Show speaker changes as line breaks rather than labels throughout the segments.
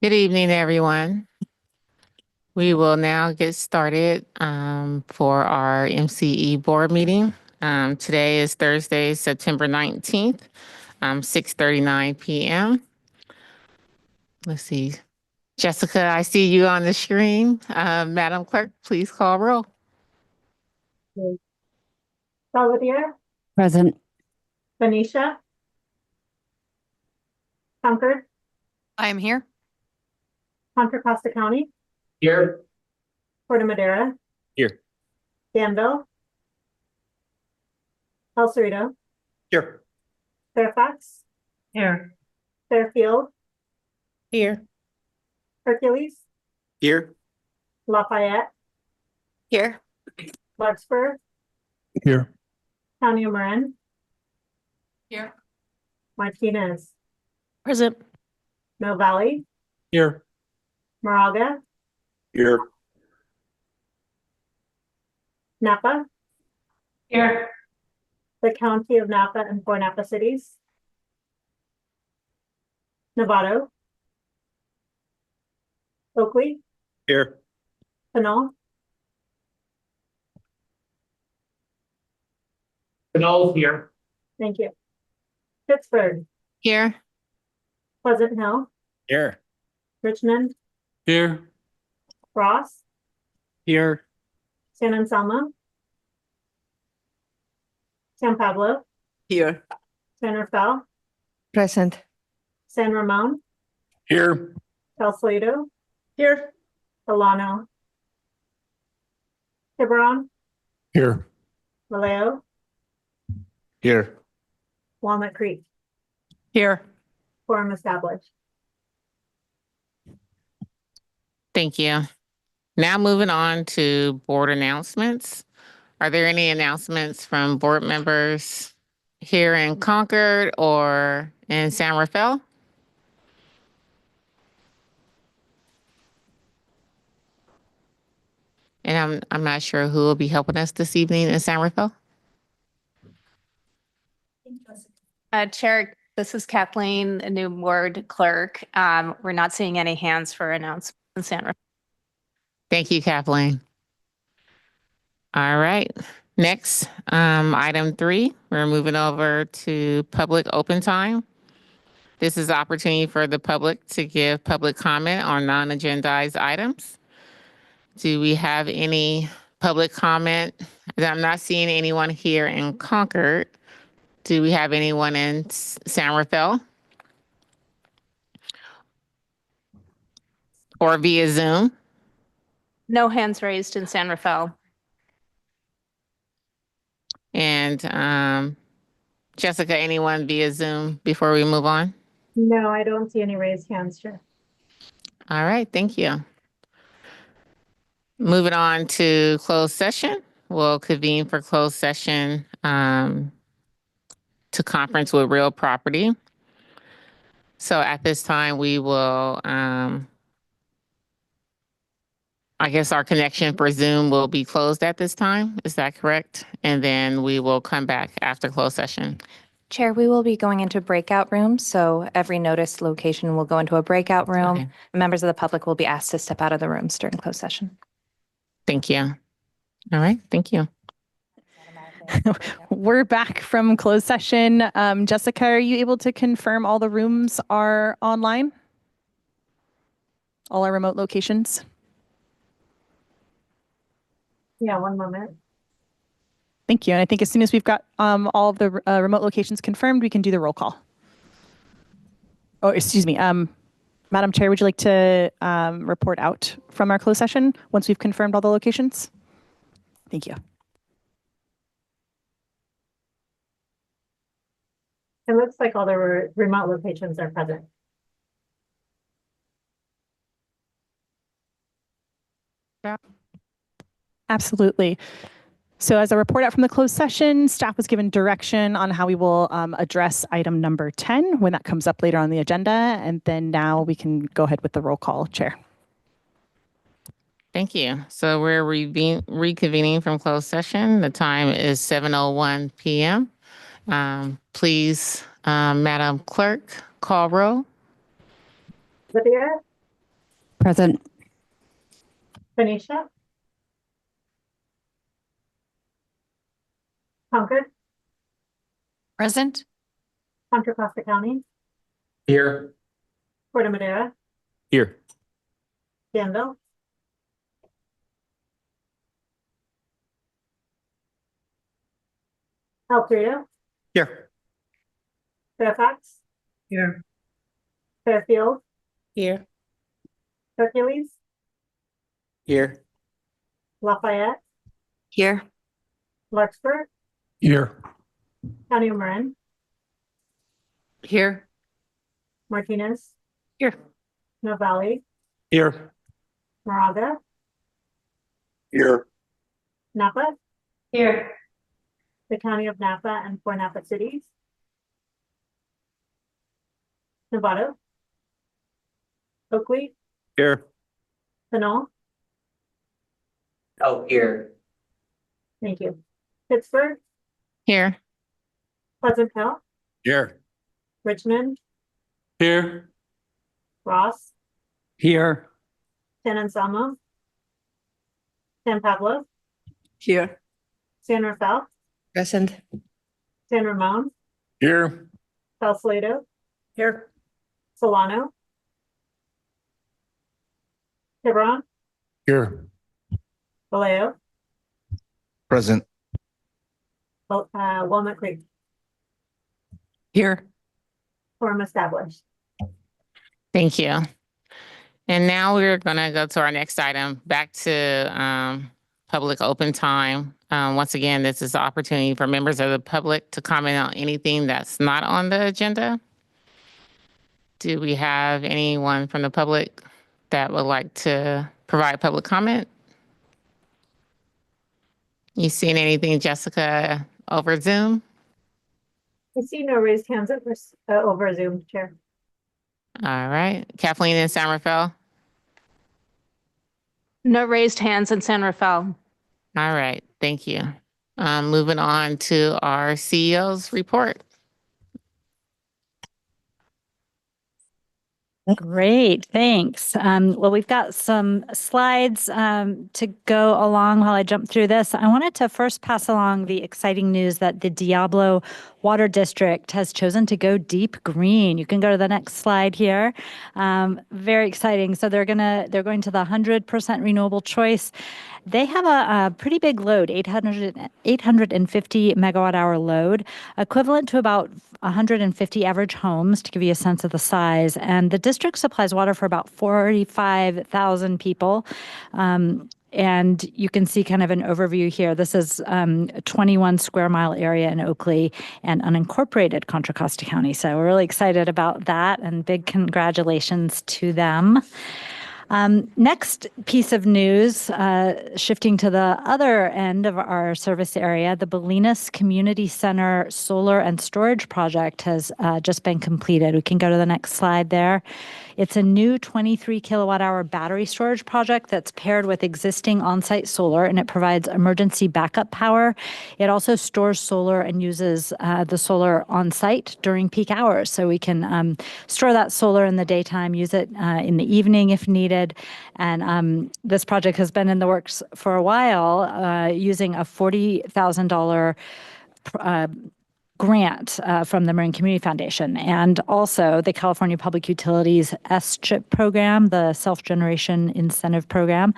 Good evening, everyone. We will now get started for our MCE board meeting. Today is Thursday, September 19th, 6:39 p.m. Let's see. Jessica, I see you on the screen. Madam Clerk, please call roll.
Salvador,
Present.
Venetia, Concord,
I am here.
Contra Costa County,
Here.
Puerto Madera,
Here.
Danville, El Cerrito,
Here.
Fairfax,
Here.
Fairfield,
Here.
Hercules,
Here.
Lafayette,
Here.
Larkspur,
Here.
County of Marin,
Here.
Martinez,
Present.
Mill Valley,
Here.
Moraga,
Here.
Napa,
Here.
the County of Napa and four Napa cities, Novato, Oakley,
Here.
Pinole,
Pinole here.
thank you, Pittsburgh,
Here.
Pleasant Hill,
Here.
Richmond,
Here.
Ross,
Here.
San Anselmo, San Pablo,
Here.
San Rafael,
Present.
San Ramon,
Here.
El Salito,
Here.
Delano, Tiburon,
Here.
Vallejo,
Here.
Walnut Creek,
Here.
quorum established.
Thank you. Now moving on to board announcements. Are there any announcements from board members here in Concord or in San Rafael? And I'm not sure who will be helping us this evening in San Rafael.
Chair, this is Kathleen, a new ward clerk. We're not seeing any hands for announcements in San Rafael.
Thank you, Kathleen. All right. Next, item 3, we're moving over to public open time. This is opportunity for the public to give public comment on non-agendized items. Do we have any public comment? I'm not seeing anyone here in Concord. Do we have anyone in San Rafael? Or via Zoom?
No hands raised in San Rafael.
And Jessica, anyone via Zoom before we move on?
No, I don't see any raised hands, Chair.
All right, thank you. Moving on to closed session. We'll convene for closed session to conference with real property. So at this time, we will, I guess our connection for Zoom will be closed at this time. Is that correct? And then we will come back after closed session.
Chair, we will be going into breakout rooms, so every noticed location will go into a breakout room.
Okay.
Members of the public will be asked to step out of the rooms during closed session.
Thank you. All right, thank you.
We're back from closed session. Jessica, are you able to confirm all the rooms are online? All our remote locations?
Yeah, one moment.
Thank you. And I think as soon as we've got all of the remote locations confirmed, we can do the roll call. Oh, excuse me. Madam Chair, would you like to report out from our closed session once we've confirmed all the locations? Thank you.
It looks like all the remote locations are present.
Absolutely. So as a report out from the closed session, staff was given direction on how we will address item number 10 when that comes up later on the agenda. And then now we can go ahead with the roll call, Chair.
Thank you. So we're reconvening from closed session. The time is 7:01 p.m. Please, Madam Clerk, call roll.
Xavier,
Present.
Phoenicia. Concord,
Present.
Contra Costa County,
Here.
Puerto Madera,
Here.
Danville, El Torito,
Here.
Fairfax,
Here.
Fairfield,
Here.
Hercules,
Here.
Lafayette,
Here.
Larkspur,
Here.
County of Marin,
Here.
Martinez,
Here.
Snow Valley,
Here.
Moraga,
Here.
Napa,
Here.
the County of Napa and 4 Napa cities, Novato, Oakley,
Here.
Pinole,
Oh, here.
thank you, Pittsburgh,
Here.
Pleasant Hill,
Here.
Richmond,
Here.
Ross,
Here.
San Anselmo, San Pablo,
Here.
San Rafael,
Present.
San Ramon,
Here.
Salcedo,
Here.
Solano, Tiburon,
Here.
Vallejo,
Present.
Walnut Creek,
Here.
quorum established.
Thank you. And now we're going to go to our next item, back to public open time. Once again, this is the opportunity for members of the public to comment on anything that's not on the agenda. Do we have anyone from the public that would like to provide public comment? You seen anything, Jessica, over Zoom?
I see no raised hands over Zoom, Chair.
All right. Kathleen in San Rafael?
No raised hands in San Rafael.
All right. Thank you. Moving on to our CEO's report.
Great, thanks. Well, we've got some slides to go along while I jump through this. I wanted to first pass along the exciting news that the Diablo Water District has chosen to go deep green. You can go to the next slide here. Very exciting. So they're going to the 100% renewable choice. They have a pretty big load, 850 megawatt hour load, equivalent to about 150 average homes, to give you a sense of the size. And the district supplies water for about 45,000 people. And you can see kind of an overview here. This is a 21 square mile area in Oakley and unincorporated Contra Costa County. So we're really excited about that, and big congratulations to them. Next piece of news, shifting to the other end of our service area, the Bolinas Community Center Solar and Storage Project has just been completed. We can go to the next slide there. It's a new 23 kilowatt hour battery storage project that's paired with existing on-site solar, and it provides emergency backup power. It also stores solar and uses the solar on-site during peak hours. So we can store that solar in the daytime, use it in the evening if needed. And this project has been in the works for a while, using a $40,000 grant from the Marine Community Foundation, and also the California Public Utilities S-CHIP program, the Self-Generation Incentive Program,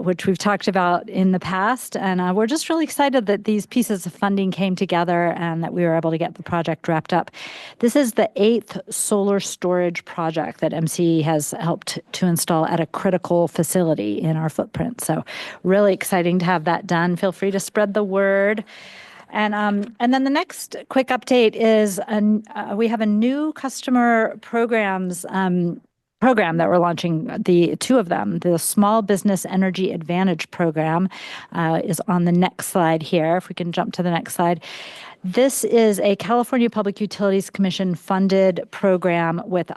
which we've talked about in the past. And we're just really excited that these pieces of funding came together and that we were able to get the project wrapped up. This is the 8th solar storage project that MCE has helped to install at a critical facility in our footprint. So really exciting to have that done. Feel free to spread the word. And then the next quick update is we have a new customer program that we're launching, the two of them. The Small Business Energy Advantage program is on the next slide here. If we can jump to the next slide. This is a California Public Utilities Commission funded program with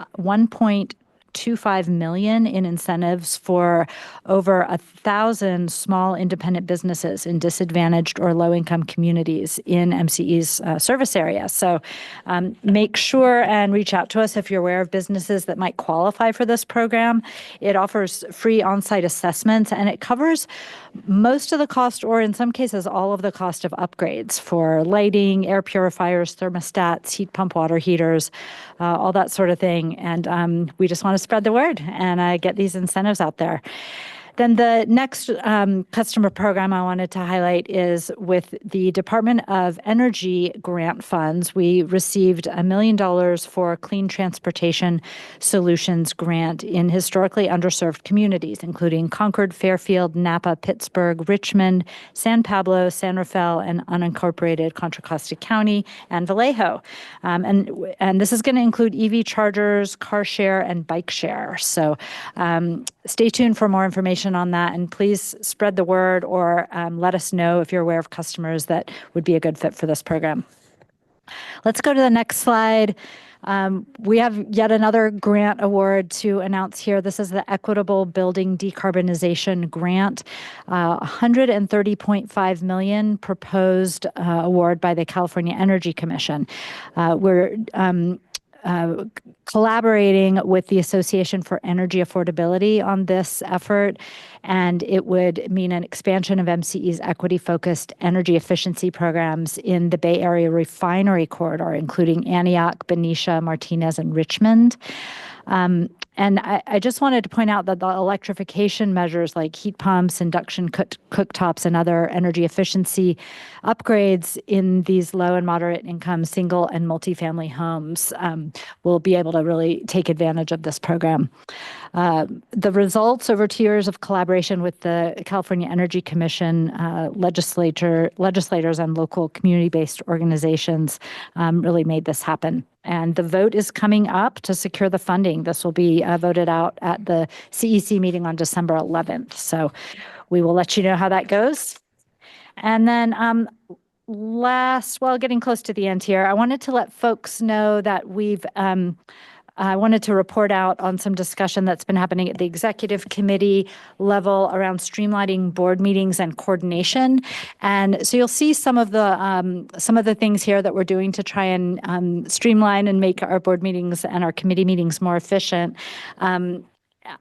$1.25 million in incentives for over 1,000 small independent businesses in disadvantaged or low-income communities in MCE's service area. So make sure and reach out to us if you're aware of businesses that might qualify for this program. It offers free on-site assessments, and it covers most of the cost, or in some cases, all of the cost of upgrades for lighting, air purifiers, thermostats, heat pump water heaters, all that sort of thing. And we just want to spread the word and get these incentives out there. Then the next customer program I wanted to highlight is with the Department of Energy grant funds. We received $1 million for Clean Transportation Solutions grant in historically underserved communities, including Concord, Fairfield, Napa, Pittsburgh, Richmond, San Pablo, San Rafael, and unincorporated Contra Costa County, and Vallejo. And this is going to include EV chargers, car share, and bike share. So stay tuned for more information on that, and please spread the word or let us know if you're aware of customers that would be a good fit for this program. Let's go to the next slide. We have yet another grant award to announce here. This is the Equitable Building Decarbonization Grant, $130.5 million proposed award by the California Energy Commission. We're collaborating with the Association for Energy Affordability on this effort, and it would mean an expansion of MCE's equity-focused energy efficiency programs in the Bay Area refinery corridor, including Antioch, Benicia, Martinez, and Richmond. And I just wanted to point out that the electrification measures like heat pumps, induction cooktops, and other energy efficiency upgrades in these low and moderate income single and multifamily homes will be able to really take advantage of this program. The results over 2 years of collaboration with the California Energy Commission, legislators, and local community-based organizations really made this happen. And the vote is coming up to secure the funding. This will be voted out at the CEC meeting on December 11th. So we will let you know how that goes. And then getting close to the end here, I wanted to let folks know that I wanted to report out on some discussion that's been happening at the executive committee level around streamlining board meetings and coordination. And so you'll see some of the things here that we're doing to try and streamline and make our board meetings and our committee meetings more efficient.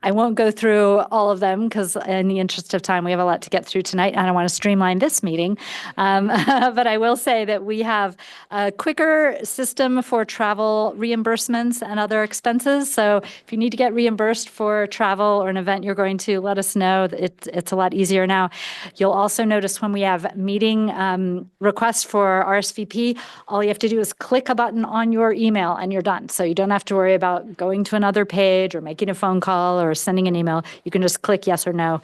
I won't go through all of them because in the interest of time, we have a lot to get through tonight, and I want to streamline this meeting. But I will say that we have a quicker system for travel reimbursements and other expenses. So if you need to get reimbursed for travel or an event you're going to, let us know. It's a lot easier now. You'll also notice when we have meeting requests for RSVP, all you have to do is click a button on your email and you're done. So you don't have to worry about going to another page or making a phone call or sending an email. You can just click yes or no.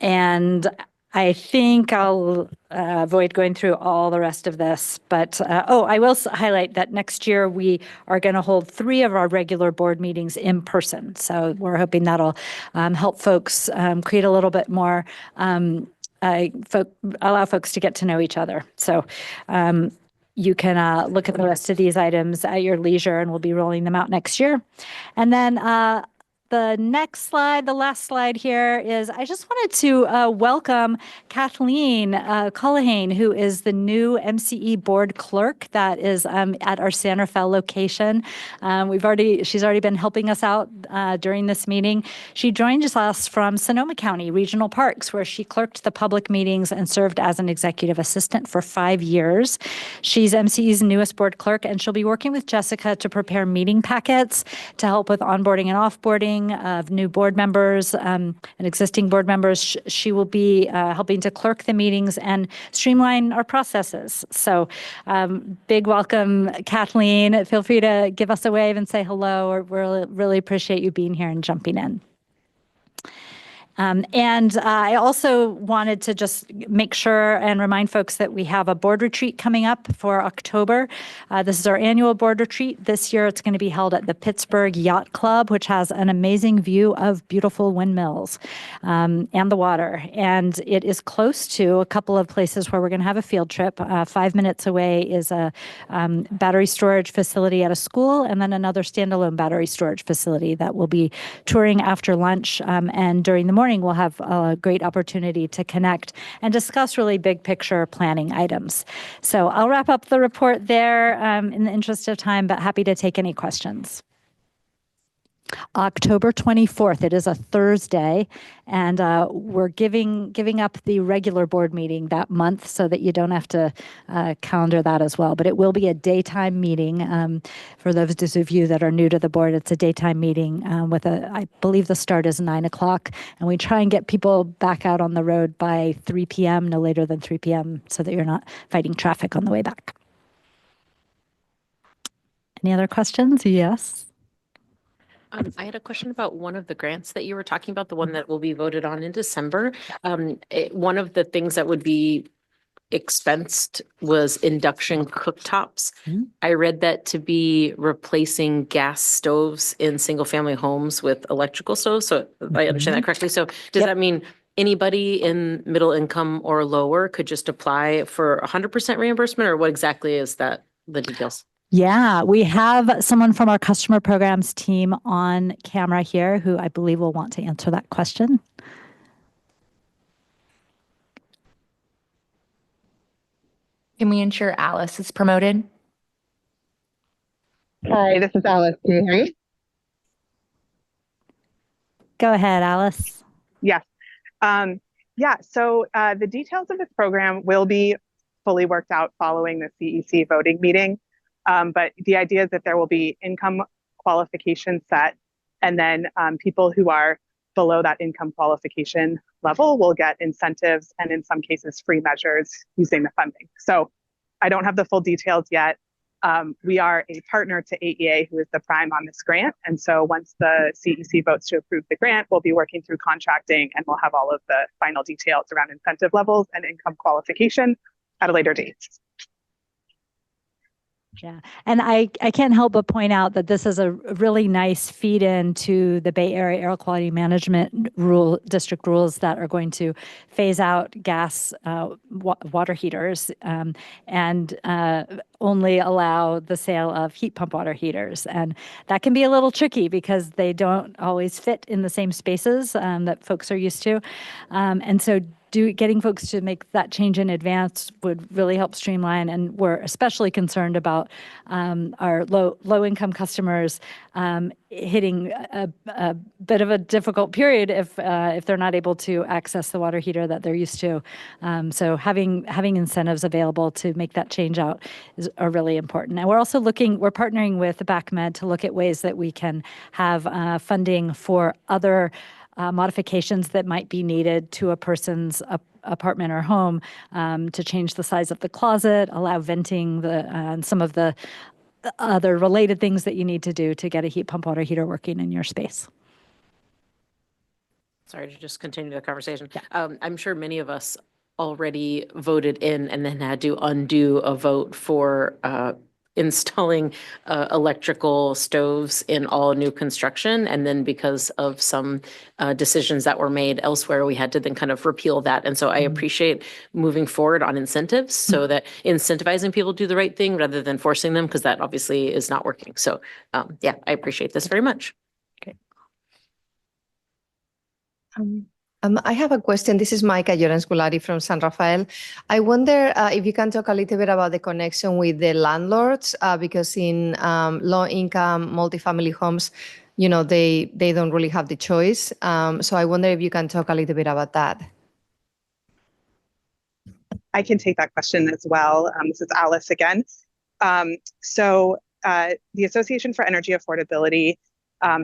And I think I'll avoid going through all the rest of this. But, I will highlight that next year we are going to hold 3 of our regular board meetings in person. So we're hoping that'll help folks create a little bit more, allow folks to get to know each other. So you can look at the rest of these items at your leisure, and we'll be rolling them out next year. And then the next slide, the last slide here is I just wanted to welcome Kathleen Culhane, who is the new MCE board clerk that is at our San Rafael location. She's already been helping us out during this meeting. She joined us from Sonoma County Regional Parks, where she clerked the public meetings and served as an executive assistant for 5 years. She's MCE's newest board clerk, and she'll be working with Jessica to prepare meeting packets to help with onboarding and offboarding of new board members and existing board members. She will be helping to clerk the meetings and streamline our processes. So big welcome, Kathleen. Feel free to give us a wave and say hello. We really appreciate you being here and jumping in. And I also wanted to just make sure and remind folks that we have a board retreat coming up for October. This is our annual board retreat. This year it's going to be held at the Pittsburgh Yacht Club, which has an amazing view of beautiful windmills and the water. And it is close to a couple of places where we're going to have a field trip. 5 minutes away is a battery storage facility at a school, and then another standalone battery storage facility that will be touring after lunch. And during the morning, we'll have a great opportunity to connect and discuss really big picture planning items. So I'll wrap up the report there in the interest of time, but happy to take any questions. October 24th, it is a Thursday, and we're giving up the regular board meeting that month so that you don't have to calendar that as well. But it will be a daytime meeting. For those of you that are new to the board, it's a daytime meeting I believe the start is 9 o'clock, and we try and get people back out on the road by 3 p.m., no later than 3 p.m., so that you're not fighting traffic on the way back. Any other questions? Yes.
I had a question about one of the grants that you were talking about, the one that will be voted on in December. One of the things that would be expensed was induction cooktops. I read that to be replacing gas stoves in single family homes with electrical stoves. So if I understand that correctly. So does that mean anybody in middle income or lower could just apply for 100% reimbursement, or what exactly is that, the details?
Yeah, we have someone from our customer programs team on camera here who I believe will want to answer that question.
Can we ensure Alice is promoted?
Hi, this is Alice. Can you hear me?
Go ahead, Alice.
Yes. So the details of this program will be fully worked out following the CEC voting meeting. But the idea is that there will be income qualification set, and then people who are below that income qualification level will get incentives and in some cases free measures using the funding. So I don't have the full details yet. We are a partner to AEA, who is the prime on this grant. And so once the CEC votes to approve the grant, we'll be working through contracting, and we'll have all of the final details around incentive levels and income qualification at a later date.
Yeah, and I can't help but point out that this is a really nice feed into the Bay Area Air Quality Management district rules that are going to phase out gas water heaters and only allow the sale of heat pump water heaters. And that can be a little tricky because they don't always fit in the same spaces that folks are used to. And so getting folks to make that change in advance would really help streamline. And we're especially concerned about our low income customers hitting a bit of a difficult period if they're not able to access the water heater that they're used to. So having incentives available to make that change out are really important. And we're also we're partnering with BACMed to look at ways that we can have funding for other modifications that might be needed to a person's apartment or home to change the size of the closet, allow venting, and some of the other related things that you need to do to get a heat pump water heater working in your space.
Sorry to just continue the conversation. Yeah. I'm sure many of us already voted in and then had to undo a vote for installing electrical stoves in all new construction. And then because of some decisions that were made elsewhere, we had to then kind of repeal that. And so I appreciate moving forward on incentives so that incentivizing people to do the right thing rather than forcing them, because that obviously is not working. So yeah, I appreciate this very much.
Okay.
I have a question. This is Maika Llorens-Gulari from San Rafael. I wonder if you can talk a little bit about the connection with the landlords, because in low-income multifamily homes, they don't really have the choice. So I wonder if you can talk a little bit about that.
I can take that question as well. This is Alice again. So the Association for Energy Affordability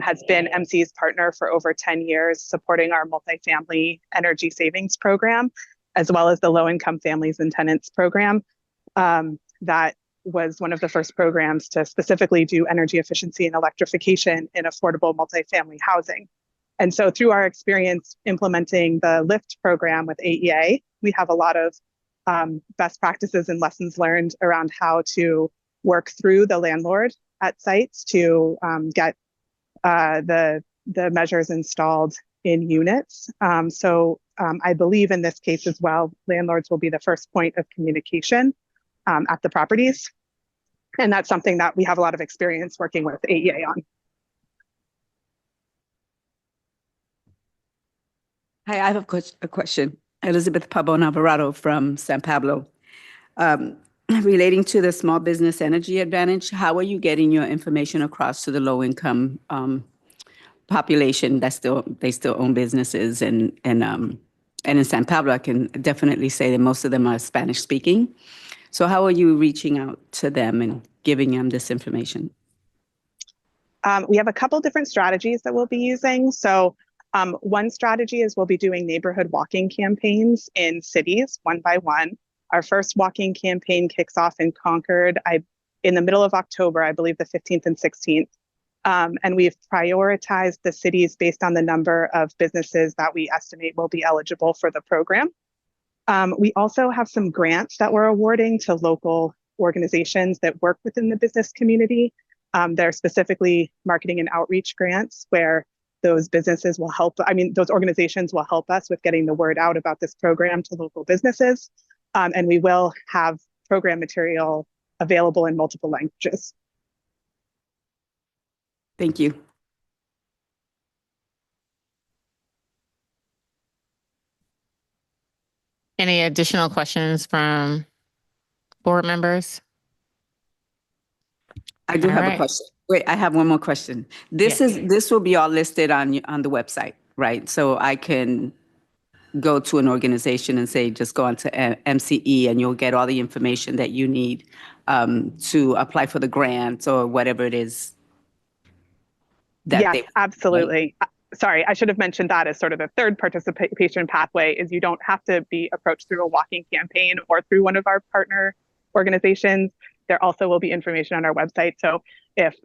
has been MCE's partner for over 10 years, supporting our multifamily energy savings program, as well as the low-income families and tenants program. That was one of the first programs to specifically do energy efficiency and electrification in affordable multifamily housing. And so through our experience implementing the LIFT program with AEA, we have a lot of best practices and lessons learned around how to work through the landlord at sites to get the measures installed in units. I believe in this case as well, landlords will be the first point of communication at the properties. And that's something that we have a lot of experience working with AEA on.
Hi, I have a question. Elizabeth Pabon Alvarado from San Pablo. Relating to the small business energy advantage, how are you getting your information across to the low income population that they still own businesses? And in San Pablo, I can definitely say that most of them are Spanish speaking. So how are you reaching out to them and giving them this information?
We have a couple different strategies that we'll be using. So one strategy is we'll be doing neighborhood walking campaigns in cities one by one. Our first walking campaign kicks off in Concord in the middle of October, I believe the 15th and 16th. And we've prioritized the cities based on the number of businesses that we estimate will be eligible for the program. We also have some grants that we're awarding to local organizations that work within the business community. They're specifically marketing and outreach grants where those businesses will help. Those organizations will help us with getting the word out about this program to local businesses. And we will have program material available in multiple languages.
Thank you.
Any additional questions from board members?
I do
All
have
right.
a question. Wait, I have one more question. This will be all listed on the website, right? So I can go to an organization and say, just go onto MCE and you'll get all the information that you need to apply for the grant or whatever it is.
Yes, absolutely. Right? Sorry, I should have mentioned that as sort of a third participation pathway is you don't have to be approached through a walking campaign or through one of our partner organizations. There also will be information on our website. So if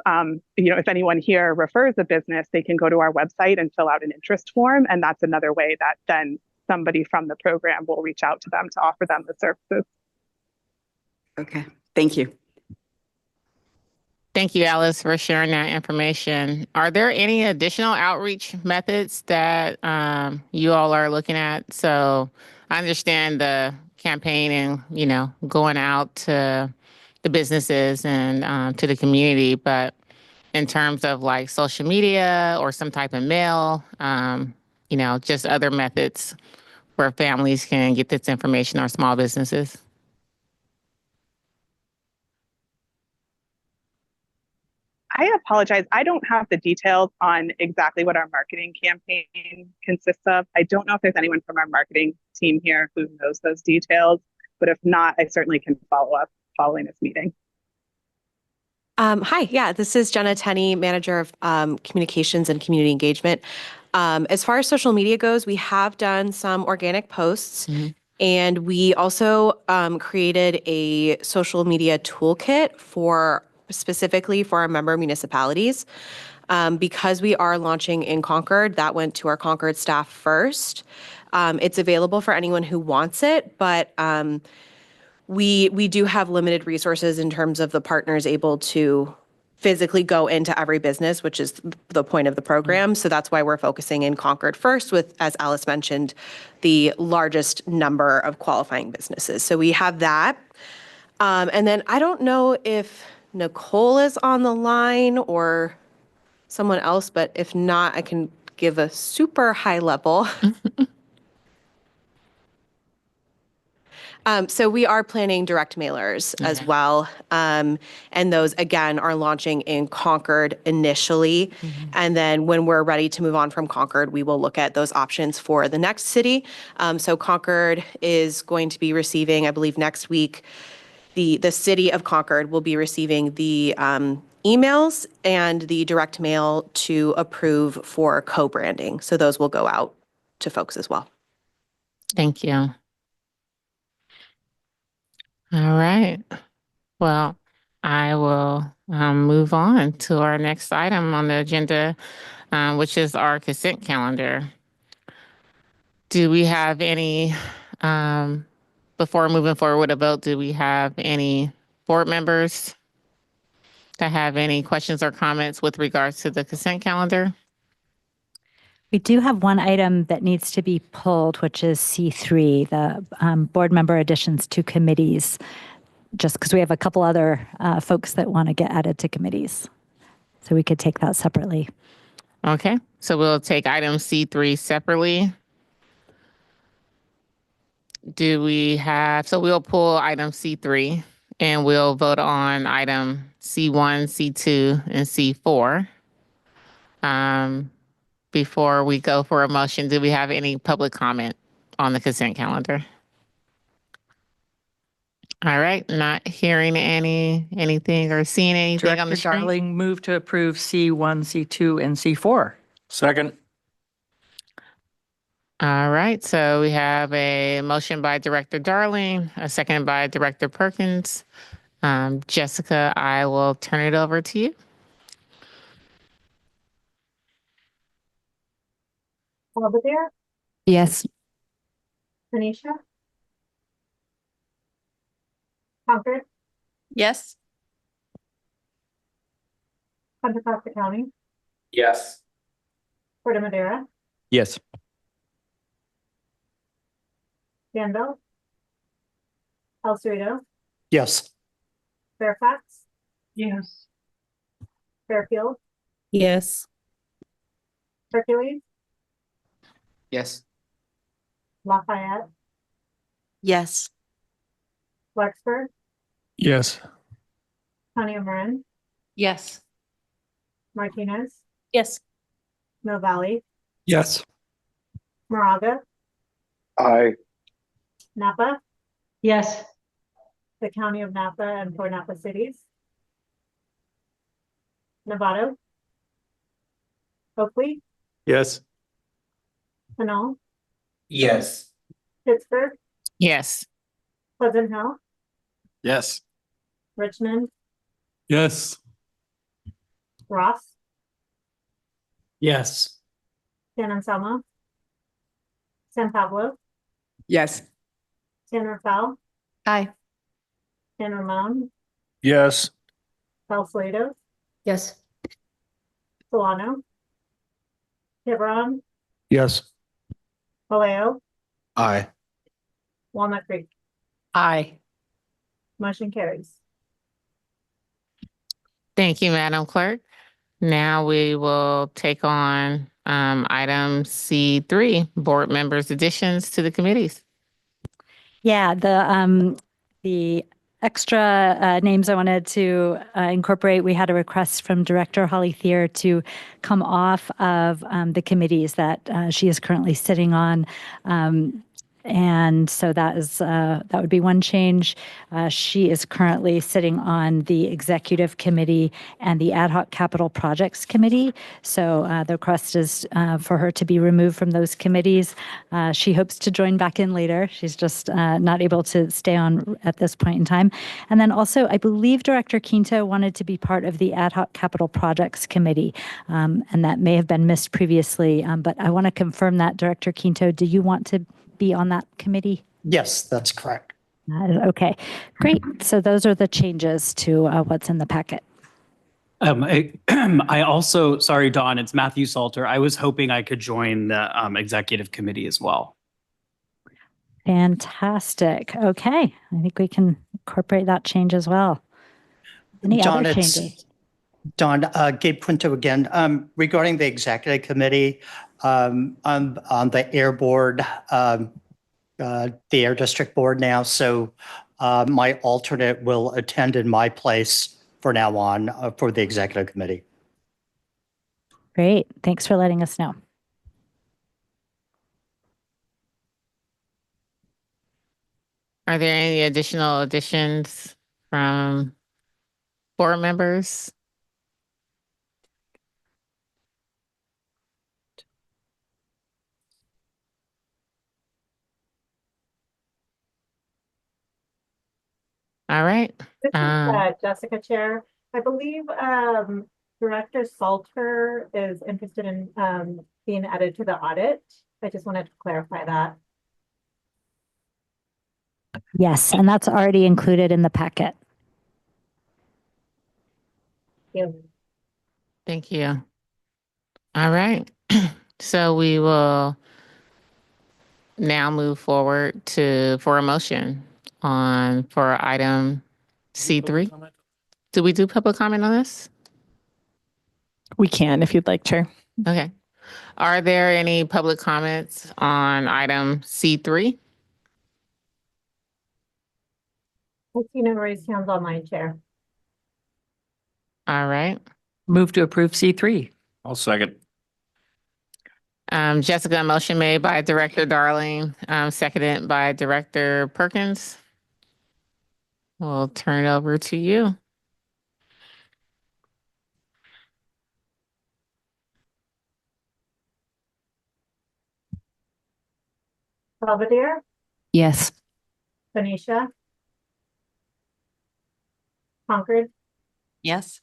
anyone here refers a business, they can go to our website and fill out an interest form. And that's another way that then somebody from the program will reach out to them to offer them the services.
Okay, thank you.
Thank you, Alice, for sharing that information. Are there any additional outreach methods that you all are looking at? So I understand the campaign and, going out to the businesses and to the community, but in terms of like social media or some type of mail, just other methods where families can get this information or small businesses.
I apologize. I don't have the details on exactly what our marketing campaign consists of. I don't know if there's anyone from our marketing team here who knows those details, but if not, I certainly can follow up following this meeting.
Hi, yeah, this is Jenna Tenney, Manager of Communications and Community Engagement. As far as social media goes, we have done some organic posts. Mm-hmm. And we also created a social media toolkit specifically for our member municipalities. Because we are launching in Concord, that went to our Concord staff first. It's available for anyone who wants it, but we do have limited resources in terms of the partners able to physically go into every business, which is the point of the program. So that's why we're focusing in Concord first with, as Alice mentioned, the largest number of qualifying businesses. So we have that. And then I don't know if Nicole is on the line or someone else, but if not, I can give a super high level. So we are planning direct mailers as well. And those, again, are launching in Concord initially. Mm-hmm. And then when we're ready to move on from Concord, we will look at those options for the next city. So Concord is going to be receiving, I believe next week, the city of Concord will be receiving the emails and the direct mail to approve for co-branding. So those will go out to folks as well.
Thank you. All right. Well, I will move on to our next item on the agenda. which is our consent calendar. Do we have any, before moving forward with a vote, do we have any board members that have any questions or comments with regards to the consent calendar?
We do have one item that needs to be pulled, which is C3, the board member additions to committees, just because we have a couple other folks that want to get added to committees. So we could take that separately.
Okay, so we'll take item C3 separately. Do we have, so we'll pull item C3 and we'll vote on item C1, C2, and C4. Before we go for a motion, do we have any public comment on the consent calendar? All right, not hearing anything or seeing anything on the
Director
screen.
Darling, move to approve C1, C2, and C4.
Second.
All right, so we have a motion by Director Darling, a second by Director Perkins. Jessica, I will turn it over to you.
Belvedere,
Yes.
Tanisha, Concord,
Yes.
Contra Costa County,
Yes.
Puerto Madera,
Yes.
Danville, El Cerrito,
Yes.
Fairfax,
Yes.
Fairfield,
Yes.
Hercules,
Yes.
Lafayette,
Yes.
Blacksburg,
Yes.
County of Marin,
Yes.
Martinez,
Yes.
Mill Valley,
Yes.
Moraga,
Aye.
Napa,
Yes.
the County of Napa and Port Napa cities, Novato, Oakley,
Yes.
Pinal,
Yes.
Pittsburgh,
Yes.
Pleasant Hill,
Yes.
Richmond,
Yes.
Ross,
Yes.
San Anselmo, San Pablo,
Yes.
San Rafael,
Aye.
San Ramon,
Yes.
Salcedo,
Yes.
Solano, Tiburon,
Yes.
Vallejo,
Aye.
Walnut Creek.
Aye.
Motion carries.
Thank you, Madam Clerk. Now we will take on item C3, board members' additions to the committees.
Yeah, the extra names I wanted to incorporate, we had a request from Director Holly Thier to come off of the committees that she is currently sitting on. And so that would be one change. She is currently sitting on the Executive Committee and the Ad Hoc Capital Projects Committee. So the request is for her to be removed from those committees. She hopes to join back in later. She's just not able to stay on at this point in time. And then also, I believe Director Quinto wanted to be part of the Ad Hoc Capital Projects Committee, and that may have been missed previously. But I want to confirm that, Director Quinto, do you want to be on that committee?
Yes, that's correct.
Okay, great. So those are the changes to what's in the packet.
I also, sorry, Dawn, it's Matthew Salter. I was hoping I could join the executive committee as well.
Fantastic. Okay, I think we can incorporate that change as well. Any
Dawn,
other changes?
Dawn, Gabe Quinto again. Regarding the executive committee, I'm on the air board, the air district board now. So my alternate will attend in my place for now on for the executive committee.
Great. Thanks for letting us know.
Are there any additional additions from board members? All right.
This is Jessica Chair. I believe Director Salter is interested in being added to the audit. I just wanted to clarify that.
Yes, and that's already included in the packet.
Thank you. All right. So we will now move forward for a motion for item C3. Do we do public comment on this?
We can if you'd like, Chair.
Okay. Are there any public comments on item C3?
I see no raised hands on my chair.
All right.
Move to approve C3.
I'll second.
Jessica, a motion made by Director Darling, seconded by Director Perkins. We'll turn it over to you.
Belvedere,
Yes.
Benicia, Concord,
Yes.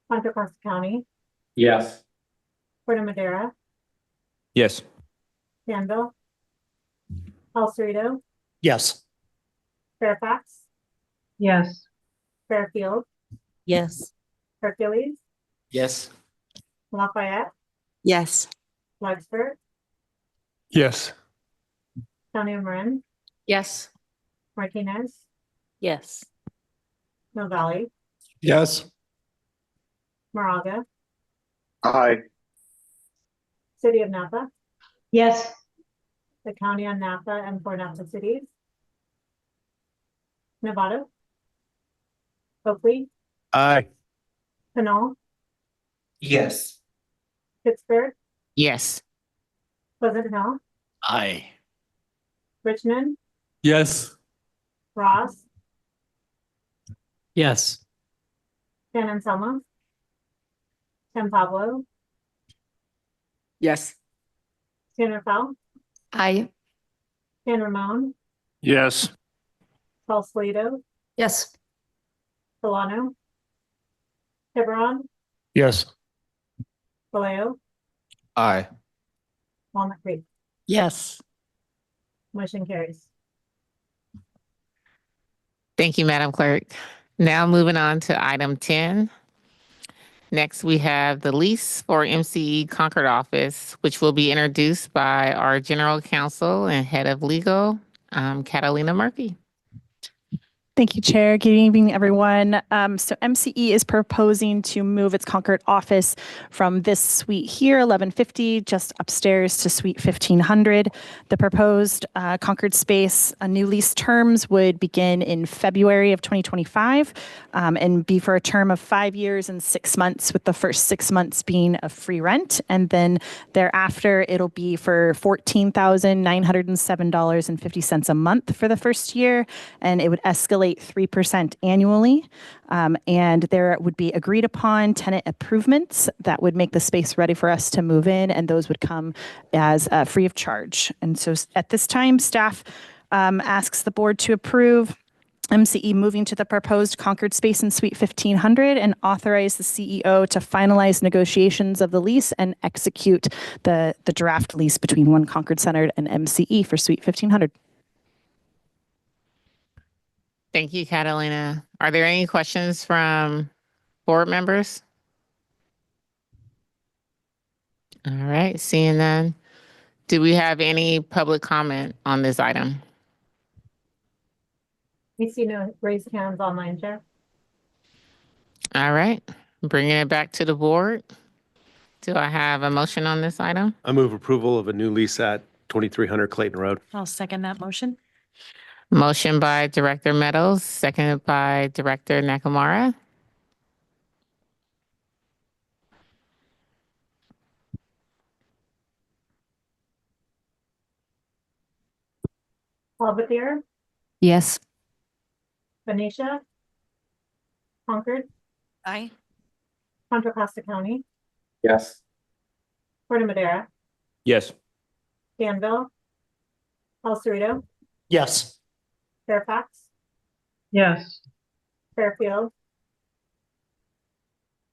Contra Costa County,
Yes.
Puerto Madera,
Yes.
Danville, El Cerrito,
Yes.
Fairfax,
Yes.
Fairfield,
Yes.
Hercules,
Yes.
Lafayette,
Yes.
Lexford,
Yes.
County of Marin,
Yes.
Martinez,
Yes.
Mill Valley,
Yes.
Moraga,
Aye.
City of Napa,
Yes.
the County on Napa and four Napa cities, Nevada, Oakley,
Aye.
Pinal,
Yes.
Pittsburgh,
Yes.
Pleasant Hill,
Aye.
Richmond,
Yes.
Ross,
Yes.
San Anselmo, San Pablo,
Yes.
San Rafael,
Aye.
San Ramon,
Yes.
Sausalito,
Yes.
Solano, Tiburon,
Yes.
Vallejo,
Aye.
Walnut Creek.
Yes.
Motion carries.
Thank you, Madam Clerk. Now moving on to item 10. Next, we have the lease for MCE Concord office, which will be introduced by our General Counsel and Head of Legal, Catalina Murphy.
Thank you, Chair. Good evening, everyone. So MCE is proposing to move its Concord office from this suite here, 1150, just upstairs to suite 1500. The proposed Concord space, new lease terms would begin in February of 2025 and be for a term of 5 years and 6 months, with the first 6 months being a free rent. And then thereafter, it'll be for $14,907.50 a month for the first year, and it would escalate 3% annually. And there would be agreed upon tenant improvements that would make the space ready for us to move in, and those would come as free of charge. And so at this time, staff asks the board to approve MCE moving to the proposed Concord space in Suite 1500 and authorize the CEO to finalize negotiations of the lease and execute the draft lease between One Concord Center and MCE for Suite 1500.
Thank you, Catalina. Are there any questions from board members? All right, seeing none. Do we have any public comment on this item?
I see no raised hands on my chair.
All right, bringing it back to the board. Do I have a motion on this item?
I move approval of a new lease at 2300 Clayton Road.
I'll second that motion.
Motion by Director Meadows, seconded by Director Nakamura.
Belvedere,
Yes.
Benicia, Concord,
Aye.
Contra Costa County,
Yes.
Puerto Madera,
Yes.
Danville, El Cerrito,
Yes.
Fairfax,
Yes.
Fairfield,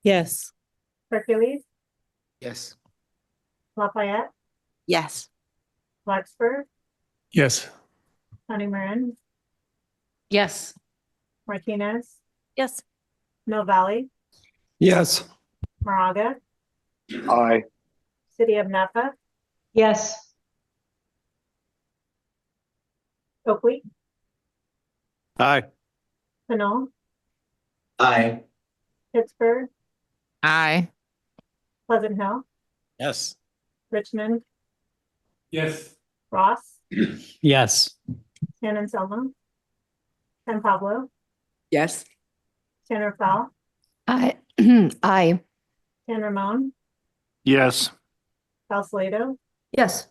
Yes.
Hercules,
Yes.
Lafayette,
Yes.
Blacksburg,
Yes.
County Marin,
Yes.
Martinez,
Yes.
Mill Valley,
Yes.
Moraga,
Aye.
City of Napa,
Yes.
Oakley,
Aye.
Pinole,
Aye.
Pittsburgh,
Aye.
Pleasant Hill,
Yes.
Richmond,
Yes.
Ross,
Yes.
San Anselmo, San Pablo,
Yes.
San Rafael,
Aye. Aye.
San Ramon,
Yes.
Salcedo,
Yes.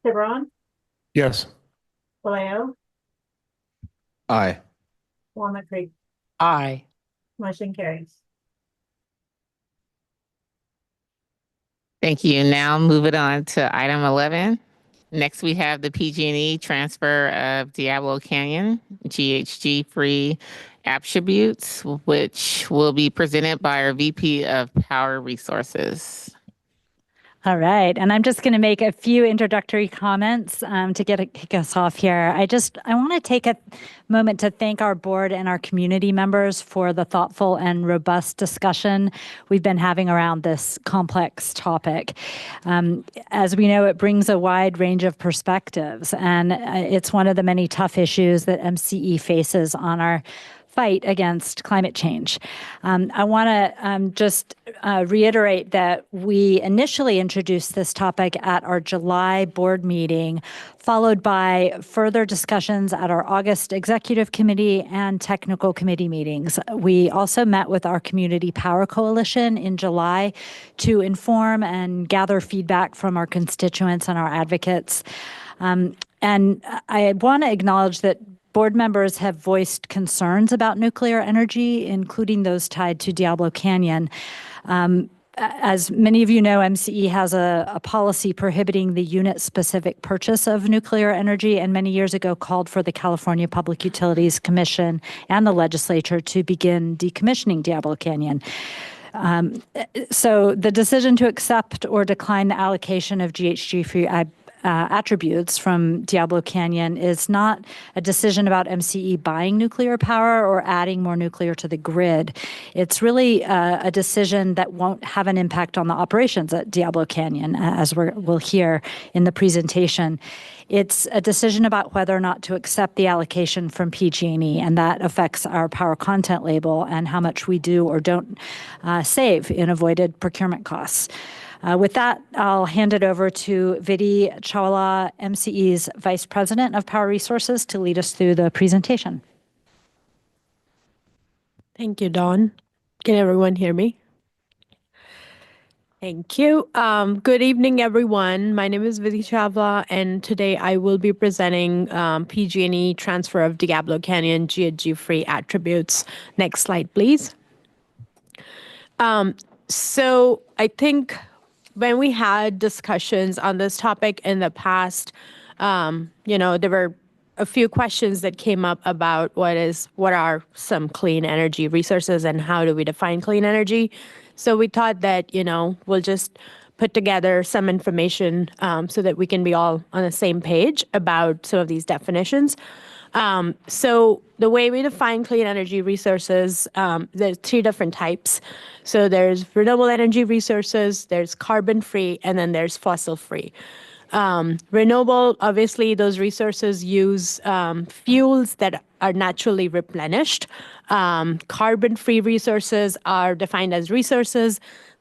Tiburon,
Yes.
Vallejo,
Aye.
Walnut Creek.
Aye.
Motion carries.
Thank you. Now move it on to item 11. Next, we have the PG&E transfer of Diablo Canyon GHG free attributes, which will be presented by our VP of Power Resources.
All right, and I'm just going to make a few introductory comments to kick us off here. I want to take a moment to thank our board and our community members for the thoughtful and robust discussion we've been having around this complex topic. As we know, it brings a wide range of perspectives, and it's one of the many tough issues that MCE faces on our fight against climate change. I want to just reiterate that we initially introduced this topic at our July board meeting, followed by further discussions at our August executive committee and technical committee meetings. We also met with our Community Power Coalition in July to inform and gather feedback from our constituents and our advocates. And I want to acknowledge that board members have voiced concerns about nuclear energy, including those tied to Diablo Canyon. As many of you know, MCE has a policy prohibiting the unit-specific purchase of nuclear energy, and many years ago called for the California Public Utilities Commission and the legislature to begin decommissioning Diablo Canyon. So the decision to accept or decline the allocation of GHG-free attributes from Diablo Canyon is not a decision about MCE buying nuclear power or adding more nuclear to the grid. It's really a decision that won't have an impact on the operations at Diablo Canyon, as we'll hear in the presentation. It's a decision about whether or not to accept the allocation from PG&E, and that affects our power content label and how much we do or don't save in avoided procurement costs. With that, I'll hand it over to Vidhi Chawla, MCE's Vice President of Power Resources, to lead us through the presentation.
Thank you, Dawn. Can everyone hear me? Thank you. Good evening, everyone. My name is Vidhi Chawla, and today I will be presenting PG&E transfer of Diablo Canyon GHG-free attributes. Next slide, please. So I think when we had discussions on this topic in the past, there were a few questions that came up about what are some clean energy resources and how do we define clean energy. So we thought that, we'll just put together some information so that we can be all on the same page about some of these definitions. So the way we define clean energy resources, there's three different types. So there's renewable energy resources, there's carbon-free, and then there's fossil-free. Renewable, obviously, those resources use fuels that are naturally replenished. Carbon-free resources are defined as resources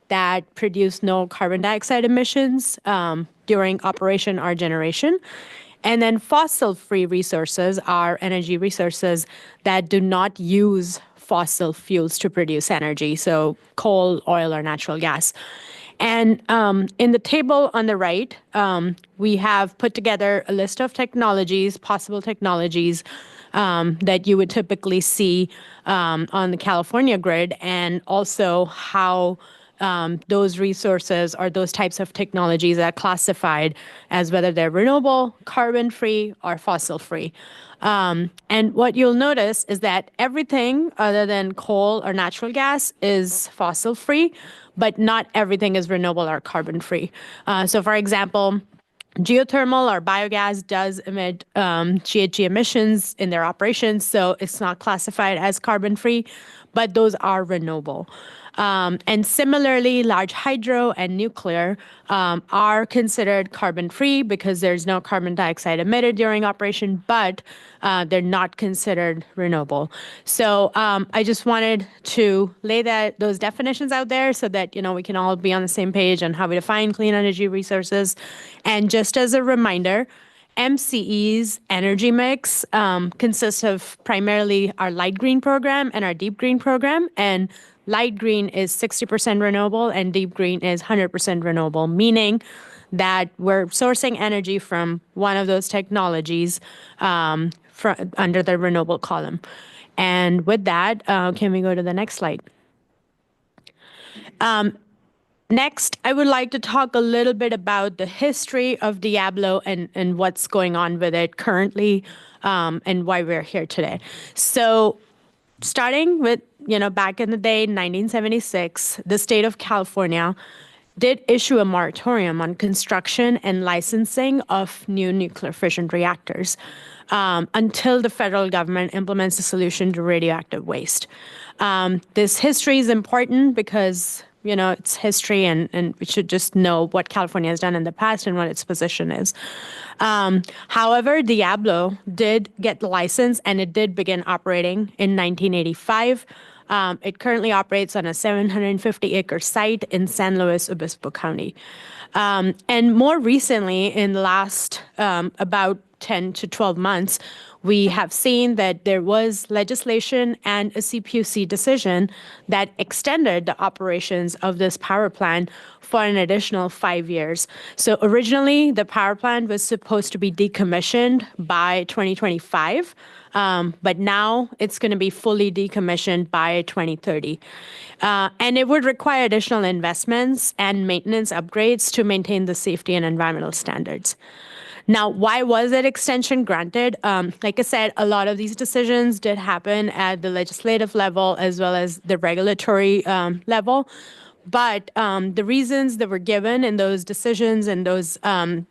that produce no carbon dioxide emissions during operation or generation. And then fossil-free resources are energy resources that do not use fossil fuels to produce energy, so coal, oil, or natural gas. And in the table on the right, we have put together a list of technologies, possible technologies that you would typically see on the California grid, and also how those resources or those types of technologies are classified as whether they're renewable, carbon-free, or fossil-free. And what you'll notice is that everything other than coal or natural gas is fossil-free, but not everything is renewable or carbon-free. So for example, geothermal or biogas does emit GHG emissions in their operations, so it's not classified as carbon-free, but those are renewable. And similarly, large hydro and nuclear are considered carbon-free because there's no carbon dioxide emitted during operation, but they're not considered renewable. So I just wanted to lay those definitions out there so that we can all be on the same page on how we define clean energy resources. And just as a reminder, MCE's energy mix consists of primarily our light green program and our deep green program. And light green is 60% renewable and deep green is 100% renewable, meaning that we're sourcing energy from one of those technologies under the renewable column. And with that, can we go to the next slide? Next, I would like to talk a little bit about the history of Diablo and what's going on with it currently and why we're here today. So starting with, back in the day, 1976, the state of California did issue a moratorium on construction and licensing of new nuclear fission reactors until the federal government implements a solution to radioactive waste. This history is important because it's history and we should just know what California has done in the past and what its position is. However, Diablo did get the license and it did begin operating in 1985. It currently operates on a 750-acre site in San Luis Obispo County. And more recently, in the last about 10 to 12 months, we have seen that there was legislation and a CPUC decision that extended the operations of this power plant for an additional 5 years. So originally, the power plant was supposed to be decommissioned by 2025, but now it's going to be fully decommissioned by 2030. And it would require additional investments and maintenance upgrades to maintain the safety and environmental standards. Now, why was that extension granted? Like I said, a lot of these decisions did happen at the legislative level as well as the regulatory level. But the reasons that were given in those decisions and those in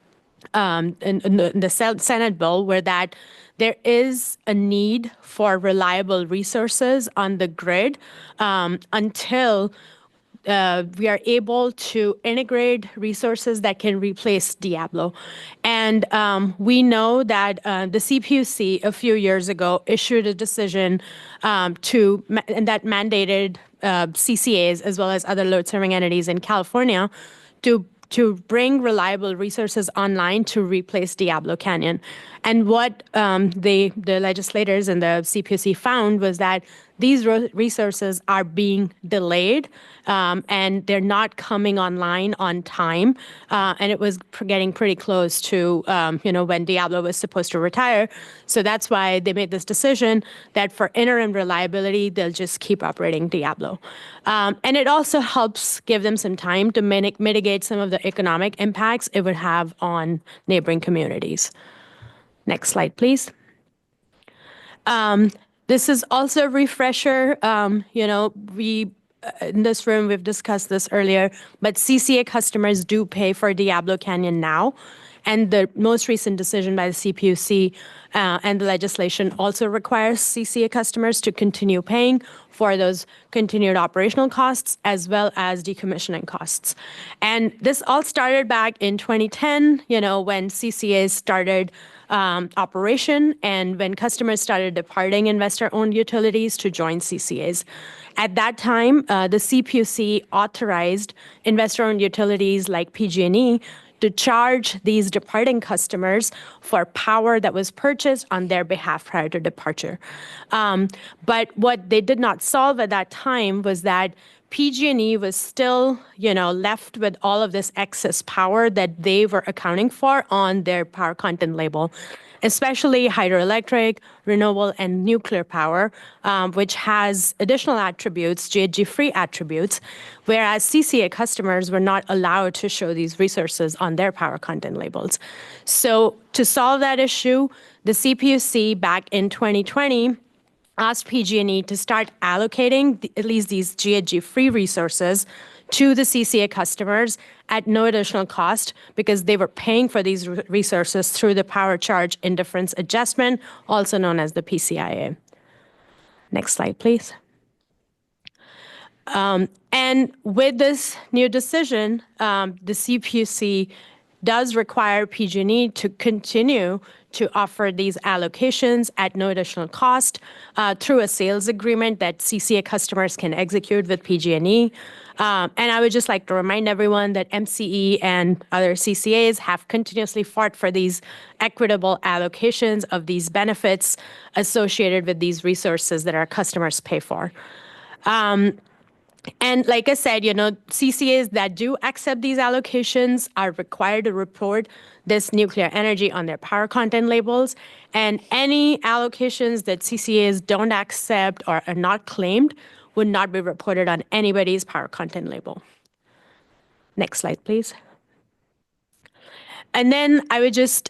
the Senate bill were that there is a need for reliable resources on the grid until we are able to integrate resources that can replace Diablo. And we know that the CPUC a few years ago issued a decision that mandated CCAs as well as other load-serving entities in California to bring reliable resources online to replace Diablo Canyon. And what the legislators and the CPUC found was that these resources are being delayed and they're not coming online on time. And it was getting pretty close to, when Diablo was supposed to retire. So that's why they made this decision that for interim reliability, they'll just keep operating Diablo. And it also helps give them some time to mitigate some of the economic impacts it would have on neighboring communities. Next slide, please. This is also a refresher. We in this room, we've discussed this earlier, but CCA customers do pay for Diablo Canyon now. And the most recent decision by the CPUC and the legislation also requires CCA customers to continue paying for those continued operational costs as well as decommissioning costs. And this all started back in 2010, when CCAs started operation and when customers started departing investor-owned utilities to join CCAs. At that time, the CPUC authorized investor-owned utilities like PG&E to charge these departing customers for power that was purchased on their behalf prior to departure. But what they did not solve at that time was that PG&E was still, left with all of this excess power that they were accounting for on their power content label, especially hydroelectric, renewable, and nuclear power, which has additional attributes, GHG-free attributes, whereas CCA customers were not allowed to show these resources on their power content labels. So to solve that issue, the CPUC back in 2020 asked PG&E to start allocating at least these GHG-free resources to the CCA customers at no additional cost because they were paying for these resources through the Power Charge Indifference Adjustment, also known as the PCIA. Next slide, please. And with this new decision, the CPUC does require PG&E to continue to offer these allocations at no additional cost through a sales agreement that CCA customers can execute with PG&E. And I would just like to remind everyone that MCE and other CCAs have continuously fought for these equitable allocations of these benefits associated with these resources that our customers pay for. And like I said, CCAs that do accept these allocations are required to report this nuclear energy on their power content labels. And any allocations that CCAs don't accept or are not claimed would not be reported on anybody's power content label. Next slide, please. And then I would just,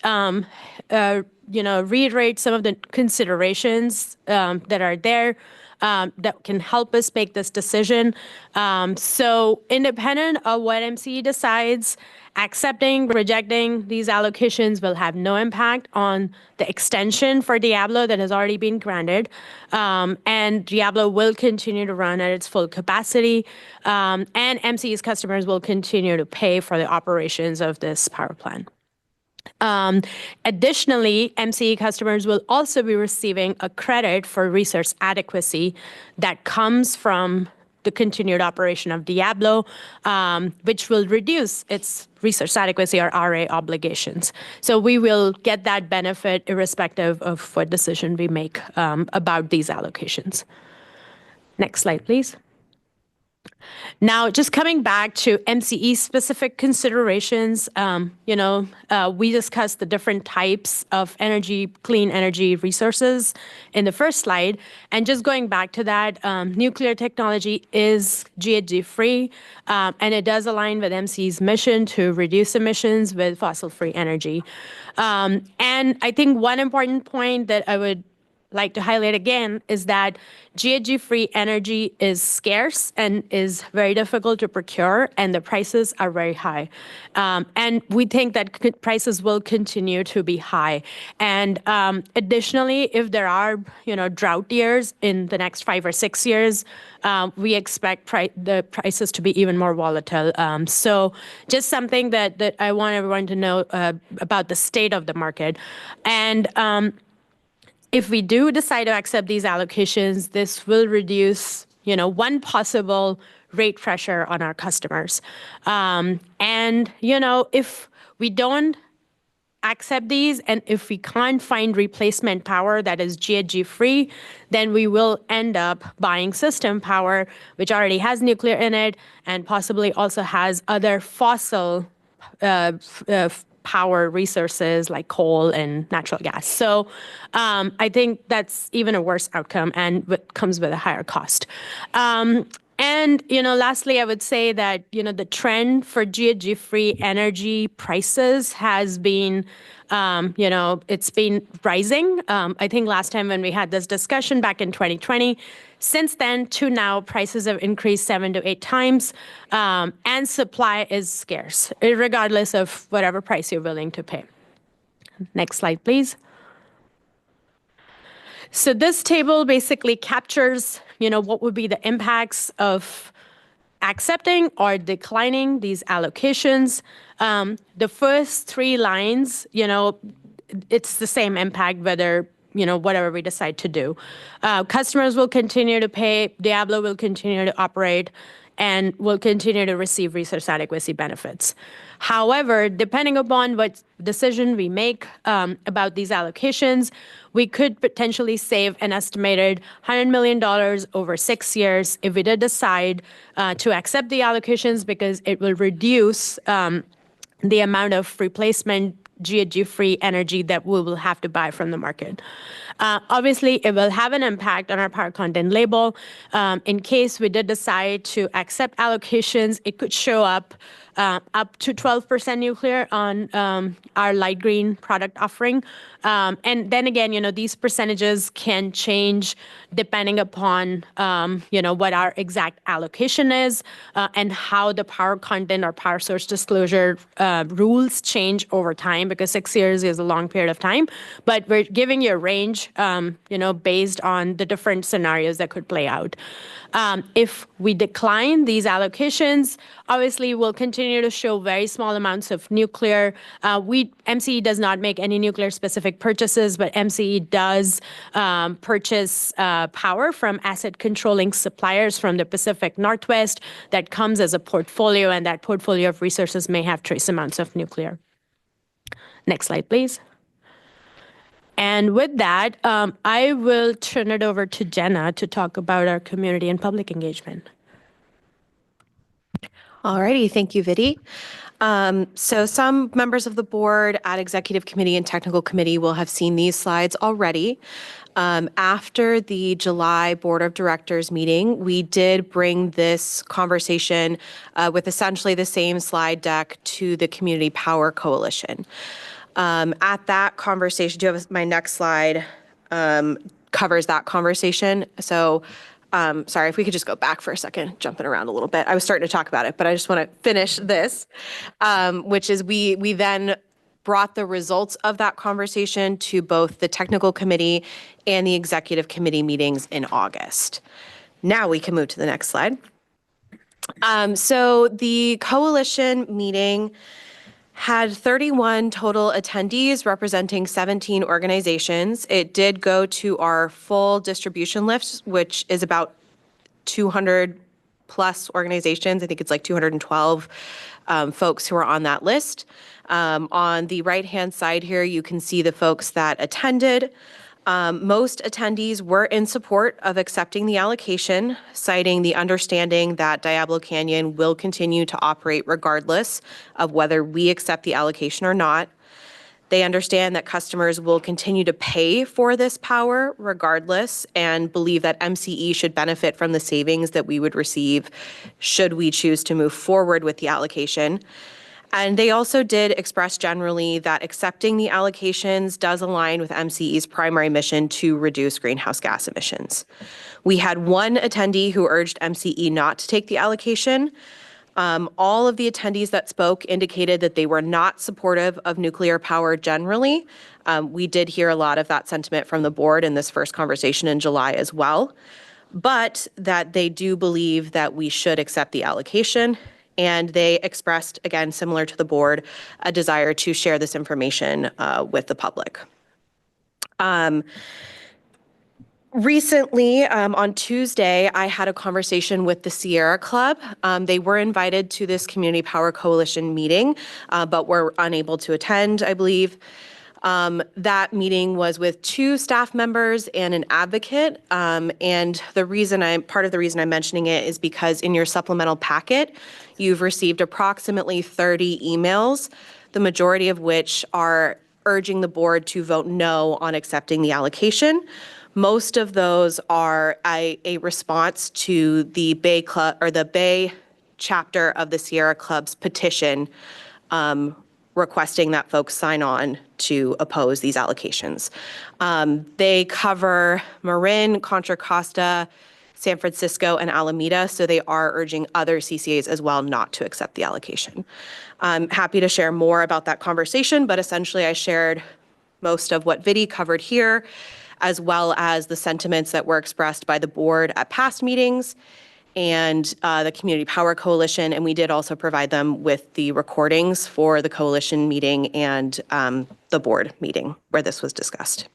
reiterate some of the considerations that are there that can help us make this decision. So independent of what MCE decides, accepting, rejecting these allocations will have no impact on the extension for Diablo that has already been granted. And Diablo will continue to run at its full capacity. And MCE's customers will continue to pay for the operations of this power plant. Additionally, MCE customers will also be receiving a credit for resource adequacy that comes from the continued operation of Diablo, which will reduce its resource adequacy or RA obligations. So we will get that benefit irrespective of what decision we make about these allocations. Next slide, please. Now, just coming back to MCE specific considerations, we discussed the different types of clean energy resources in the first slide. And just going back to that, nuclear technology is GHG free, and it does align with MCE's mission to reduce emissions with fossil-free energy. And I think one important point that I would like to highlight again is that GHG-free energy is scarce and is very difficult to procure, and the prices are very high. And we think that prices will continue to be high. And additionally, if there are, drought years in the next 5 or 6 years, we expect the prices to be even more volatile. So just something that I want everyone to know about the state of the market. And if we do decide to accept these allocations, this will reduce, one possible rate pressure on our customers. And, if we don't accept these and if we can't find replacement power that is GHG free, then we will end up buying system power, which already has nuclear in it and possibly also has other fossil power resources like coal and natural gas. So I think that's even a worse outcome and what comes with a higher cost. And, lastly, I would say that, the trend for GHG-free energy prices has been, it's been rising. I think last time when we had this discussion back in 2020, since then to now, prices have increased 7 to 8 times, and supply is scarce, regardless of whatever price you're willing to pay. Next slide, please. So this table basically captures, what would be the impacts of accepting or declining these allocations. The first 3 lines, it's the same impact whether, whatever we decide to do. Customers will continue to pay, Diablo will continue to operate, and will continue to receive resource adequacy benefits. However, depending upon what decision we make about these allocations, we could potentially save an estimated $100 million over 6 years if we did decide to accept the allocations, because it will reduce the amount of replacement GHG-free energy that we will have to buy from the market. Obviously, it will have an impact on our power content label. In case we did decide to accept allocations, it could show up to 12% nuclear on our light green product offering. And then again, these percentages can change depending upon, what our exact allocation is and how the power content or power source disclosure rules change over time, because 6 years is a long period of time. But we're giving you a range, based on the different scenarios that could play out. If we decline these allocations, obviously we'll continue to show very small amounts of nuclear. MCE does not make any nuclear specific purchases, but MCE does purchase power from asset controlling suppliers from the Pacific Northwest that comes as a portfolio, and that portfolio of resources may have trace amounts of nuclear. Next slide, please. And with that, I will turn it over to Jenna to talk about our community and public engagement.
Alrighty, thank you, Vidi. So some members of the board at Executive Committee and Technical Committee will have seen these slides already. After the July Board of Directors meeting, we did bring this conversation with essentially the same slide deck to the Community Power Coalition. At that conversation, my next slide covers that conversation. So sorry, if we could just go back for a second, jumping around a little bit. I was starting to talk about it, but I just want to finish this, which is we then brought the results of that conversation to both the Technical Committee and the Executive Committee meetings in August. Now we can move to the next slide. So the coalition meeting had 31 total attendees representing 17 organizations. It did go to our full distribution list, which is about 200 plus organizations. I think it's like 212 folks who are on that list. On the right-hand side here, you can see the folks that attended. Most attendees were in support of accepting the allocation, citing the understanding that Diablo Canyon will continue to operate regardless of whether we accept the allocation or not. They understand that customers will continue to pay for this power regardless, and believe that MCE should benefit from the savings that we would receive should we choose to move forward with the allocation. And they also did express generally that accepting the allocations does align with MCE's primary mission to reduce greenhouse gas emissions. We had one attendee who urged MCE not to take the allocation. All of the attendees that spoke indicated that they were not supportive of nuclear power generally. We did hear a lot of that sentiment from the board in this first conversation in July as well, but that they do believe that we should accept the allocation. And they expressed, again, similar to the board, a desire to share this information with the public. Recently, on Tuesday, I had a conversation with the Sierra Club. They were invited to this Community Power Coalition meeting, but were unable to attend, I believe. That meeting was with 2 staff members and an advocate. And part of the reason I'm mentioning it is because in your supplemental packet, you've received approximately 30 emails, the majority of which are urging the board to vote no on accepting the allocation. Most of those are a response to the Bay Club or the Bay chapter of the Sierra Club's petition requesting that folks sign on to oppose these allocations. They cover Marin, Contra Costa, San Francisco, and Alameda, so they are urging other CCAs as well not to accept the allocation. I'm happy to share more about that conversation, but essentially I shared most of what Vidi covered here, as well as the sentiments that were expressed by the board at past meetings and the Community Power Coalition, and we did also provide them with the recordings for the coalition meeting and the board meeting where this was discussed.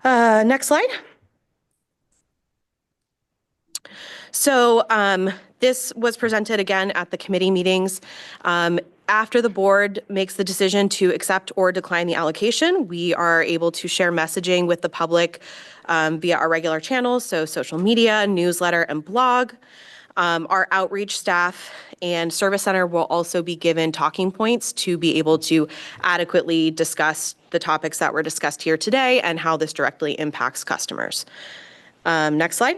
Next slide. So this was presented again at the committee meetings. After the board makes the decision to accept or decline the allocation, we are able to share messaging with the public via our regular channels, so social media, newsletter, and blog. Our outreach staff and service center will also be given talking points to be able to adequately discuss the topics that were discussed here today and how this directly impacts customers. Next slide.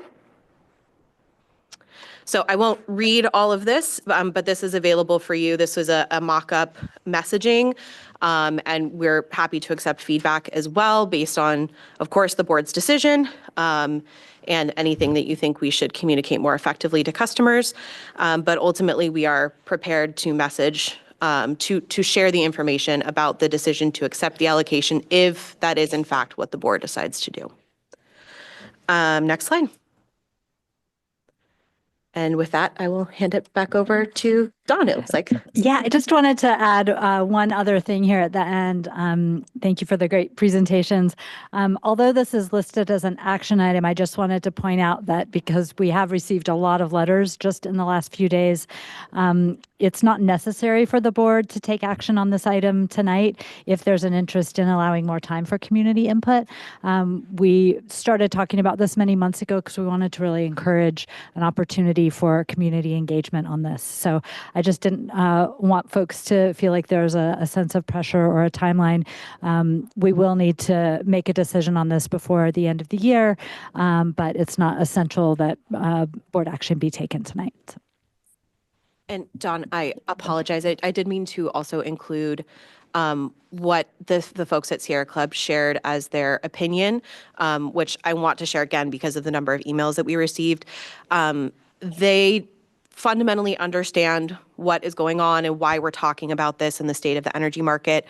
So I won't read all of this, but this is available for you. This was a mock-up messaging, and we're happy to accept feedback as well based on, of course, the board's decision and anything that you think we should communicate more effectively to customers. But ultimately, we are prepared to message, to share the information about the decision to accept the allocation if that is in fact what the board decides to do. Next slide. And with that, I will hand it back over to Dawn, it looks like.
Yeah, I just wanted to add one other thing here at the end. Thank you for the great presentations. Although this is listed as an action item, I just wanted to point out that because we have received a lot of letters just in the last few days, it's not necessary for the board to take action on this item tonight if there's an interest in allowing more time for community input. We started talking about this many months ago because we wanted to really encourage an opportunity for community engagement on this. So I just didn't want folks to feel like there's a sense of pressure or a timeline. We will need to make a decision on this before the end of the year, but it's not essential that board action be taken tonight. So.
And Dawn, I apologize. I did mean to also include what the folks at Sierra Club shared as their opinion, which I want to share again because of the number of emails that we received. They fundamentally understand what is going on and why we're talking about this in the state of the energy market.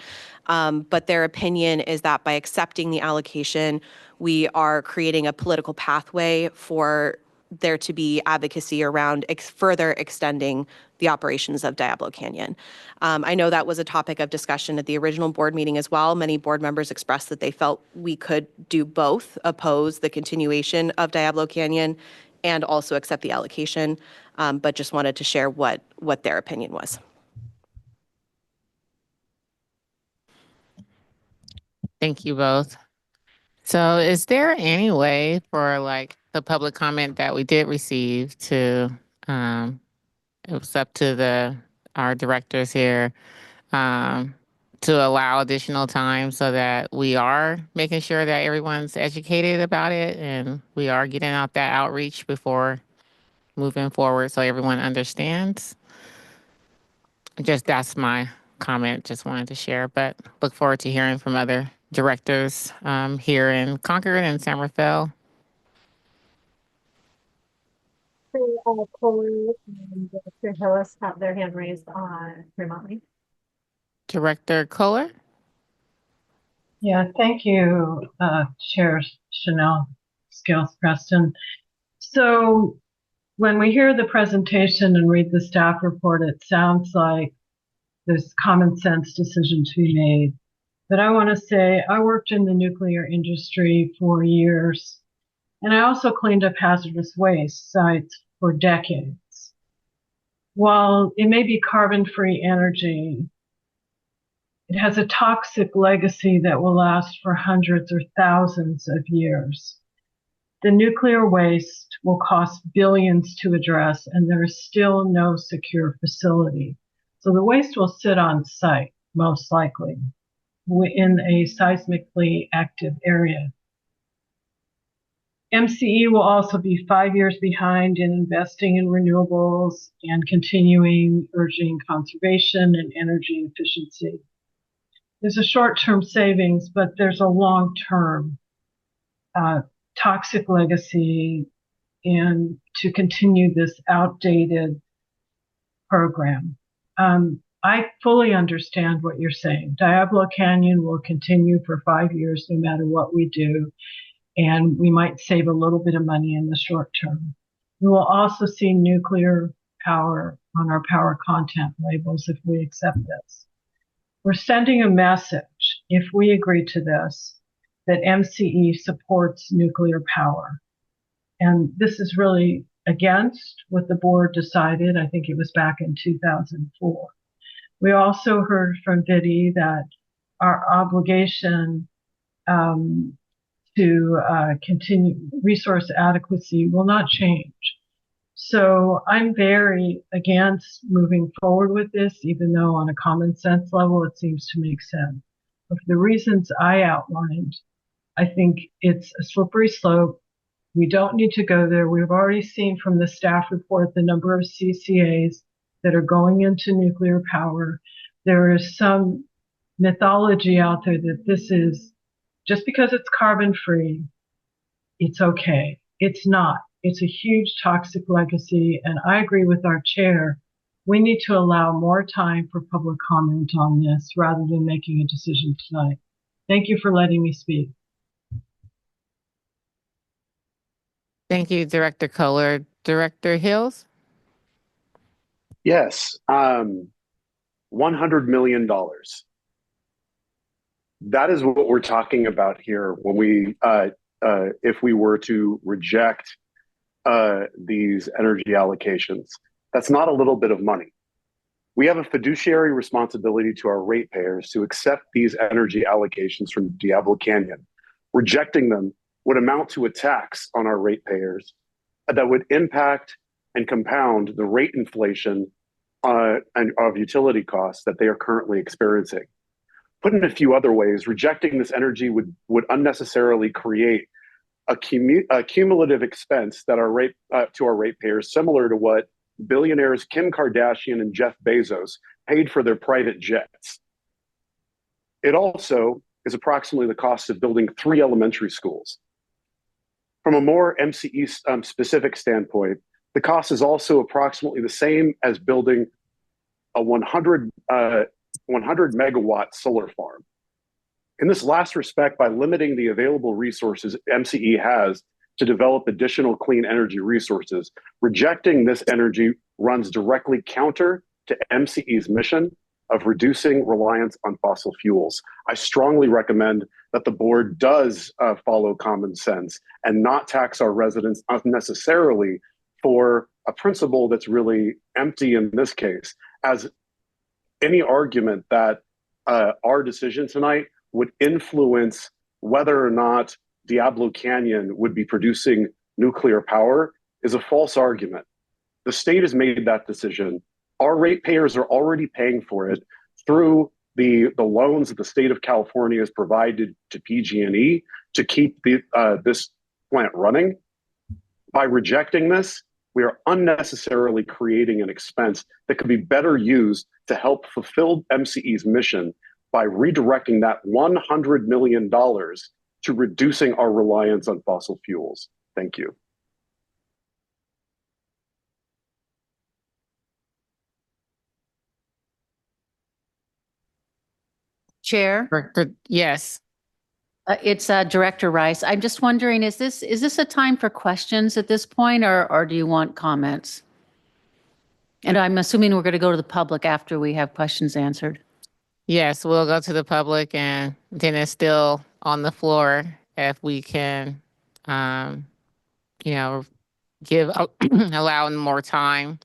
But their opinion is that by accepting the allocation, we are creating a political pathway for there to be advocacy around further extending the operations of Diablo Canyon. I know that was a topic of discussion at the original board meeting as well. Many board members expressed that they felt we could do both, oppose the continuation of Diablo Canyon and also accept the allocation, but just wanted to share what their opinion was.
Thank you both. So is there any way for like the public comment that we did receive to, it was up to our directors here, to allow additional time so that we are making sure that everyone's educated about it and we are getting out that outreach before moving forward so everyone understands? Just that's my comment, just wanted to share, but look forward to hearing from other directors here in Concord and San Rafael.
Kohler and Director Hillis have their hand raised remotely.
Director Kohler?
Yeah, thank you, Chair Chanel Scales Preston. So when we hear the presentation and read the staff report, it sounds like there's common sense decision to be made. But I want to say I worked in the nuclear industry for years, and I also cleaned up hazardous waste sites for decades. While it may be carbon-free energy, it has a toxic legacy that will last for hundreds or thousands of years. The nuclear waste will cost billions to address, and there is still no secure facility. So the waste will sit on site, most likely, in a seismically active area. MCE will also be 5 years behind in investing in renewables and continuing urging conservation and energy efficiency. There's a short-term savings, but there's a long-term toxic legacy and to continue this outdated program. I fully understand what you're saying. Diablo Canyon will continue for 5 years no matter what we do, and we might save a little bit of money in the short term. We will also see nuclear power on our power content labels if we accept this. We're sending a message, if we agree to this, that MCE supports nuclear power. And this is really against what the board decided. I think it was back in 2004. We also heard from Viddy that our obligation to continue resource adequacy will not change. So I'm very against moving forward with this, even though on a common sense level, it seems to make sense. But for the reasons I outlined, I think it's a slippery slope. We don't need to go there. We've already seen from the staff report the number of CCAs that are going into nuclear power. There is some mythology out there that this is, just because it's carbon free, it's okay. It's not. It's a huge toxic legacy. And I agree with our chair. We need to allow more time for public comment on this rather than making a decision tonight. Thank you for letting me speak.
Thank you, Director Kohler. Director Hills?
Yes, $100 million. That is what we're talking about here when we, if we were to reject these energy allocations. That's not a little bit of money. We have a fiduciary responsibility to our ratepayers to accept these energy allocations from Diablo Canyon. Rejecting them would amount to a tax on our ratepayers that would impact and compound the rate inflation of utility costs that they are currently experiencing. Put in a few other ways, rejecting this energy would unnecessarily create a cumulative expense that to our ratepayers, similar to what billionaires Kim Kardashian and Jeff Bezos paid for their private jets. It also is approximately the cost of building 3 elementary schools. From a more MCE specific standpoint, the cost is also approximately the same as building a 100 megawatt solar farm. In this last respect, by limiting the available resources MCE has to develop additional clean energy resources, rejecting this energy runs directly counter to MCE's mission of reducing reliance on fossil fuels. I strongly recommend that the board does follow common sense and not tax our residents unnecessarily for a principle that's really empty in this case, as any argument that our decision tonight would influence whether or not Diablo Canyon would be producing nuclear power is a false argument. The state has made that decision. Our ratepayers are already paying for it through the loans that the state of California has provided to PG&E to keep this plant running. By rejecting this, we are unnecessarily creating an expense that could be better used to help fulfill MCE's mission by redirecting that $100 million to reducing our reliance on fossil fuels. Thank you.
Chair?
Yes.
It's Director Rice. I'm just wondering, is this a time for questions at this point, or do you want comments? And I'm assuming we're going to go to the public after we have questions answered.
Yes, we'll go to the public, and then it's still on the floor if we can, give allow more time.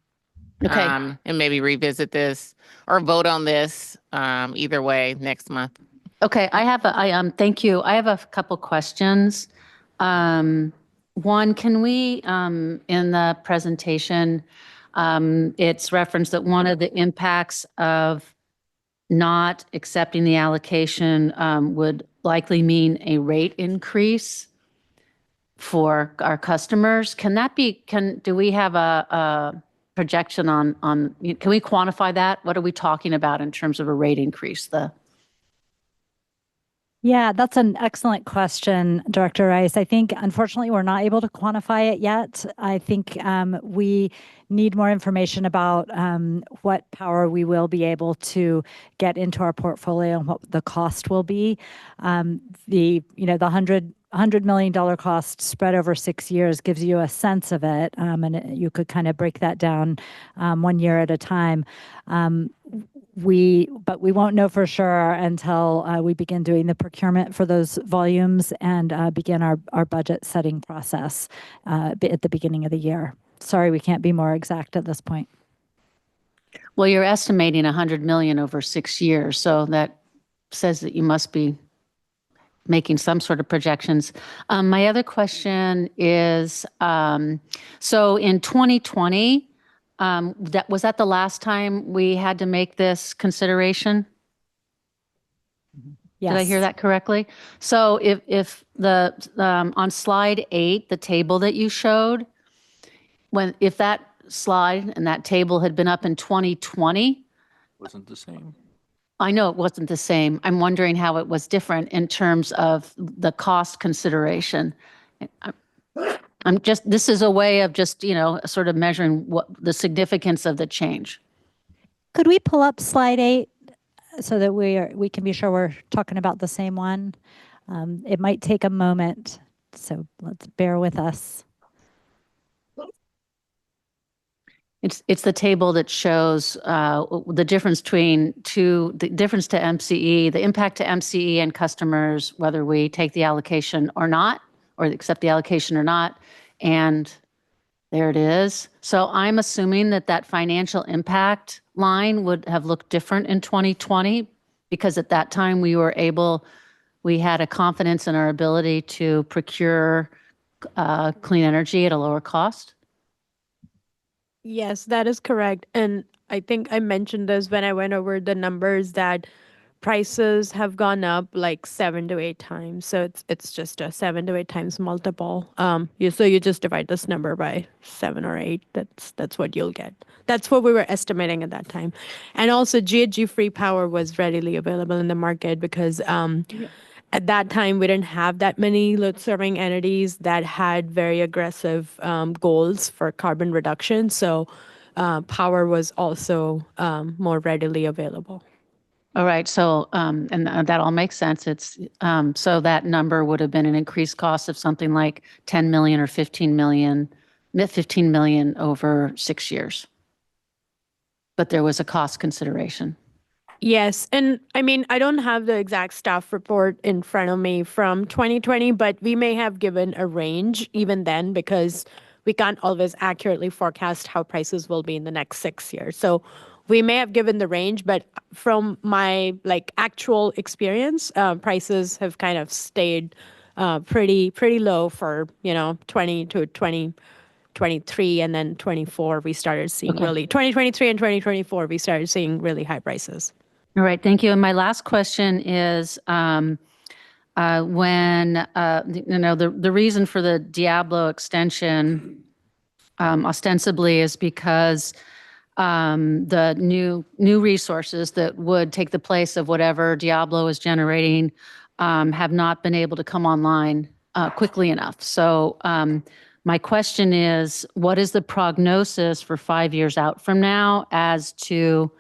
Okay.
And maybe revisit this or vote on this either way next month.
Okay, thank you. I have a couple questions. One, can we, in the presentation, it's referenced that one of the impacts of not accepting the allocation would likely mean a rate increase for our customers. Can that be, do we have a projection on, can we quantify that? What are we talking about in terms of a rate increase?
Yeah, that's an excellent question, Director Rice. I think, unfortunately, we're not able to quantify it yet. I think we need more information about what power we will be able to get into our portfolio and what the cost will be. The $100 million cost spread over 6 years gives you a sense of it, and you could kind of break that down 1 year at a time. But we won't know for sure until we begin doing the procurement for those volumes and begin our budget setting process at the beginning of the year. sorry, we can't be more exact at this point.
Well, you're estimating 100 million over 6 years, so that says that you must be making some sort of projections. My other question is, so in 2020, was that the last time we had to make this consideration?
Yes.
Did I hear that correctly? So if the on slide 8, the table that you showed, if that slide and that table had been up in 2020,
Wasn't the same.
I know it wasn't the same. I'm wondering how it was different in terms of the cost consideration. This is a way of just, sort of measuring what the significance of the change.
Could we pull up slide 8 so that we can be sure we're talking about the same one? It might take a moment, so let's bear with us.
It's the table that shows the difference between the difference to MCE, the impact to MCE and customers, whether we take the allocation or not, or accept the allocation or not. And there it is. So I'm assuming that financial impact line would have looked different in 2020 because at that time we had a confidence in our ability to procure clean energy at a lower cost.
Yes, that is correct. And I think I mentioned this when I went over the numbers that prices have gone up like 7 to 8 times. So it's just a 7 to 8 times multiple. So you just divide this number by 7 or 8. That's what you'll get. That's what we were estimating at that time. And also GHG free power was readily available in the market because at that time, we didn't have that many load-serving entities that had very aggressive goals for carbon reduction. So power was also more readily available.
All right. So, and that all makes sense. So that number would have been an increased cost of something like 10 million or 15 million over 6 years. But there was a cost consideration.
Yes. And I mean, I don't have the exact staff report in front of me from 2020, but we may have given a range even then because we can't always accurately forecast how prices will be in the next 6 years. So we may have given the range, but from my actual experience, prices have kind of stayed pretty low for 20 to 2023, and then 24 we started seeing 2023 and 2024 we started seeing really high prices.
All right, thank you. And my last question is, when the reason for the Diablo extension, ostensibly, is because the new resources that would take the place of whatever Diablo is generating have not been able to come online quickly enough. So my question is, what is the prognosis for 5 years out from now as to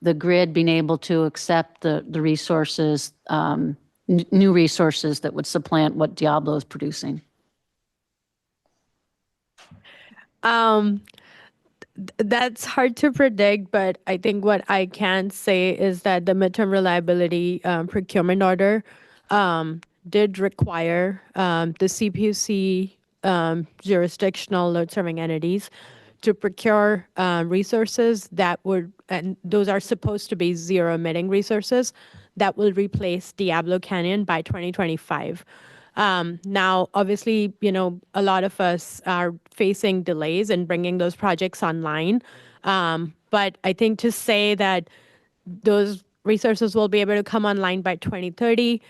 the grid being able to accept the resources, new resources that would supplant what Diablo is producing?
That's hard to predict, but I think what I can say is that the midterm reliability procurement order did require the CPUC jurisdictional load serving entities to procure resources and those are supposed to be zero emitting resources that will replace Diablo Canyon by 2025. Now, obviously, a lot of us are facing delays in bringing those projects online. But I think to say that those resources will be able to come online by 2030,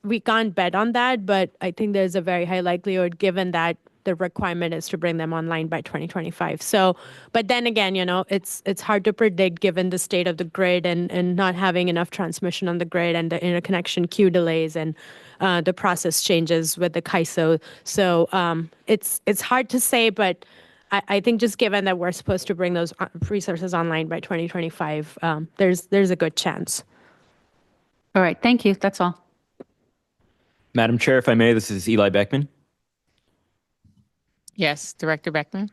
we can't bet on that, but I think there's a very high likelihood given that the requirement is to bring them online by 2025. So, but then again, it's hard to predict given the state of the grid and not having enough transmission on the grid and the interconnection queue delays and the process changes with the CAISO. So it's hard to say, but I think just given that we're supposed to bring those resources online by 2025, there's a good chance.
All right, thank you. That's all.
Madam Chair, if I may, this is Eli Beckman.
Yes, Director Beckman.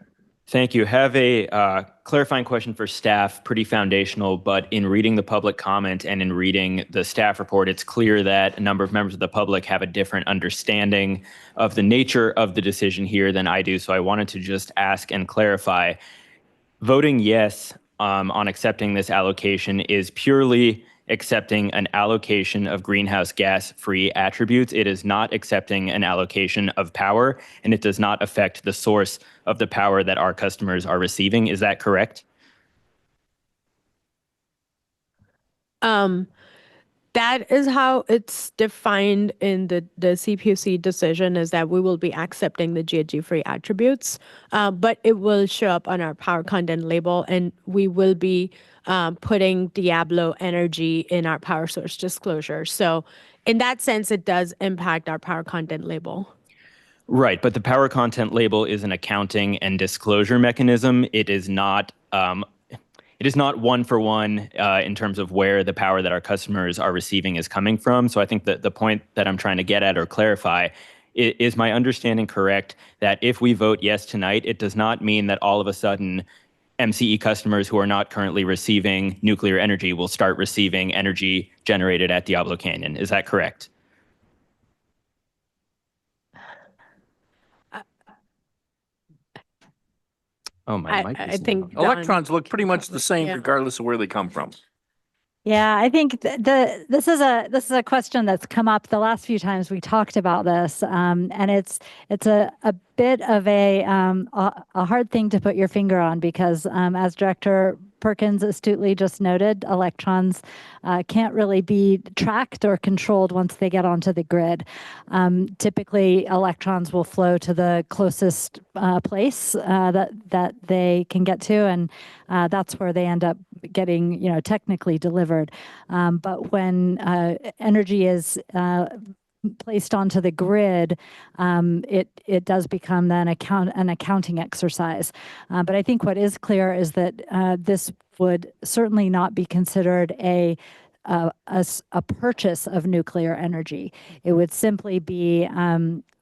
Thank you. Have a clarifying question for staff, pretty foundational, but in reading the public comment and in reading the staff report, it's clear that a number of members of the public have a different understanding of the nature of the decision here than I do. So I wanted to just ask and clarify, voting yes on accepting this allocation is purely accepting an allocation of greenhouse gas free attributes. It is not accepting an allocation of power, and it does not affect the source of the power that our customers are receiving. Is that correct?
That is how it's defined in the CPUC decision, is that we will be accepting the GHG-free attributes, but it will show up on our power content label, and we will be putting Diablo Energy in our power source disclosure. So in that sense, it does impact our power content label.
Right, but the power content label is an accounting and disclosure mechanism. It is not one for one in terms of where the power that our customers are receiving is coming from. So I think that the point that I'm trying to get at or clarify is my understanding correct that if we vote yes tonight, it does not mean that all of a sudden MCE customers who are not currently receiving nuclear energy will start receiving energy generated at Diablo Canyon. Is that correct? Oh, my mic is
I think
Electrons look pretty much the same regardless of where they come from.
Yeah, I think this is a question that's come up the last few times we talked about this, and it's a bit of a hard thing to put your finger on because, as Director Perkins astutely just noted, electrons can't really be tracked or controlled once they get onto the grid. Typically, electrons will flow to the closest place that they can get to, and that's where they end up getting, technically delivered. But when energy is placed onto the grid, it does become then an accounting exercise. But I think what is clear is that this would certainly not be considered a purchase of nuclear energy. It would simply be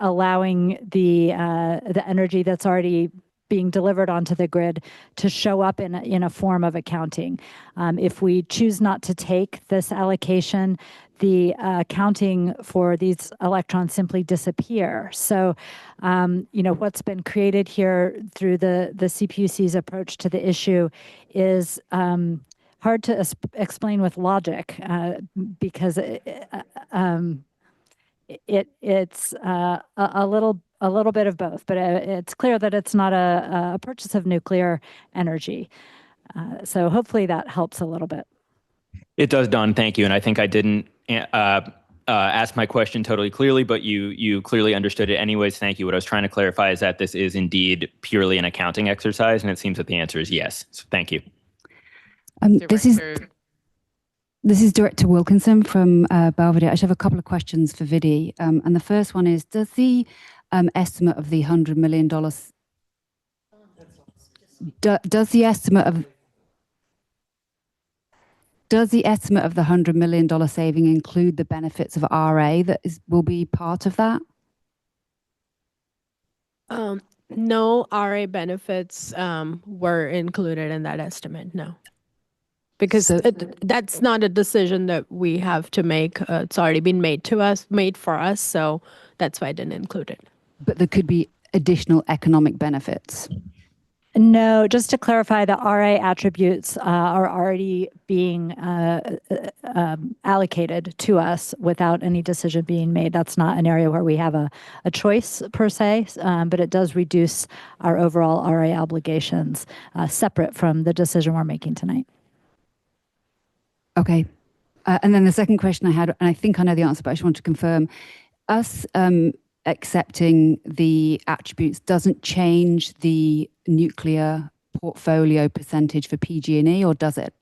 allowing the energy that's already being delivered onto the grid to show up in a form of accounting. If we choose not to take this allocation, the accounting for these electrons simply disappear. So, what's been created here through the CPUC's approach to the issue is hard to explain with logic because it's a little bit of both, but it's clear that it's not a purchase of nuclear energy. So hopefully that helps a little bit.
It does, Don. Thank you. And I think I didn't ask my question totally clearly, but you clearly understood it anyways. Thank you. What I was trying to clarify is that this is indeed purely an accounting exercise, and it seems that the answer is yes. So thank you.
This is Director Wilkinson from Belvedere. I just have a couple of questions for Vidi. And the first one is, does the estimate of the $100 million, does the estimate of the $100 million saving include the benefits of RA that will be part of that?
No RA benefits were included in that estimate, no. Because that's not a decision that we have to make. It's already been made for us, so that's why I didn't include it.
But there could be additional economic benefits.
No, just to clarify, the RA attributes are already being allocated to us without any decision being made. That's not an area where we have a choice per se, but it does reduce our overall RA obligations separate from the decision we're making tonight.
Okay. And then the second question I had, and I think I know the answer, but I just want to confirm, us accepting the attributes doesn't change the nuclear portfolio percentage for PG&E, or does it?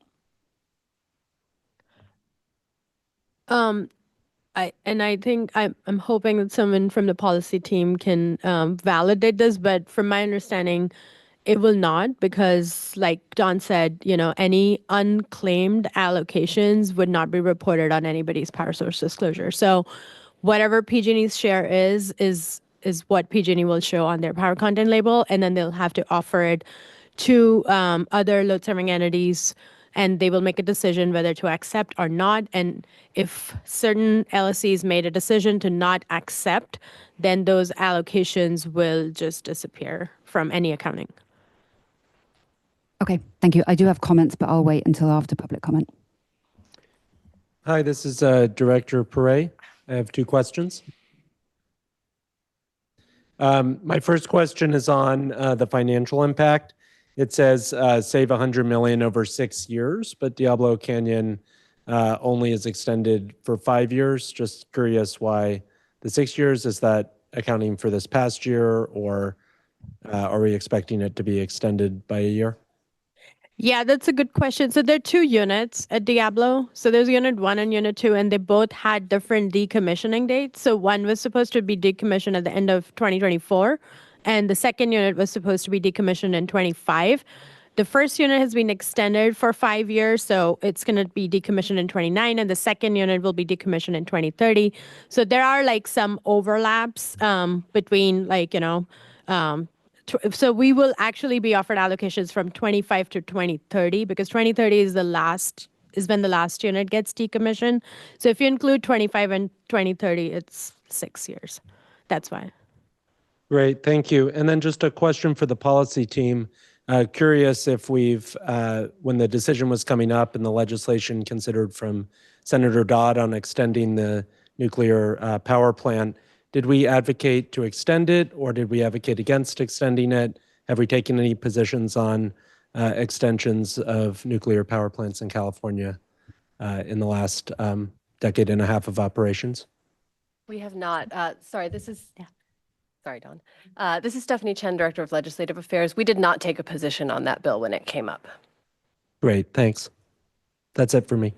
I think I'm hoping that someone from the policy team can validate this, but from my understanding, it will not, because like Don said, any unclaimed allocations would not be reported on anybody's power source disclosure. So whatever PG&E's share is is what PG&E will show on their power content label, and then they'll have to offer it to other load serving entities, and they will make a decision whether to accept or not. And if certain LSCs made a decision to not accept, then those allocations will just disappear from any accounting.
Okay, thank you. I do have comments, but I'll wait until after public comment.
Hi, this is Director Perret. I have two questions. My first question is on the financial impact. It says save 100 million over 6 years, but Diablo Canyon only is extended for 5 years. Just curious why the 6 years. Is that accounting for this past year, or are we expecting it to be extended by a year?
Yeah, that's a good question. So there are 2 units at Diablo. So there's unit 1 and unit 2, and they both had different decommissioning dates. So one was supposed to be decommissioned at the end of 2024, and the second unit was supposed to be decommissioned in 25. The first unit has been extended for 5 years, so it's going to be decommissioned in 29, and the second unit will be decommissioned in 2030. So there are like some overlaps between so we will actually be offered allocations from 25 to 2030, because 2030 is when the last unit gets decommissioned. So if you include 25 and 2030, it's 6 years. That's why.
Great, thank you. And then just a question for the policy team. Curious if we've, when the decision was coming up and the legislation considered from Senator Dodd on extending the nuclear power plant, did we advocate to extend it, or did we advocate against extending it? Have we taken any positions on extensions of nuclear power plants in California in the last decade and a half of operations?
We have not. Sorry, Don. This is Stephanie Chen, Director of Legislative Affairs. We did not take a position on that bill when it came up.
Great, thanks. That's it for me.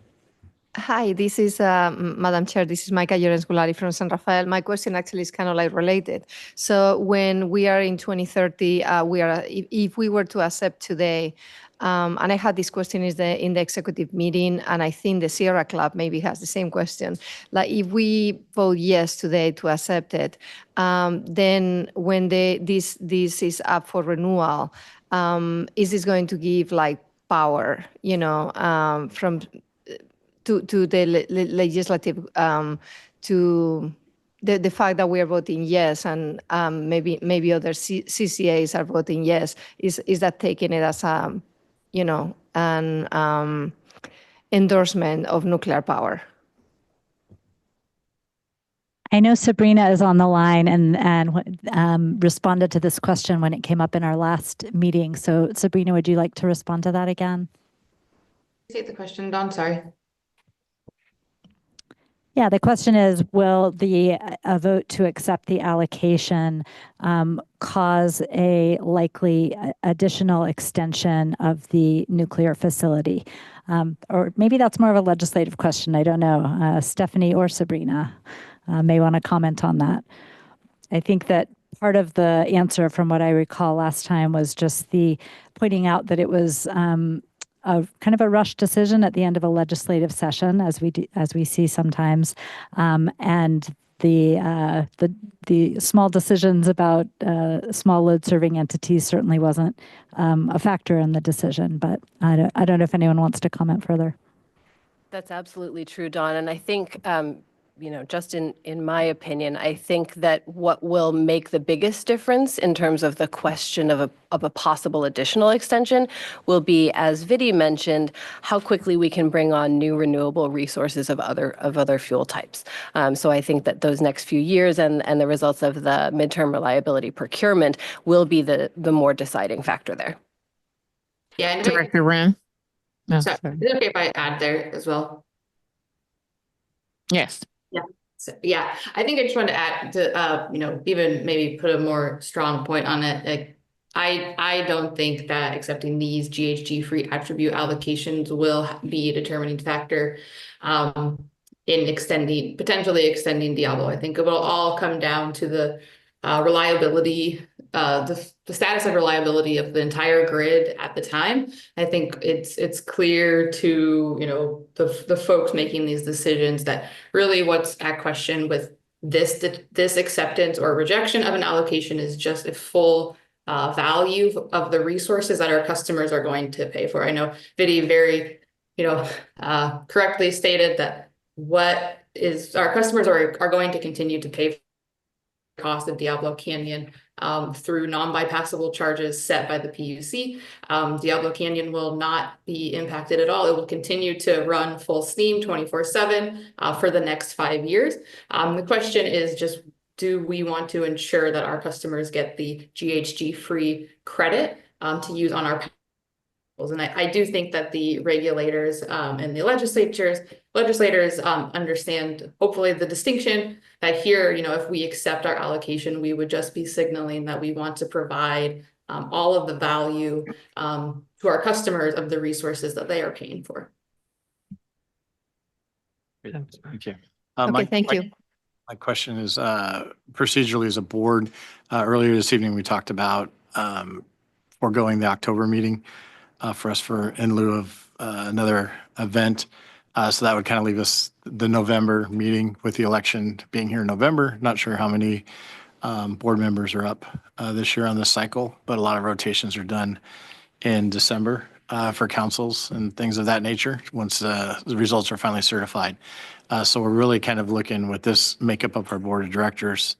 Hi, this is Madam Chair. This is Maika Llorens-Gulari from San Rafael. My question actually is kind of like related. So when we are in 2030, if we were to accept today, and I had this question in the executive meeting, and I think the Sierra Club maybe has the same question. Like if we vote yes today to accept it, then when this is up for renewal, is this going to give like power, from to the legislative, to the fact that we are voting yes, and maybe other CCAs are voting yes, is that taking it as an endorsement of nuclear power?
I know Sabrina is on the line and responded to this question when it came up in our last meeting. So Sabrina, would you like to respond to that again?
Take the question, Dawn, sorry.
Yeah, the question is, will the vote to accept the allocation cause a likely additional extension of the nuclear facility? Or maybe that's more of a legislative question. I don't know. Stephanie or Sabrina may want to comment on that. I think that part of the answer from what I recall last time was just the pointing out that it was a kind of a rushed decision at the end of a legislative session, as we see sometimes, and the small decisions about small load serving entities certainly wasn't a factor in the decision. But I don't know if anyone wants to comment further.
That's absolutely true, Dawn. And I think, just in my opinion, I think that what will make the biggest difference in terms of the question of a possible additional extension will be, as Vidi mentioned, how quickly we can bring on new renewable resources of other fuel types. So I think that those next few years and the results of the midterm reliability procurement will be the more deciding factor there.
Yeah, and
Director Wren. No,
sorry.
sorry.
Is it okay if I add there as well?
Yes.
Yeah. So, yeah, I think I just wanted to add to, even maybe put a more strong point on it. Like, I don't think that accepting these GHG-free attribute allocations will be a determining factor in potentially extending Diablo. I think it will all come down to the reliability, the status of reliability of the entire grid at the time. I think it's clear to the folks making these decisions that really what's at question with this acceptance or rejection of an allocation is just a full value of the resources that our customers are going to pay for. I know Vidi very, correctly stated that what is our customers are going to continue to pay for the cost of Diablo Canyon through non-bypassable charges set by the PUC. Diablo Canyon will not be impacted at all. It will continue to run full steam 24/7 for the next 5 years. The question is just, do we want to ensure that our customers get the GHG-free credit to use on our panels? And I do think that the regulators and the legislators understand, hopefully, the distinction that here, if we accept our allocation, we would just be signaling that we want to provide all of the value to our customers of the resources that they are paying for.
Thank you.
Okay, thank you.
My question is procedurally as a board, earlier this evening, we talked about foregoing the October meeting for us in lieu of another event. So that would kind of leave us the November meeting with the election being here in November. Not sure how many board members are up this year on this cycle, but a lot of rotations are done in December for councils and things of that nature once the results are finally certified. So we're really kind of looking with this makeup of our board of directors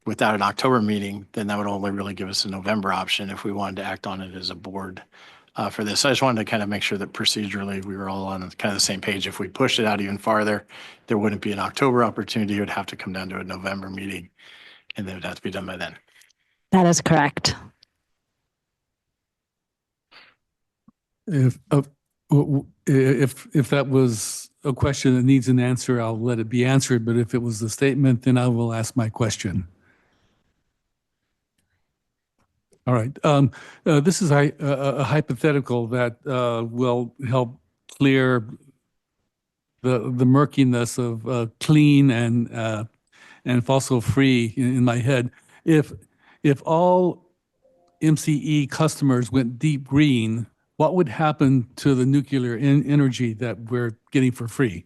without an October meeting, then that would only really give us a November option if we wanted to act on it as a board for this. So I just wanted to kind of make sure that procedurally we were all on kind of the same page. If we pushed it out even farther, there wouldn't be an October opportunity. It would have to come down to a November meeting, and then it would have to be done by then.
That is correct.
If that was a question that needs an answer, I'll let it be answered. But if it was a statement, then I will ask my question. All right. This is a hypothetical that will help clear the murkiness of clean and fossil free in my head. If all MCE customers went deep green, what would happen to the nuclear energy that we're getting for free?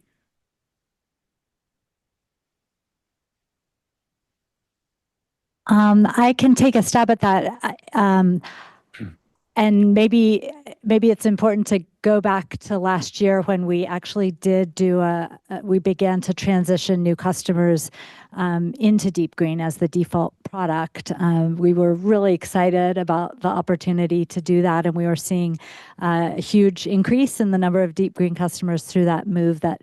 I can take a stab at that. And maybe it's important to go back to last year when we actually did we began to transition new customers into Deep Green as the default product. We were really excited about the opportunity to do that, and we were seeing a huge increase in the number of Deep Green customers through that move that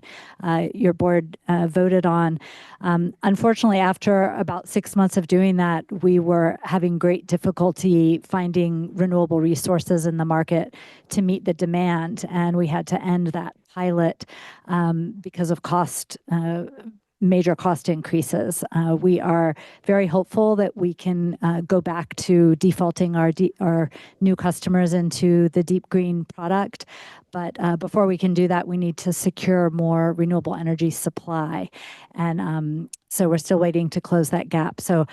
your board voted on. Unfortunately, after about 6 months of doing that, we were having great difficulty finding renewable resources in the market to meet the demand, and we had to end that pilot because of major cost increases. We are very hopeful that we can go back to defaulting our new customers into the Deep Green product. But before we can do that, we need to secure more renewable energy supply. And so we're still waiting to close that gap. So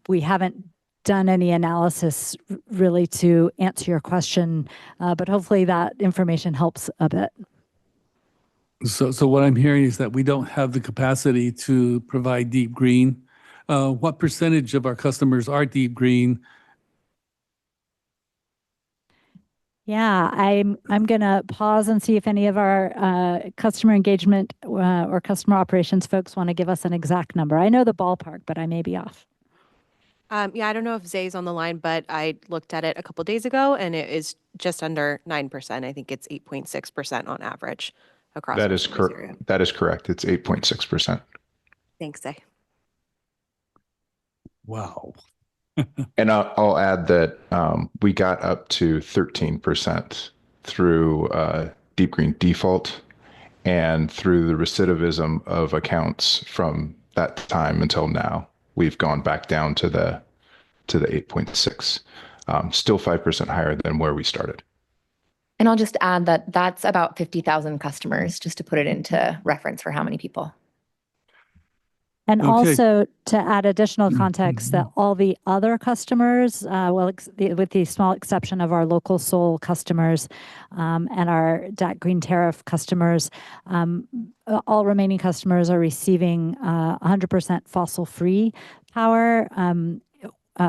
we haven't done any analysis really to answer your question, but hopefully that information helps a bit.
So what I'm hearing is that we don't have the capacity to provide Deep Green. What percentage of our customers are Deep Green?
Yeah, I'm going to pause and see if any of our customer engagement or customer operations folks want to give us an exact number. I know the ballpark, but I may be off.
Yeah, I don't know if Zay's on the line, but I looked at it a couple of days ago, and it is just under 9%. I think it's 8.6% on average across
that is correct. That is correct. It's 8.6%.
Thanks, Zay.
Wow.
And I'll add that we got up to 13% through Deep Green default and through the recidivism of accounts from that time until now. We've gone back down to the 8.6, still 5% higher than where we started.
And I'll just add that that's about 50,000 customers, just to put it into reference for how many people.
And
Okay.
also to add additional context that all the other customers, with the small exception of our local Seoul customers and our DAC Green Tariff customers, all remaining customers are receiving 100% fossil-free power,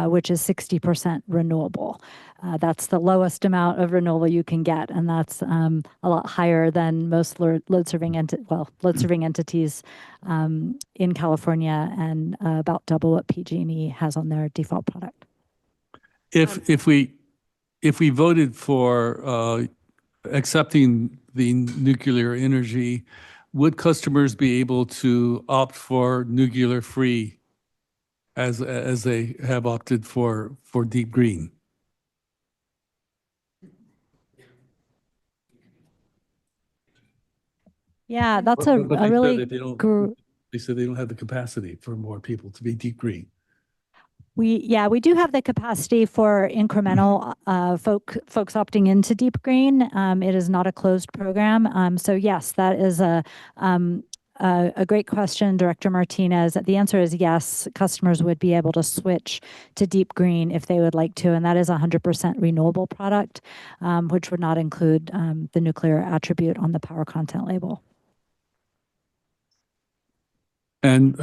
which is 60% renewable. That's the lowest amount of renewable you can get, and that's a lot higher than most load-serving entities in California, and about double what PG&E has on their default product.
If we voted for accepting the nuclear energy, would customers be able to opt for nuclear free as they have opted for deep green?
Yeah, that's
But
a
they said
really
that they said they don't have the capacity for more people to be deep green.
We do have the capacity for incremental folks opting into deep green. It is not a closed program. So yes, that is a great question, Director Martinez. The answer is yes, customers would be able to switch to deep green if they would like to, and that is a 100% renewable product, which would not include the nuclear attribute on the power content label.
And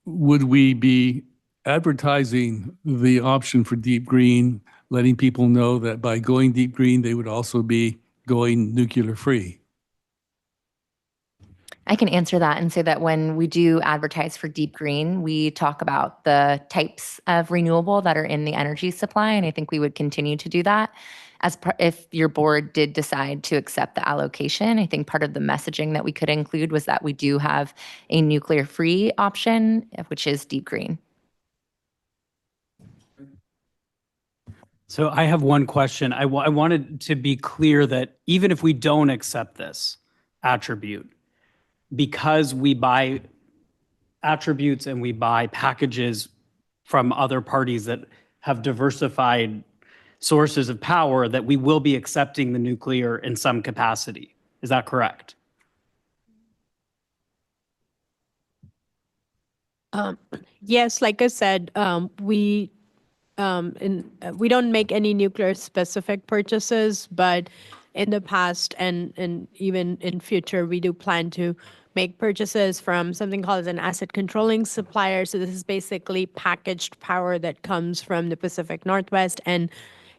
would we be advertising the option for deep green, letting people know that by going deep green, they would also be going nuclear free?
I can answer that and say that when we do advertise for deep green, we talk about the types of renewable that are in the energy supply, and I think we would continue to do that. If your board did decide to accept the allocation, I think part of the messaging that we could include was that we do have a nuclear-free option, which is deep green.
So I have one question. I wanted to be clear that even if we don't accept this attribute, because we buy attributes and we buy packages from other parties that have diversified sources of power, that we will be accepting the nuclear in some capacity. Is that correct?
Yes, like I said, we don't make any nuclear specific purchases, but in the past and even in future, we do plan to make purchases from something called an asset controlling supplier. So this is basically packaged power that comes from the Pacific Northwest, and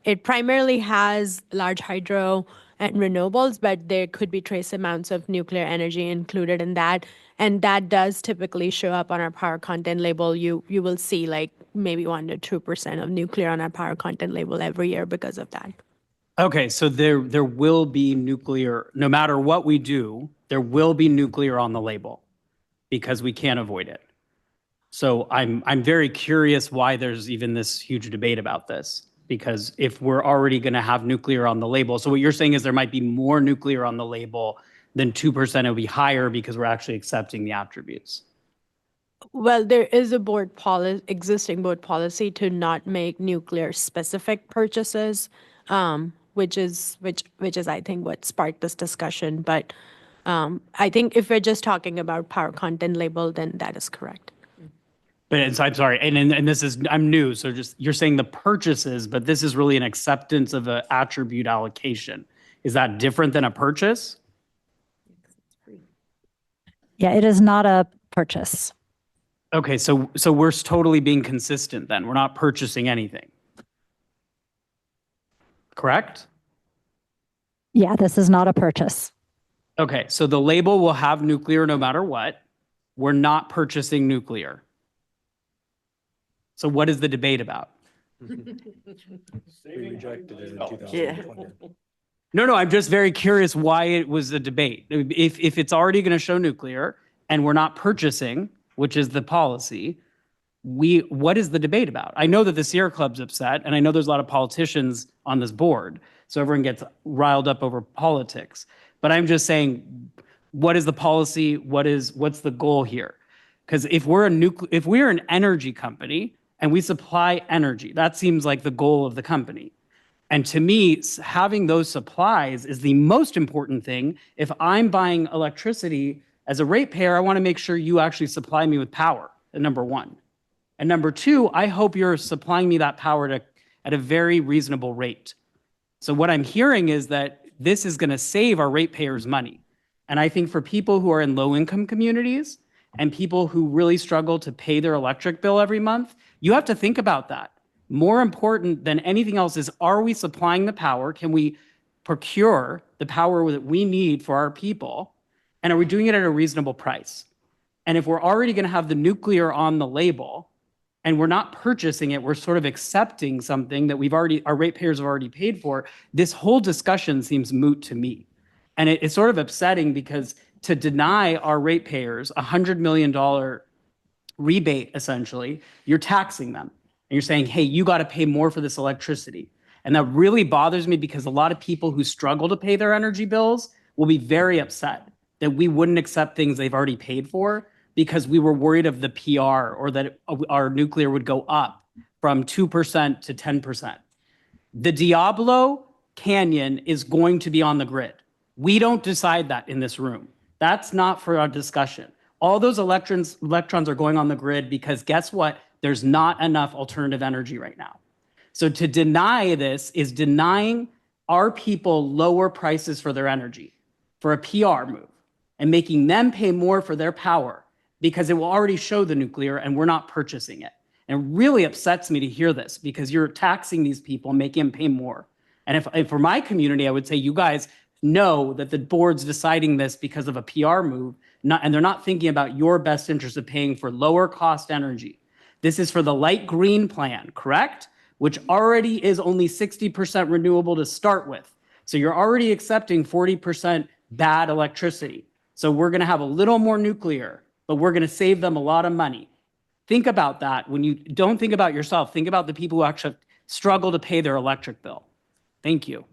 it primarily has large hydro and renewables, but there could be trace amounts of nuclear energy included in that. And that does typically show up on our power content label. You will see like maybe 1 to 2% of nuclear on our power content label every year because of that.
Okay, so there will be nuclear, no matter what we do, there will be nuclear on the label because we can't avoid it. So I'm very curious why there's even this huge debate about this, because if we're already going to have nuclear on the label, so what you're saying is there might be more nuclear on the label than 2%, it'll be higher because we're actually accepting the attributes.
Well, there is a existing board policy to not make nuclear specific purchases, which is I think what sparked this discussion. But I think if we're just talking about power content label, then that is correct.
But I'm sorry, and this is, I'm new, so just, you're saying the purchases, but this is really an acceptance of an attribute allocation. Is that different than a purchase?
Yeah, it is not a purchase.
Okay, so we're totally being consistent then. We're not purchasing anything. Correct?
Yeah, this is not a purchase.
Okay, so the label will have nuclear no matter what. We're not purchasing nuclear. So what is the debate about?
We rejected it in 2020.
No, I'm just very curious why it was a debate. If it's already going to show nuclear and we're not purchasing, which is the policy, what is the debate about? I know that the Sierra Club's upset, and I know there's a lot of politicians on this board, so everyone gets riled up over politics. But I'm just saying, what is the policy? What's the goal here? Because if we're an energy company and we supply energy, that seems like the goal of the company. And to me, having those supplies is the most important thing if I'm buying electricity As a ratepayer, I want to make sure you actually supply me with power, number one. And number two, I hope you're supplying me that power at a very reasonable rate. So what I'm hearing is that this is going to save our ratepayers money. And I think for people who are in low-income communities and people who really struggle to pay their electric bill every month, you have to think about that. More important than anything else is, are we supplying the power? Can we procure the power that we need for our people? And are we doing it at a reasonable price? And if we're already going to have the nuclear on the label and we're not purchasing it, we're sort of accepting something that our ratepayers have already paid for, this whole discussion seems moot to me. And it's sort of upsetting because to deny our ratepayers $100 million rebate, essentially, you're taxing them. And you're saying, hey, you got to pay more for this electricity. And that really bothers me because a lot of people who struggle to pay their energy bills will be very upset that we wouldn't accept things they've already paid for because we were worried of the PR or that our nuclear would go up from 2% to 10%. The Diablo Canyon is going to be on the grid. We don't decide that in this room. That's not for our discussion. All those electrons are going on the grid because guess what? There's not enough alternative energy right now. So to deny this is denying our people lower prices for their energy, for a PR move, and making them pay more for their power because it will already show the nuclear and we're not purchasing it. And it really upsets me to hear this because you're taxing these people, making them pay more. And if for my community, I would say you guys know that the board's deciding this because of a PR move, and they're not thinking about your best interest of paying for lower cost energy. This is for the light green plan, correct? Which already is only 60% renewable to start with. So you're already accepting 40% bad electricity. So we're going to have a little more nuclear, but we're going to save them a lot of money. Think about that. When you don't think about yourself, think about the people who actually struggle to pay their electric bill. Thank you.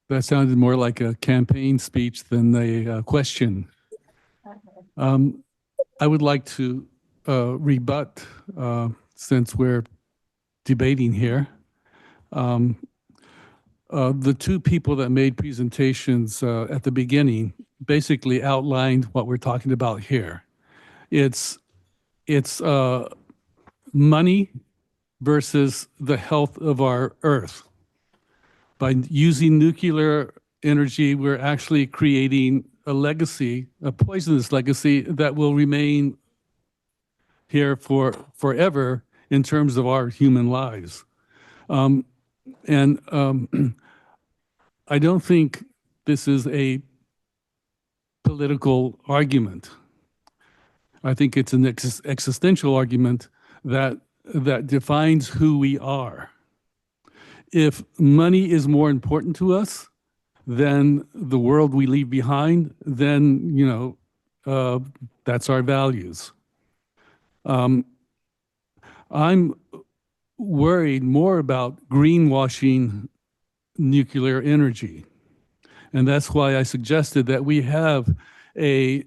That sounded more like a campaign speech than a question. I would like to rebut, since we're debating here. The two people that made presentations at the beginning basically outlined what we're talking about here. It's money versus the health of our Earth. By using nuclear energy, we're actually creating a legacy, a poisonous legacy that will remain here for forever in terms of our human lives. I don't think this is a political argument. I think it's an existential argument that defines who we are. If money is more important to us than the world we leave behind, then, that's our values. I'm worried more about greenwashing nuclear energy. And that's why I suggested that we have the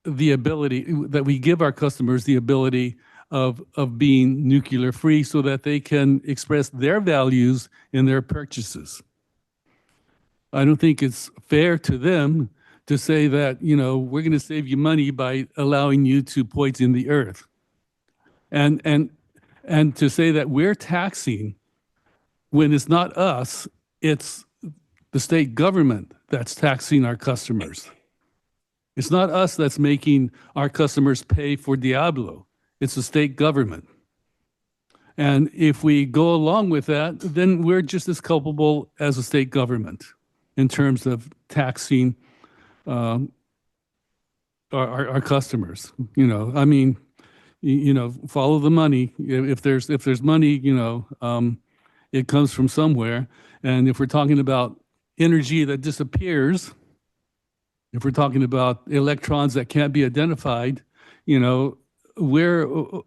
ability, that we give our customers the ability of being nuclear free so that they can express their values in their purchases. I don't think it's fair to them to say that, we're going to save you money by allowing you to poison the earth. And to say that we're taxing when it's not us, it's the state government that's taxing our customers. It's not us that's making our customers pay for Diablo. It's the state government. And if we go along with that, then we're just as culpable as the state government in terms of taxing our customers. Follow the money. If there's money, it comes from somewhere. And if we're talking about energy that disappears, if we're talking about electrons that can't be identified, we're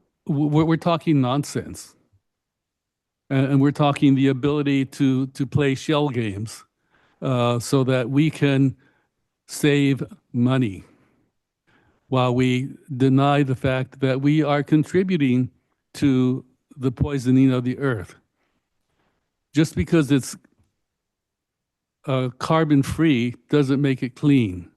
talking nonsense. And we're talking the ability to play shell games so that we can save money while we deny the fact that we are contributing to the poisoning of the earth. Just because it's carbon free doesn't make it clean.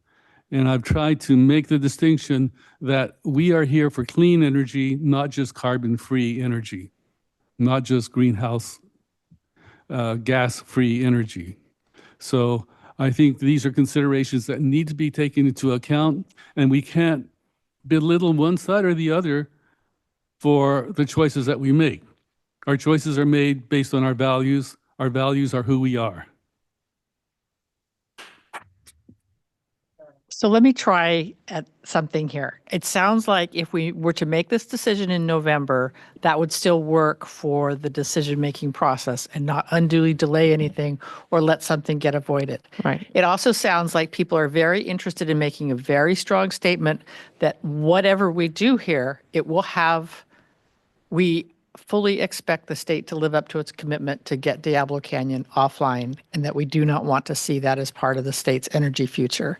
And I've tried to make the distinction that we are here for clean energy, not just carbon-free energy, not just greenhouse gas-free energy. So I think these are considerations that need to be taken into account, and we can't belittle one side or the other for the choices that we make. Our choices are made based on our values. Our values are who we are.
So let me try at something here. It sounds like if we were to make this decision in November, that would still work for the decision-making process and not unduly delay anything or let something get avoided.
Right.
It also sounds like people are very interested in making a very strong statement that whatever we do here, we fully expect the state to live up to its commitment to get Diablo Canyon offline, and that we do not want to see that as part of the state's energy future.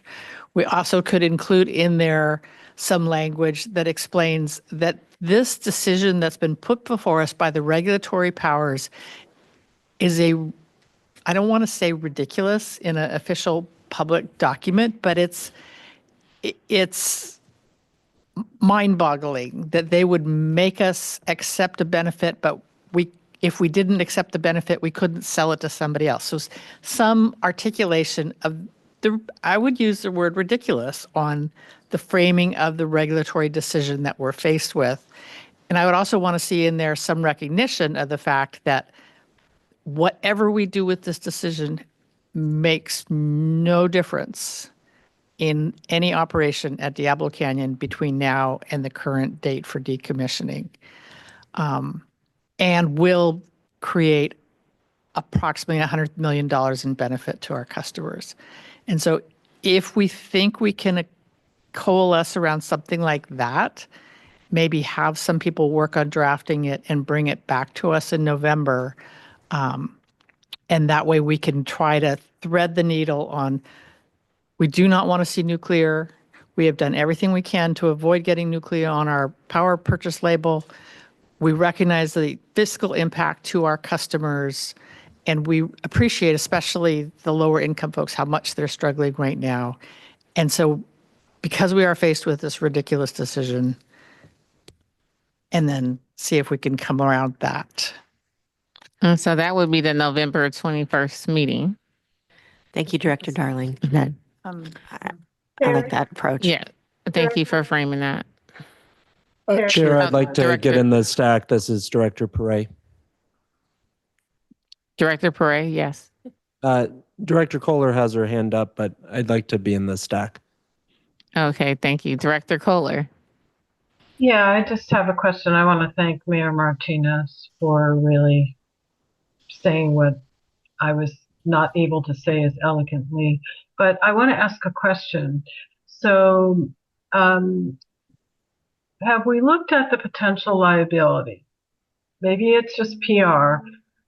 We also could include in there some language that explains that this decision that's been put before us by the regulatory powers is I don't want to say ridiculous in an official public document, but it's mind-boggling that they would make us accept a benefit, but if we didn't accept the benefit, we couldn't sell it to somebody else. So some articulation of I would use the word ridiculous on the framing of the regulatory decision that we're faced with. And I would also want to see in there some recognition of the fact that whatever we do with this decision makes no difference in any operation at Diablo Canyon between now and the current date for decommissioning, and will create approximately $100 million in benefit to our customers. And so if we think we can coalesce around something like that, maybe have some people work on drafting it and bring it back to us in November, and that way we can try to thread the needle on, we do not want to see nuclear. We have done everything we can to avoid getting nuclear on our power purchase label. We recognize the fiscal impact to our customers, and we appreciate, especially the lower income folks, how much they're struggling right now. And so because we are faced with this ridiculous decision, and then see if we can come around that.
And so that would be the November 21st meeting.
Thank you, Director Darling. I like that approach.
Yeah. Thank you for framing that.
Chair, I'd like to
Director.
get in the stack. This is Director Perret.
Director Perret, yes.
Director Kohler has her hand up, but I'd like to be in the stack.
Okay, thank you. Director Kohler.
Yeah, I just have a question. I want to thank Mayor Martinez for really saying what I was not able to say as eloquently. But I want to ask a question. So, have we looked at the potential liability? Maybe it's just PR,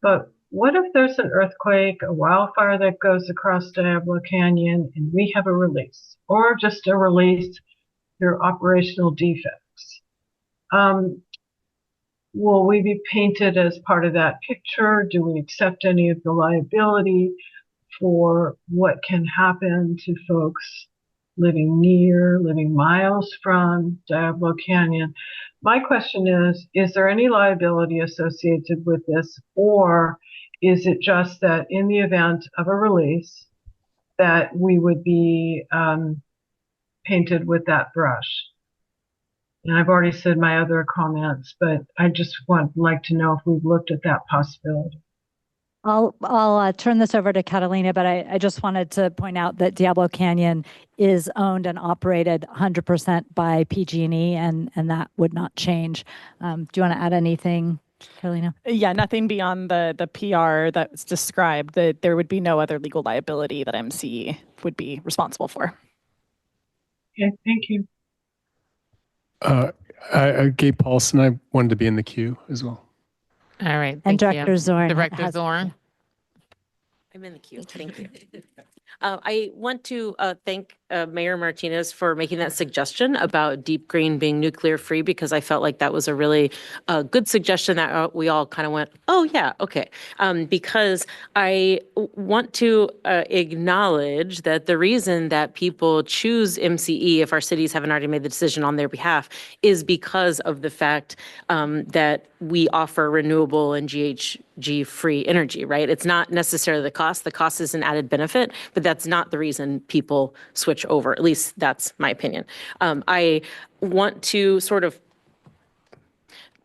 but what if there's an earthquake, a wildfire that goes across Diablo Canyon, and we have a release, or just a release through operational defects? Will we be painted as part of that picture? Do we accept any of the liability for what can happen to folks living near, living miles from Diablo Canyon? My question is there any liability associated with this, or is it just that in the event of a release that we would be painted with that brush? And I've already said my other comments, but I just like to know if we've looked at that possibility.
I'll turn this over to Catalina, but I just wanted to point out that Diablo Canyon is owned and operated 100% by PG&E, and that would not change. Do you want to add anything, Catalina?
Yeah, nothing beyond the PR that's described. That there would be no other legal liability that MCE would be responsible for.
Okay, thank you.
Gabe Paulson, I wanted to be in the queue as well.
All right.
And
thank you.
Director Zorn.
Director Zorn.
I'm in the queue. Thank you. I want to thank
Mayor Martinez for making that suggestion about Deep Green being nuclear free, because I felt like that was a really good suggestion that we all kind of went, oh yeah, okay. Because I want to acknowledge that the reason that people choose MCE, if our cities haven't already made the decision on their behalf, is because of the fact that we offer renewable and GHG free energy, right? It's not necessarily the cost. The cost is an added benefit, but that's not the reason people switch over. At least that's my opinion. I want to sort of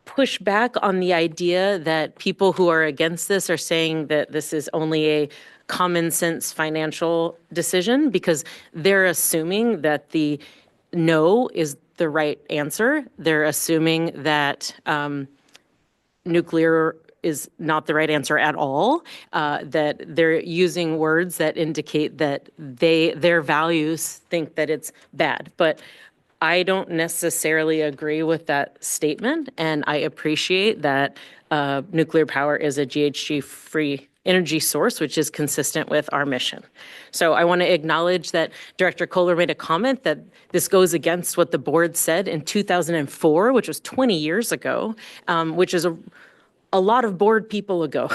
push back on the idea that people who are against this are saying that this is only a common sense financial decision, because they're assuming that the no is the right answer. They're assuming that nuclear is not the right answer at all, that they're using words that indicate that their values think that it's bad. But I don't necessarily agree with that statement, and I appreciate that nuclear power is a GHG-free energy source, which is consistent with our mission. So I want to acknowledge that Director Kohler made a comment that this goes against what the board said in 2004, which was 20 years ago, which is a lot of board people ago.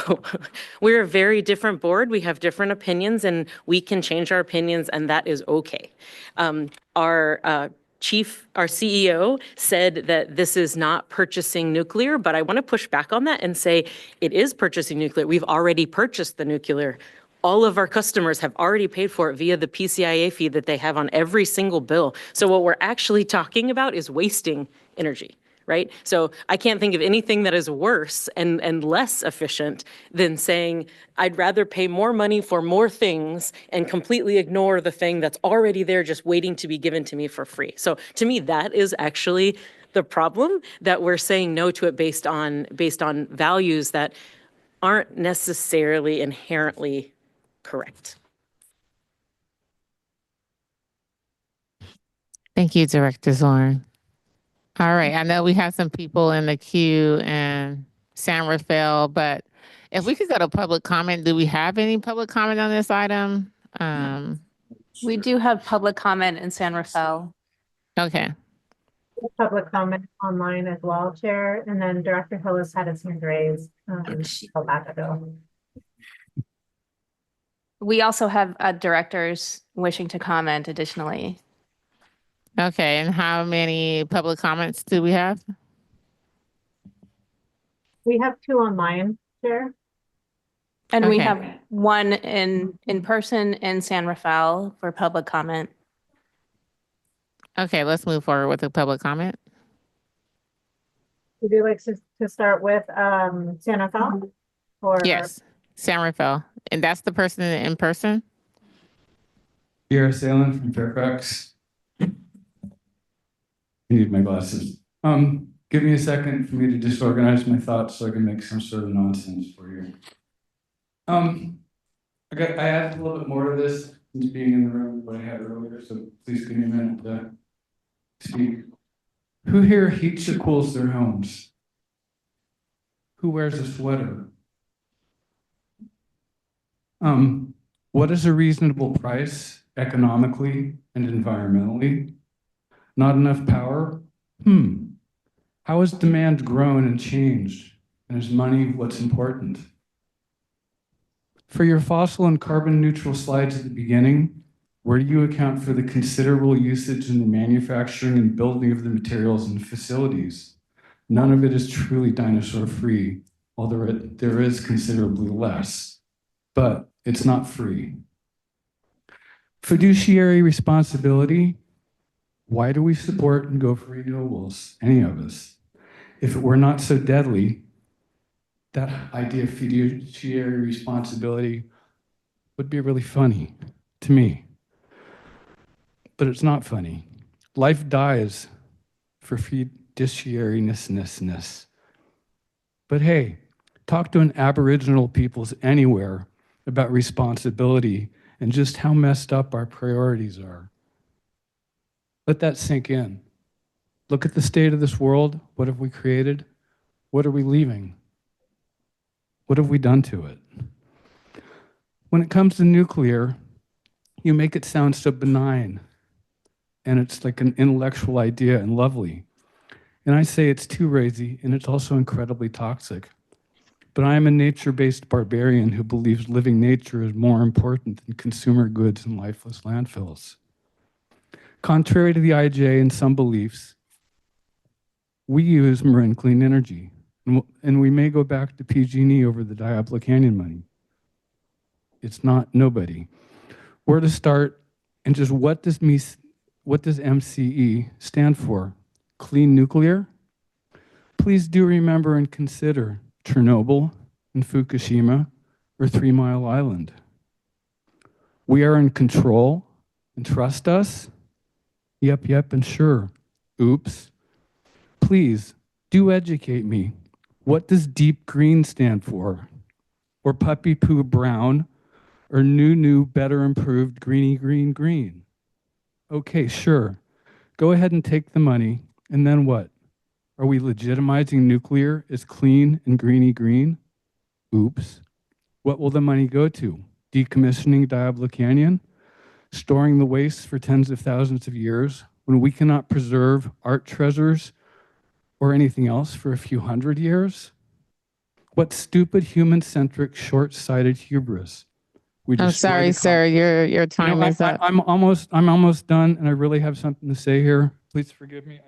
We're a very different board. We have different opinions, and we can change our opinions, and that is okay. Our CEO said that this is not purchasing nuclear, but I want to push back on that and say it is purchasing nuclear. We've already purchased the nuclear. All of our customers have already paid for it via the PCIA fee that they have on every single bill. So what we're actually talking about is wasting energy, right? So I can't think of anything that is worse and less efficient than saying, I'd rather pay more money for more things and completely ignore the thing that's already there just waiting to be given to me for free. So to me, that is actually the problem, that we're saying no to it based on values that aren't necessarily inherently correct.
Thank you, Director Zorn. All right, I know we have some people in the queue in San Rafael, but if we could go to public comment, do we have any public comment on this item?
We do have public comment in San Rafael.
Okay.
Public comment online as well, Chair, and then Director Hill has had his hand raised a back ago.
We also have directors wishing to comment additionally.
Okay, and how many public comments do we have?
We have 2 online, Chair.
And we have 1 in person in San Rafael for public comment.
Okay, let's move forward with the public comment.
Would you like to start with San Rafael? Or
yes, San Rafael. And that's the person in person?
Pierre Salen from Fairfax. I need my glasses. Give me a second for me to disorganize my thoughts so I can make some sort of nonsense for you. I added a little bit more to this since being in the room than what I had earlier, so please give me a minute to speak. Who here heats or cools their homes? Who wears a sweater? What is a reasonable price economically and environmentally? Not enough power? How has demand grown and changed? And is money what's important? For your fossil and carbon neutral slides at the beginning, where do you account for the considerable usage in the manufacturing and building of the materials and facilities? None of it is truly dinosaur free, although there is considerably less, but it's not free. Fiduciary responsibility. Why do we support and go for renewables, any of us? If it were not so deadly, that idea of fiduciary responsibility would be really funny to me. But it's not funny. Life dies for fiduciariness. But hey, talk to an Aboriginal peoples anywhere about responsibility and just how messed up our priorities are. Let that sink in. Look at the state of this world. What have we created? What are we leaving? What have we done to it? When it comes to nuclear, you make it sound so benign and it's like an intellectual idea and lovely. And I say it's too crazy, and it's also incredibly toxic. But I am a nature-based barbarian who believes living nature is more important than consumer goods and lifeless landfills. Contrary to the IJ and some beliefs, we use Marin Clean Energy, and we may go back to PG&E over the Diablo Canyon money. It's not nobody. Where to start, and just what does MCE stand for? Clean nuclear? Please do remember and consider Chernobyl and Fukushima or 3 Mile Island. We are in control and trust us? Yep, and sure. Oops. Please do educate me. What does deep green stand for? Or puppy poo brown? Or new, better improved greeny green? Okay, sure. Go ahead and take the money, and then what? Are we legitimizing nuclear as clean and greeny green? Oops. What will the money go to? Decommissioning Diablo Canyon? Storing the waste for tens of thousands of years when we cannot preserve art treasures or anything else for a few hundred years? What stupid, human-centric, short-sighted hubris.
I'm sorry, sir. Your time is up.
I'm almost done, and I really have something to say here. Please forgive me.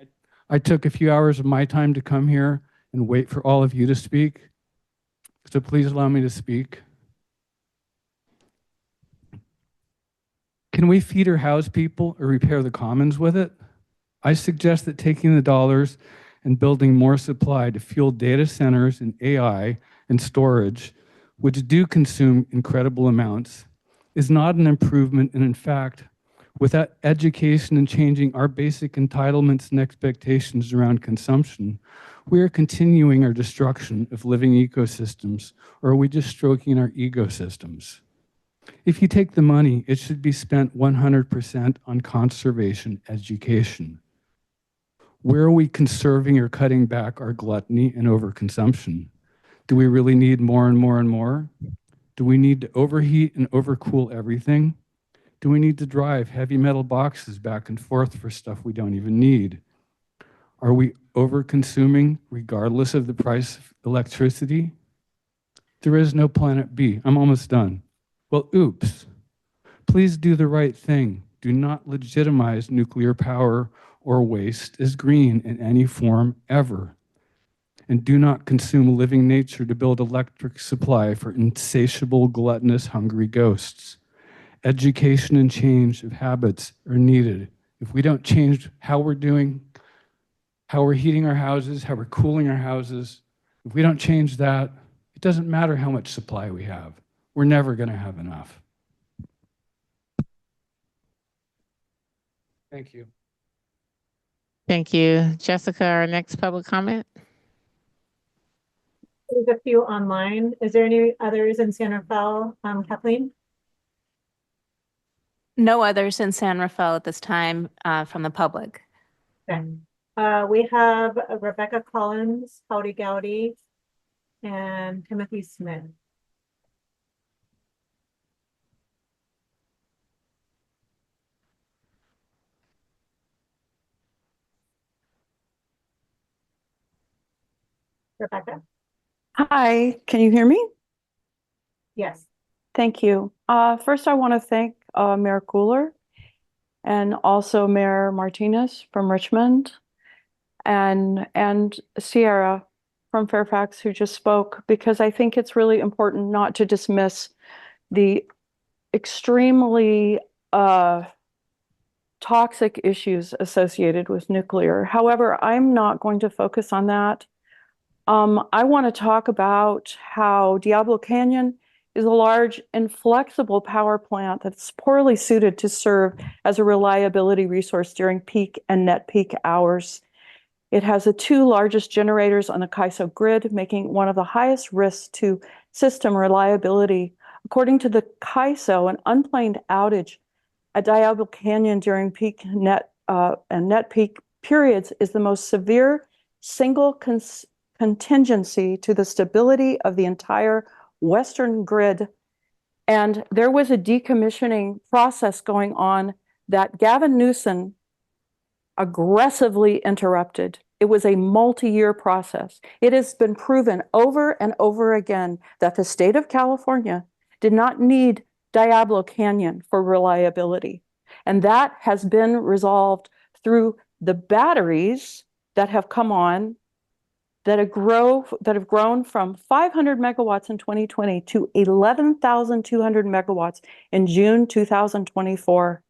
I took a few hours of my time to come here and wait for all of you to speak. So please allow me to speak. Can we feed or house people or repair the commons with it? I suggest that taking the dollars and building more supply to fuel data centers and AI and storage, which do consume incredible amounts, is not an improvement. And in fact, without education and changing our basic entitlements and expectations around consumption, we are continuing our destruction of living ecosystems, or are we just stroking our ecosystems? If you take the money, it should be spent 100% on conservation education. Where are we conserving or cutting back our gluttony and overconsumption? Do we really need more and more and more? Do we need to overheat and overcool everything? Do we need to drive heavy metal boxes back and forth for stuff we don't even need? Are we overconsuming regardless of the price of electricity? There is no planet B. I'm almost done. Well, oops. Please do the right thing. Do not legitimize nuclear power or waste as green in any form ever. And do not consume living nature to build electric supply for insatiable, gluttonous, hungry ghosts. Education and change of habits are needed. If we don't change how we're heating our houses, how we're cooling our houses, if we don't change that, it doesn't matter how much supply we have. We're never going to have enough. Thank you.
Thank you. Jessica, our next public comment.
There's a few online. Is there any others in San Rafael, Kathleen?
No others in San Rafael at this time from the public.
Okay. We have Rebecca Collins, Howdy Gowdy, and Timothy Smith. Rebecca?
Hi, can you hear me?
Yes.
Thank you. First, I want to thank Mayor Cooler and also Mayor Martinez from Richmond and Sierra from Fairfax who just spoke, because I think it's really important not to dismiss the extremely toxic issues associated with nuclear. However, I'm not going to focus on that. I want to talk about how Diablo Canyon is a large and flexible power plant that's poorly suited to serve as a reliability resource during peak and net peak hours. It has the two largest generators on the CAISO grid, making one of the highest risks to system reliability. According to the CAISO, an unplanned outage at Diablo Canyon during peak net and net peak periods is the most severe single contingency to the stability of the entire Western grid. And there was a decommissioning process going on that Gavin Newsom aggressively interrupted. It was a multi-year process. It has been proven over and over again that the state of California did not need Diablo Canyon for reliability. And that has been resolved through the batteries that have come on that have grown from 500 megawatts in 2020 to 11,200 megawatts in June 2024.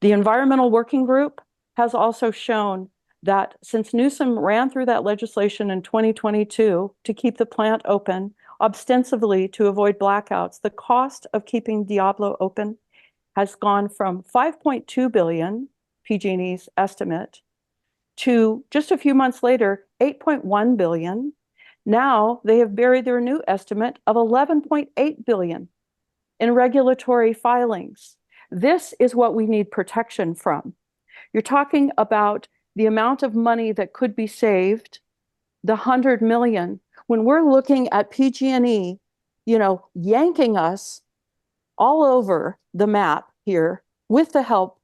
The Environmental Working Group has also shown that since Newsom ran through that legislation in 2022 to keep the plant open, ostensibly to avoid blackouts, the cost of keeping Diablo open has gone from 5.2 billion, PG&E's estimate, to just a few months later, 8.1 billion. Now they have buried their new estimate of 11.8 billion in regulatory filings. This is what we need protection from. You're talking about the amount of money that could be saved, the 100 million, when we're looking at PG&E, yanking us all over the map here with the help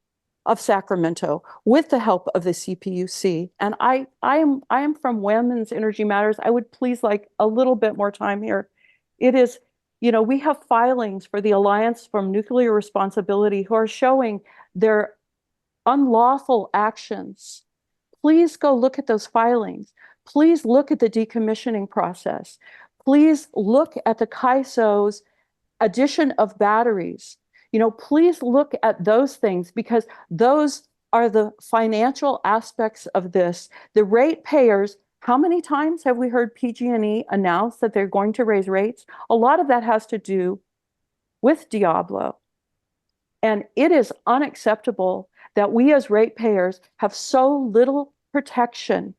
of Sacramento, with the help of the CPUC. And I am from Women's Energy Matters. I would please like a little bit more time here. It is, we have filings for the Alliance from Nuclear Responsibility who are showing their unlawful actions. Please go look at those filings. Please look at the decommissioning process. Please look at the CAISO's addition of batteries. Please look at those things because those are the financial aspects of this. The ratepayers, how many times have we heard PG&E announce that they're going to raise rates? A lot of that has to do with Diablo. And it is unacceptable that we as ratepayers have so little protection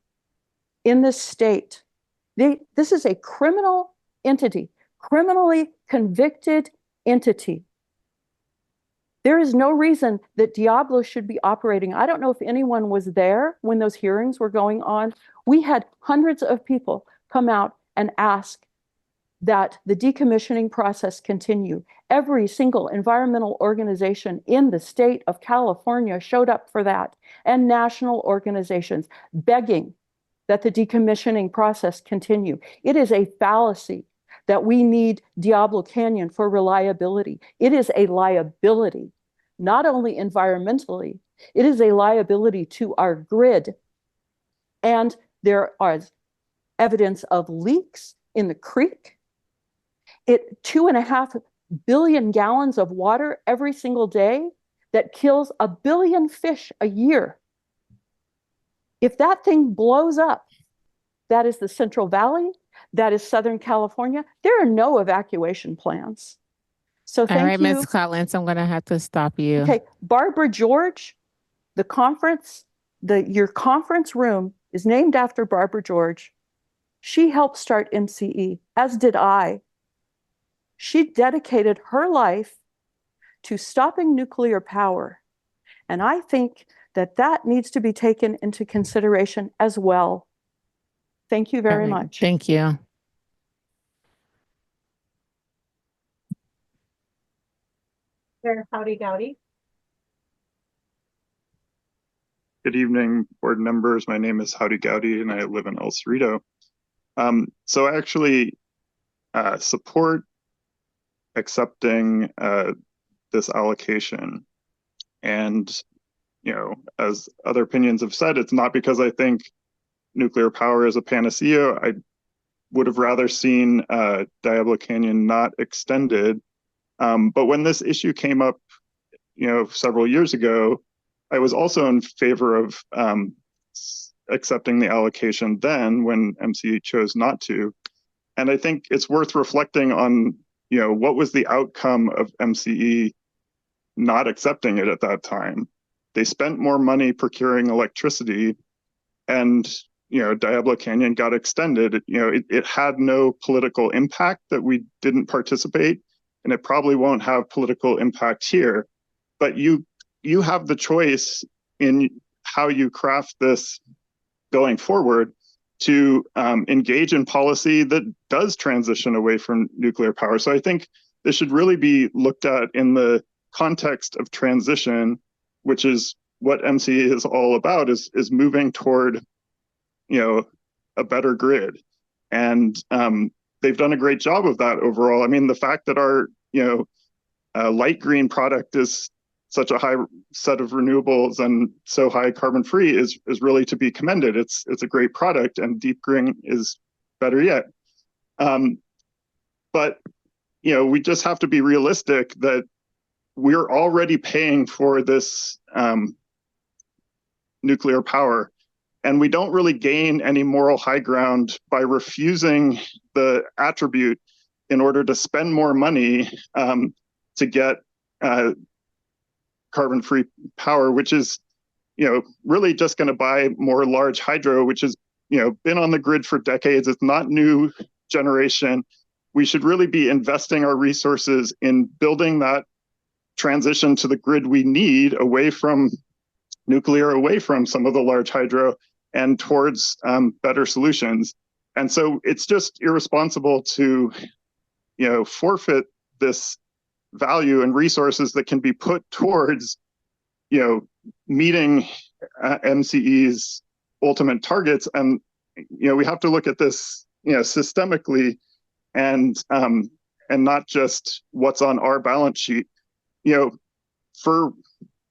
in this state. This is a criminal entity, criminally convicted entity. There is no reason that Diablo should be operating. I don't know if anyone was there when those hearings were going on. We had hundreds of people come out and ask that the decommissioning process continue. Every single environmental organization in the state of California showed up for that, and national organizations begging that the decommissioning process continue. It is a fallacy that we need Diablo Canyon for reliability. It is a liability, not only environmentally, it is a liability to our grid. And there are evidence of leaks in the creek. 2.5 billion gallons of water every single day that kills 1 billion fish a year. If that thing blows up, that is the Central Valley, that is Southern California. There are no evacuation plans. So thank you.
All right, Ms. Collins, I'm going to have to stop you.
Okay, Barbara George, your conference room is named after Barbara George. She helped start MCE, as did I. She dedicated her life to stopping nuclear power. And I think that needs to be taken into consideration as well. Thank you very much.
Thank you.
Chair Howdy Gowdy.
Good evening, board members. My name is Howdy Gowdy and I live in El Cerrito. So I actually support accepting this allocation. And, as other opinions have said, it's not because I think nuclear power is a panacea. I would have rather seen Diablo Canyon not extended. But when this issue came up, several years ago, I was also in favor of accepting the allocation then when MCE chose not to. And I think it's worth reflecting on, what was the outcome of MCE not accepting it at that time. They spent more money procuring electricity and, Diablo Canyon got extended. It had no political impact that we didn't participate, and it probably won't have political impact here. But you have the choice in how you craft this going forward to engage in policy that does transition away from nuclear power. So I think this should really be looked at in the context of transition, which is what MCE is all about is moving toward, a better grid. And they've done a great job of that overall. I mean, the fact that our, light green product is such a high set of renewables and so high carbon free is really to be commended. It's a great product, and deep green is better yet. But we just have to be realistic that we're already paying for this nuclear power, and we don't really gain any moral high ground by refusing the attribute in order to spend more money to get carbon-free power, which is, really just going to buy more large hydro, which has, been on the grid for decades. It's not new generation. We should really be investing our resources in building that transition to the grid we need, away from nuclear, away from some of the large hydro, and towards better solutions. And so it's just irresponsible to, forfeit this value and resources that can be put towards, meeting MCE's ultimate targets. And, we have to look at this, systemically, and not just what's on our balance sheet. For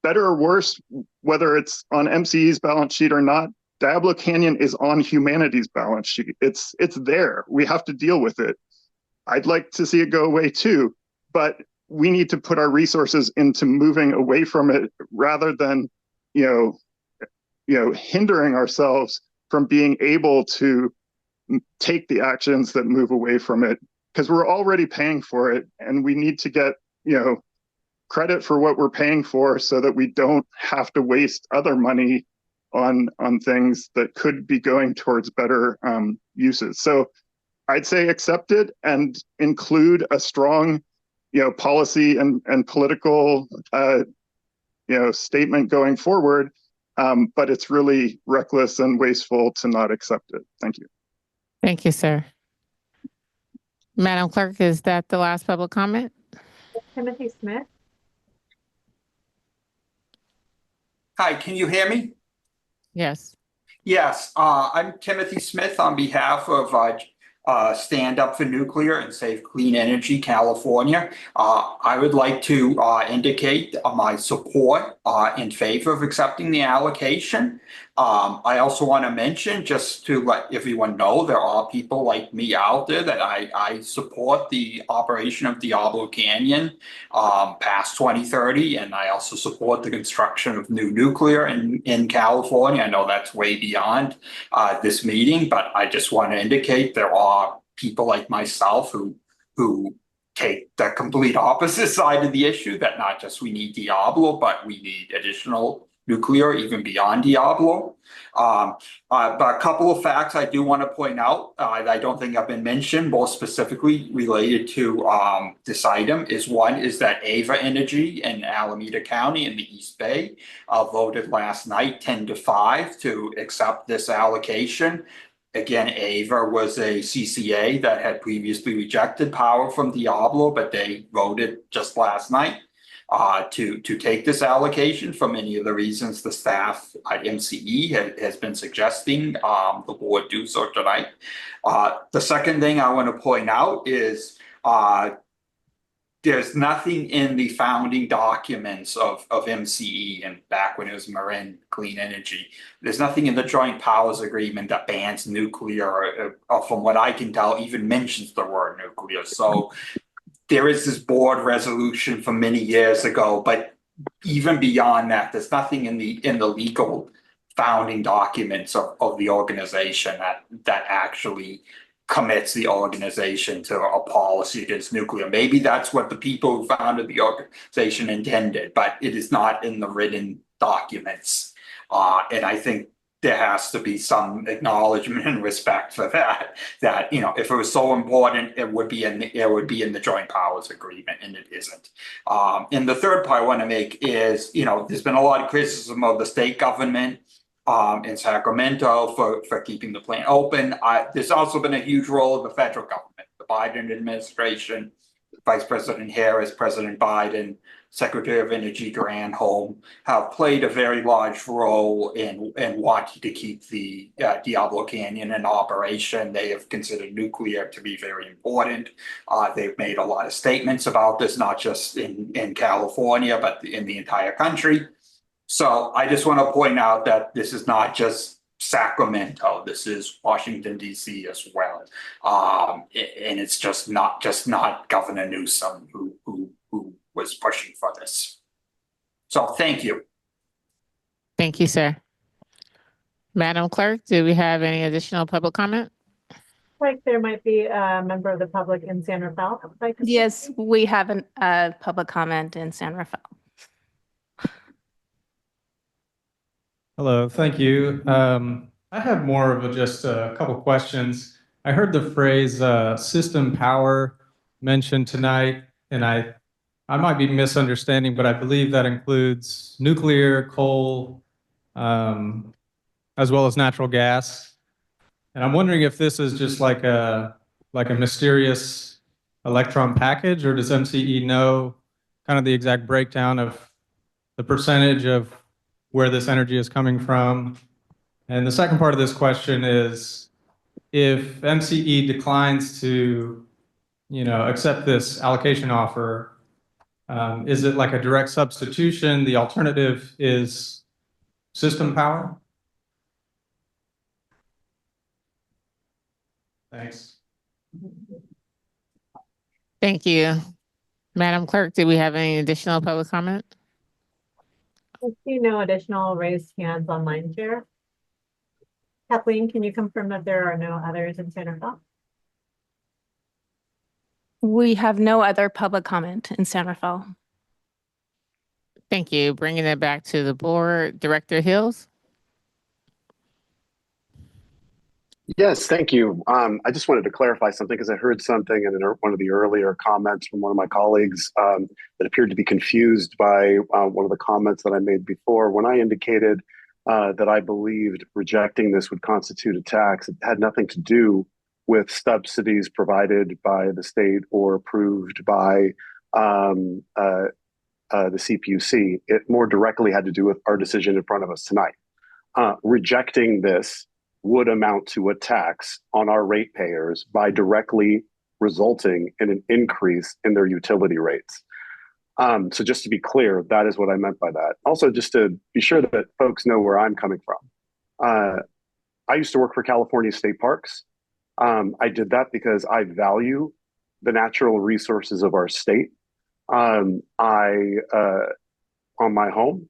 better or worse, whether it's on MCE's balance sheet or not, Diablo Canyon is on humanity's balance sheet. It's there. We have to deal with it. I'd like to see it go away too, but we need to put our resources into moving away from it, rather than, hindering ourselves from being able to take the actions that move away from it, because we're already paying for it, and we need to get, credit for what we're paying for, so that we don't have to waste other money on things that could be going towards better uses. So I'd say accept it and include a strong, policy and political, statement going forward. But it's really reckless and wasteful to not accept it. Thank you.
Thank you, sir. Madam Clerk, is that the last public comment?
Timothy Smith.
Hi, can you hear me?
Yes.
Yes, I'm Timothy Smith on behalf of Stand Up for Nuclear and Save Clean Energy California. I would like to indicate my support in favor of accepting the allocation. I also want to mention, just to let everyone know, there are people like me out there that I support the operation of Diablo Canyon past 2030, and I also support the construction of new nuclear in California. I know that's way beyond this meeting, but I just want to indicate there are people like myself who take the complete opposite side of the issue, that not just we need Diablo, but we need additional nuclear even beyond Diablo. But a couple of facts I do want to point out that I don't think have been mentioned, more specifically related to this item, is one is that Ava Energy in Alameda County in the East Bay voted last night 10-5 to accept this allocation. Again, Ava was a CCA that had previously rejected power from Diablo, but they voted just last night to take this allocation for many of the reasons the staff at MCE has been suggesting the board do so tonight. The second thing I want to point out is there's nothing in the founding documents of MCE, and back when it was Marin Clean Energy, there's nothing in the Joint Powers Agreement that bans nuclear, or from what I can tell, even mentions the word nuclear. So there is this board resolution from many years ago, but even beyond that, there's nothing in the legal founding documents of the organization that actually commits the organization to a policy against nuclear. Maybe that's what the people who founded the organization intended, but it is not in the written documents. And I think there has to be some acknowledgement and respect for that, if it was so important, it would be in the Joint Powers Agreement, and it isn't. And the third point I want to make is, there's been a lot of criticism of the state government in Sacramento for keeping the plant open. There's also been a huge role of the federal government. The Biden administration Vice President Harris, President Biden, Secretary of Energy Granholm have played a very large role in wanting to keep the Diablo Canyon in operation. They have considered nuclear to be very important. They've made a lot of statements about this, not just in California, but in the entire country. So I just want to point out that this is not just Sacramento. This is Washington, D.C. as well. And it's just not Governor Newsom who was pushing for this. So thank you.
Thank you, sir. Madam Clerk, do we have any additional public comment?
Like there might be a member of the public in San Rafael.
Yes, we have a public comment in San Rafael.
Hello, thank you. I have more of just a couple questions. I heard the phrase system power mentioned tonight, and I might be misunderstanding, but I believe that includes nuclear, coal, as well as natural gas. And I'm wondering if this is just like a mysterious electron package, or does MCE know kind of the exact breakdown of the percentage of where this energy is coming from? And the second part of this question is, if MCE declines to, accept this allocation offer, is it like a direct substitution? The alternative is system power? Thanks.
Thank you. Madam Clerk, do we have any additional public comment?
I see no additional raised hands online, Chair. Kathleen, can you confirm that there are no others in San Rafael?
We have no other public comment in San Rafael.
Thank you. Bringing it back to the board, Director Hills.
Yes, thank you. I just wanted to clarify something because I heard something in one of the earlier comments from one of my colleagues that appeared to be confused by one of the comments that I made before. When I indicated that I believed rejecting this would constitute a tax, it had nothing to do with subsidies provided by the state or approved by the CPUC. It more directly had to do with our decision in front of us tonight. Rejecting this would amount to a tax on our ratepayers by directly resulting in an increase in their utility rates. So just to be clear, that is what I meant by that. Also, just to be sure that folks know where I'm coming from. I used to work for California State Parks. I did that because I value the natural resources of our state. On my home,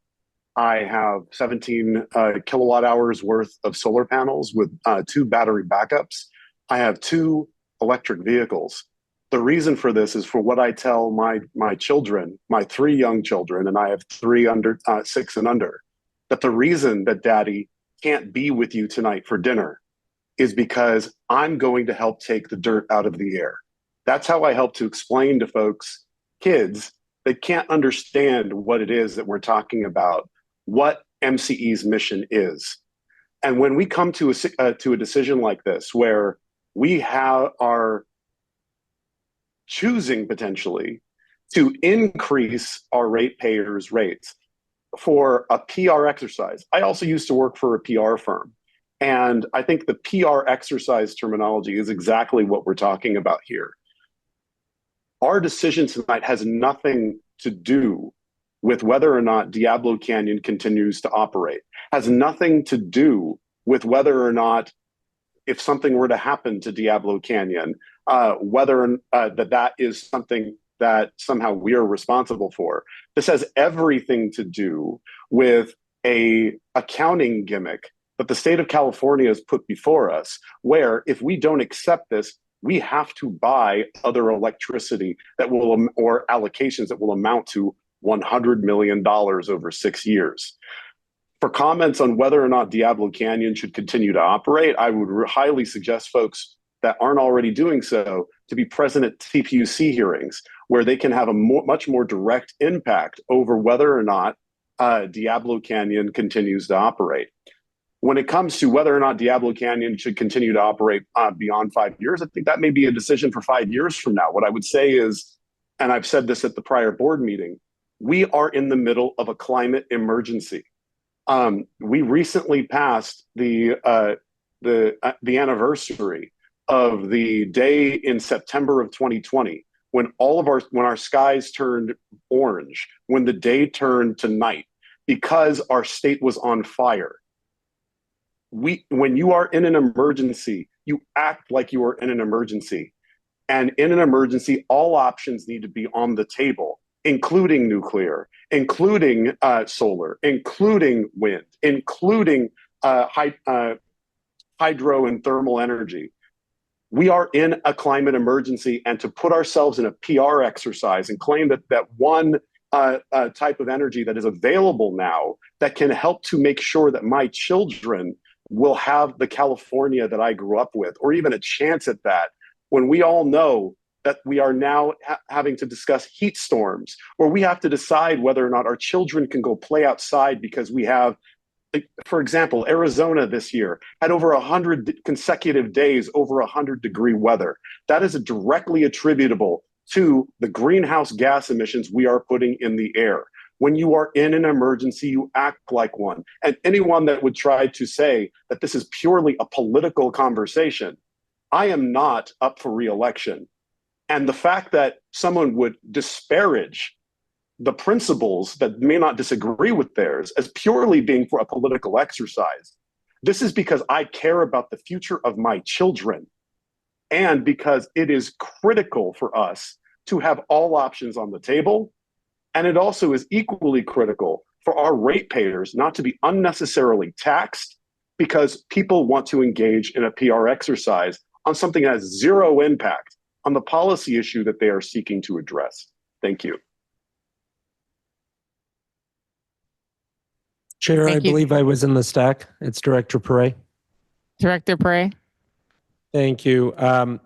I have 17 kilowatt hours worth of solar panels with 2 battery backups. I have 2 electric vehicles. The reason for this is for what I tell my children, my 3 young children, and I have 3 under 6 and under, that the reason that Daddy can't be with you tonight for dinner is because I'm going to help take the dirt out of the air. That's how I help to explain to folks, kids, that can't understand what it is that we're talking about, what MCE's mission is. And when we come to a decision like this, where we are choosing potentially to increase our ratepayers' rates for a PR exercise. I also used to work for a PR firm. And I think the PR exercise terminology is exactly what we're talking about here. Our decision tonight has nothing to do with whether or not Diablo Canyon continues to operate, has nothing to do with whether or not, if something were to happen to Diablo Canyon, whether that is something that somehow we are responsible for. This has everything to do with a accounting gimmick that the state of California has put before us, where if we don't accept this, we have to buy other electricity that will, or allocations that will amount to $100 million over 6 years. For comments on whether or not Diablo Canyon should continue to operate, I would highly suggest folks that aren't already doing so to be present at CPUC hearings, where they can have a much more direct impact over whether or not Diablo Canyon continues to operate. When it comes to whether or not Diablo Canyon should continue to operate beyond 5 years, I think that may be a decision for 5 years from now. What I would say is, and I've said this at the prior board meeting, we are in the middle of a climate emergency. We recently passed the anniversary of the day in September of 2020 when our skies turned orange, when the day turned to night, because our state was on fire. When you are in an emergency, you act like you are in an emergency. And in an emergency, all options need to be on the table, including nuclear, including solar, including wind, including hydro and thermal energy. We are in a climate emergency, and to put ourselves in a PR exercise and claim that one type of energy that is available now that can help to make sure that my children will have the California that I grew up with, or even a chance at that, when we all know that we are now having to discuss heat storms, or we have to decide whether or not our children can go play outside because we have, for example, Arizona this year had over 100 consecutive days over 100-degree weather. That is directly attributable to the greenhouse gas emissions we are putting in the air. When you are in an emergency, you act like one. And anyone that would try to say that this is purely a political conversation, I am not up for re-election. And the fact that someone would disparage the principles that may not disagree with theirs as purely being for a political exercise, this is because I care about the future of my children, and because it is critical for us to have all options on the table. And it also is equally critical for our ratepayers not to be unnecessarily taxed because people want to engage in a PR exercise on something that has zero impact on the policy issue that they are seeking to address. Thank you.
Chair,
Thank
I
you.
believe I was in the stack. It's Director Perret.
Director Prey.
Thank you. I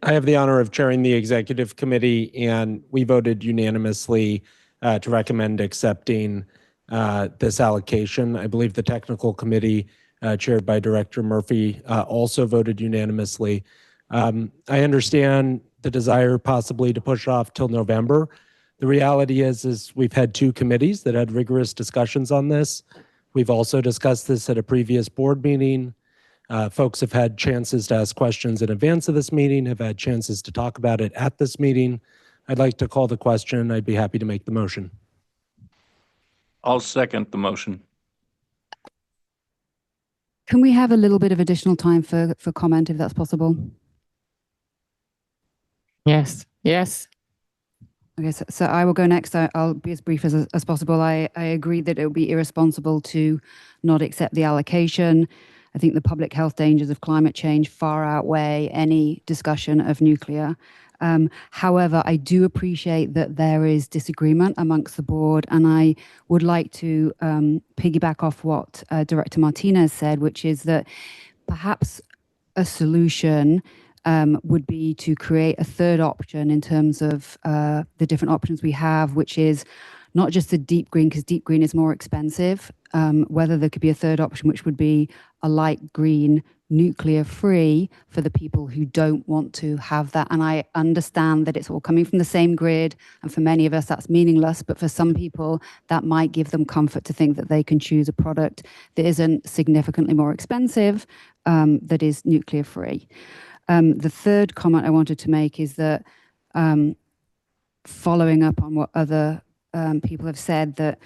have the honor of chairing the executive committee, and we voted unanimously to recommend accepting this allocation. I believe the technical committee, chaired by Director Murphy, also voted unanimously. I understand the desire possibly to push off till November. The reality is we've had two committees that had rigorous discussions on this. We've also discussed this at a previous board meeting. Folks have had chances to ask questions in advance of this meeting, have had chances to talk about it at this meeting. I'd like to call the question. I'd be happy to make the motion.
I'll second the motion.
Can we have a little bit of additional time for comment if that's possible?
Yes. Yes.
Okay, so I will go next. I'll be as brief as possible. I agree that it would be irresponsible to not accept the allocation. I think the public health dangers of climate change far outweigh any discussion of nuclear. However, I do appreciate that there is disagreement amongst the board, and I would like to piggyback off what Director Martinez said, which is that perhaps a solution would be to create a third option in terms of the different options we have, which is not just the deep green, because deep green is more expensive, whether there could be a third option, which would be a light green, nuclear-free for the people who don't want to have that. And I understand that it's all coming from the same grid, and for many of us that's meaningless, but for some people that might give them comfort to think that they can choose a product that isn't significantly more expensive, that is nuclear-free. The third comment I wanted to make is that following up on what other people have said, that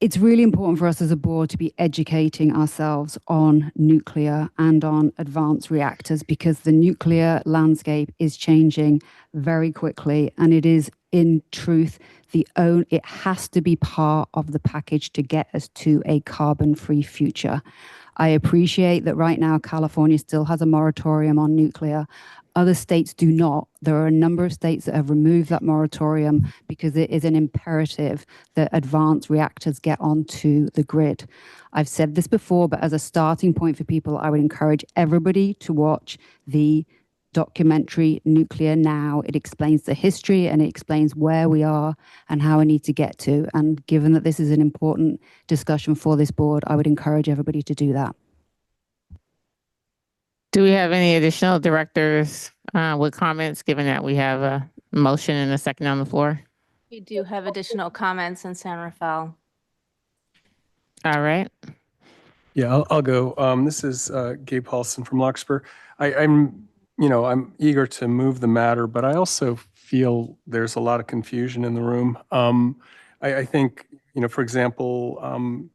it's really important for us as a board to be educating ourselves on nuclear and on advanced reactors, because the nuclear landscape is changing very quickly, and it is in truth it has to be part of the package to get us to a carbon-free future. I appreciate that right now California still has a moratorium on nuclear. Other states do not. There are a number of states that have removed that moratorium because it is an imperative that advanced reactors get onto the grid. I've said this before, but as a starting point for people, I would encourage everybody to watch the documentary Nuclear Now. It explains the history and it explains where we are and how we need to get to. And given that this is an important discussion for this board, I would encourage everybody to do that.
Do we have any additional directors with comments, given that we have a motion and a second on the floor?
We do have additional comments in San Rafael.
All right.
Yeah, I'll go. This is Gabe Paulson from Larkspur. I'm eager to move the matter, but I also feel there's a lot of confusion in the room. I think, for example,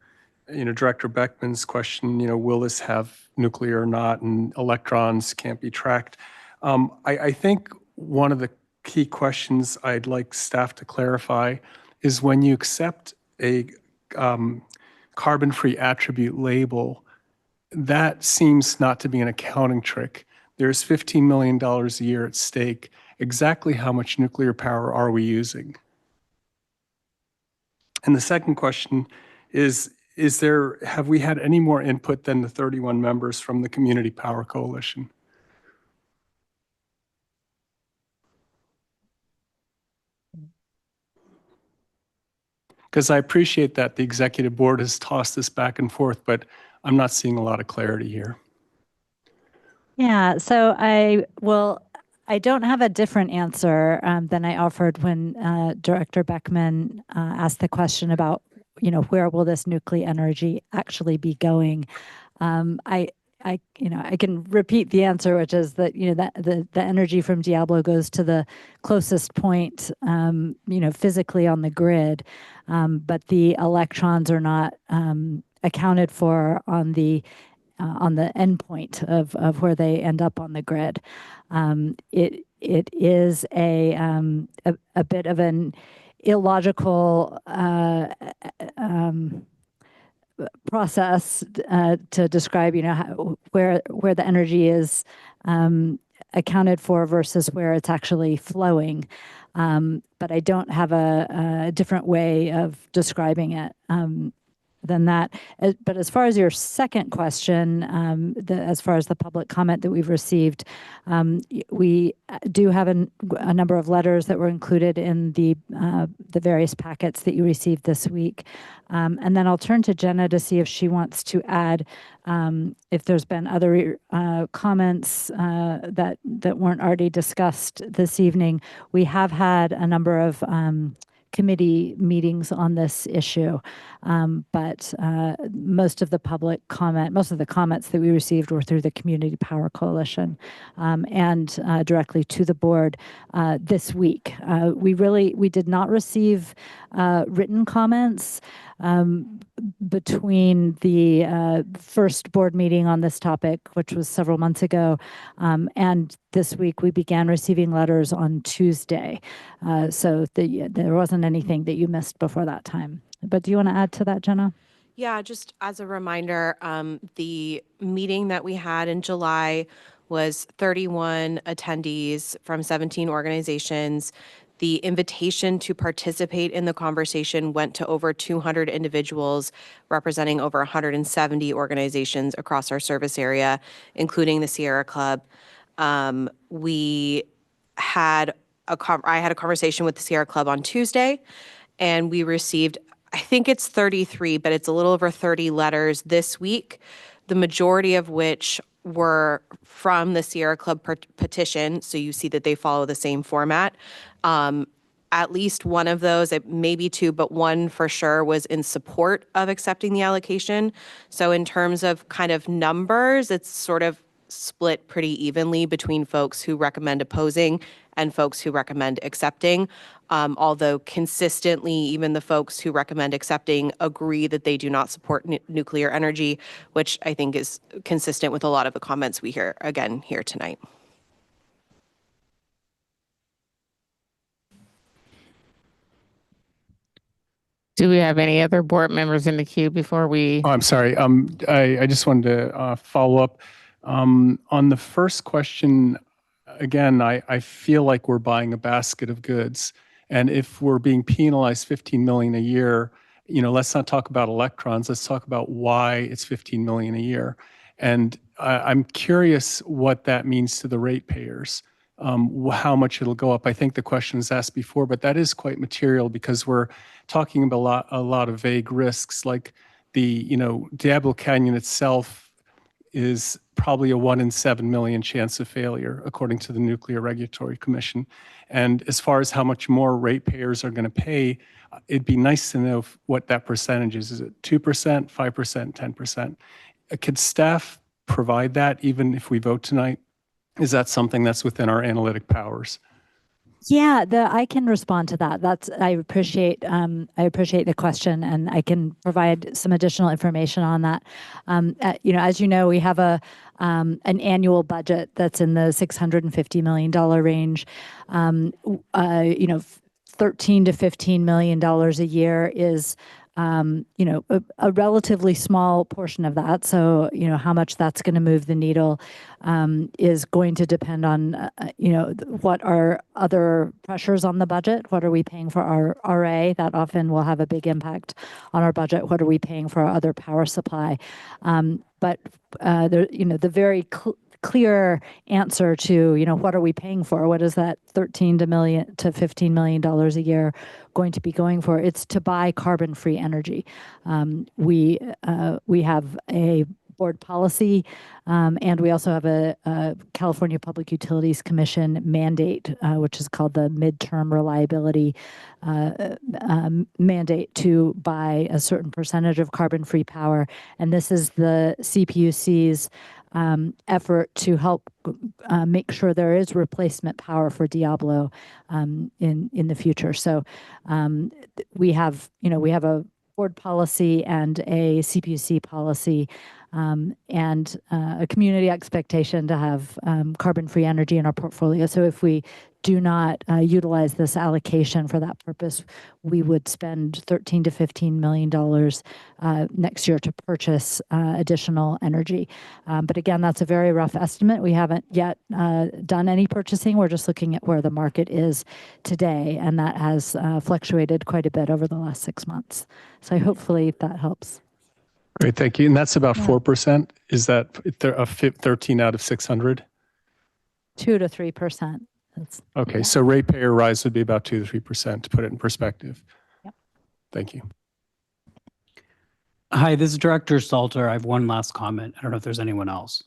Director Beckman's question, will this have nuclear or not, and electrons can't be tracked. I think one of the key questions I'd like staff to clarify is when you accept a carbon-free attribute label, that seems not to be an accounting trick. There's $15 million a year at stake. Exactly how much nuclear power are we using? And the second question is have we had any more input than the 31 members from the Community Power Coalition? Because I appreciate that the executive board has tossed this back and forth, but I'm not seeing a lot of clarity here.
Yeah, so I don't have a different answer than I offered when Director Beckman asked the question about, where will this nuclear energy actually be going? I can repeat the answer, which is that, that the energy from Diablo goes to the closest point, physically on the grid, but the electrons are not accounted for on the endpoint of where they end up on the grid. It is a bit of an illogical process to describe, where the energy is accounted for versus where it's actually flowing. But I don't have a different way of describing it than that. But as far as your second question, as far as the public comment that we've received, we do have a number of letters that were included in the various packets that you received this week. And then I'll turn to Jenna to see if she wants to add if there's been other comments that weren't already discussed this evening. We have had a number of committee meetings on this issue. But most of the comments that we received were through the Community Power Coalition and directly to the board this week. We did not receive written comments between the first board meeting on this topic, which was several months ago, and this week we began receiving letters on Tuesday. So there wasn't anything that you missed before that time. But do you want to add to that, Jenna?
Yeah, just as a reminder, the meeting that we had in July was 31 attendees from 17 organizations. The invitation to participate in the conversation went to over 200 individuals representing over 170 organizations across our service area, including the Sierra Club. I had a conversation with the Sierra Club on Tuesday, and we received, I think it's 33, but it's a little over 30 letters this week, the majority of which were from the Sierra Club petition. So you see that they follow the same format. At least one of those, maybe two, but one for sure was in support of accepting the allocation. So in terms of kind of numbers, it's sort of split pretty evenly between folks who recommend opposing and folks who recommend accepting. Although consistently, even the folks who recommend accepting agree that they do not support nuclear energy, which I think is consistent with a lot of the comments we hear again here tonight.
Do we have any other board members in the queue before we?
Oh, I'm sorry. I just wanted to follow up. On the first question, again, I feel like we're buying a basket of goods. And if we're being penalized 15 million a year, let's not talk about electrons. Let's talk about why it's 15 million a year. And I'm curious what that means to the ratepayers, how much it'll go up. I think the question was asked before, but that is quite material because we're talking about a lot of vague risks, like the Diablo Canyon itself is probably a 1 in 7 million chance of failure, according to the Nuclear Regulatory Commission. And as far as how much more ratepayers are going to pay, it'd be nice to know what that percentage is. Is it 2%, 5%, 10%? Could staff provide that even if we vote tonight? Is that something that's within our analytic powers?
Yeah, I can respond to that. I appreciate the question, and I can provide some additional information on that. As you know, we have an annual budget that's in the $650 million range. $13 to $15 million a year is a relatively small portion of that. So, how much that's going to move the needle is going to depend on, what are other pressures on the budget? What are we paying for our RA? That often will have a big impact on our budget. What are we paying for our other power supply? But the very clear answer to, what are we paying for? What is that $13 to $15 million a year going to be going for? It's to buy carbon-free energy. We have a board policy, and we also have a California Public Utilities Commission mandate, which is called the Midterm Reliability Mandate, to buy a certain percentage of carbon-free power. And this is the CPUC's effort to help make sure there is replacement power for Diablo in the future. So we have a board policy and a CPUC policy, and a community expectation to have carbon-free energy in our portfolio. So if we do not utilize this allocation for that purpose, we would spend $13 to $15 million next year to purchase additional energy. But again, that's a very rough estimate. We haven't yet done any purchasing. We're just looking at where the market is today, and that has fluctuated quite a bit over the last 6 months. So hopefully that helps.
Great, thank you. And that's about 4%. Is that a 13 out of 600?
2 to 3%.
Okay, so ratepayer rise would be about 2 to 3%, to put it in perspective.
Yep.
Thank you.
Hi, this is Director Salter. I have one last comment. I don't know if there's anyone else.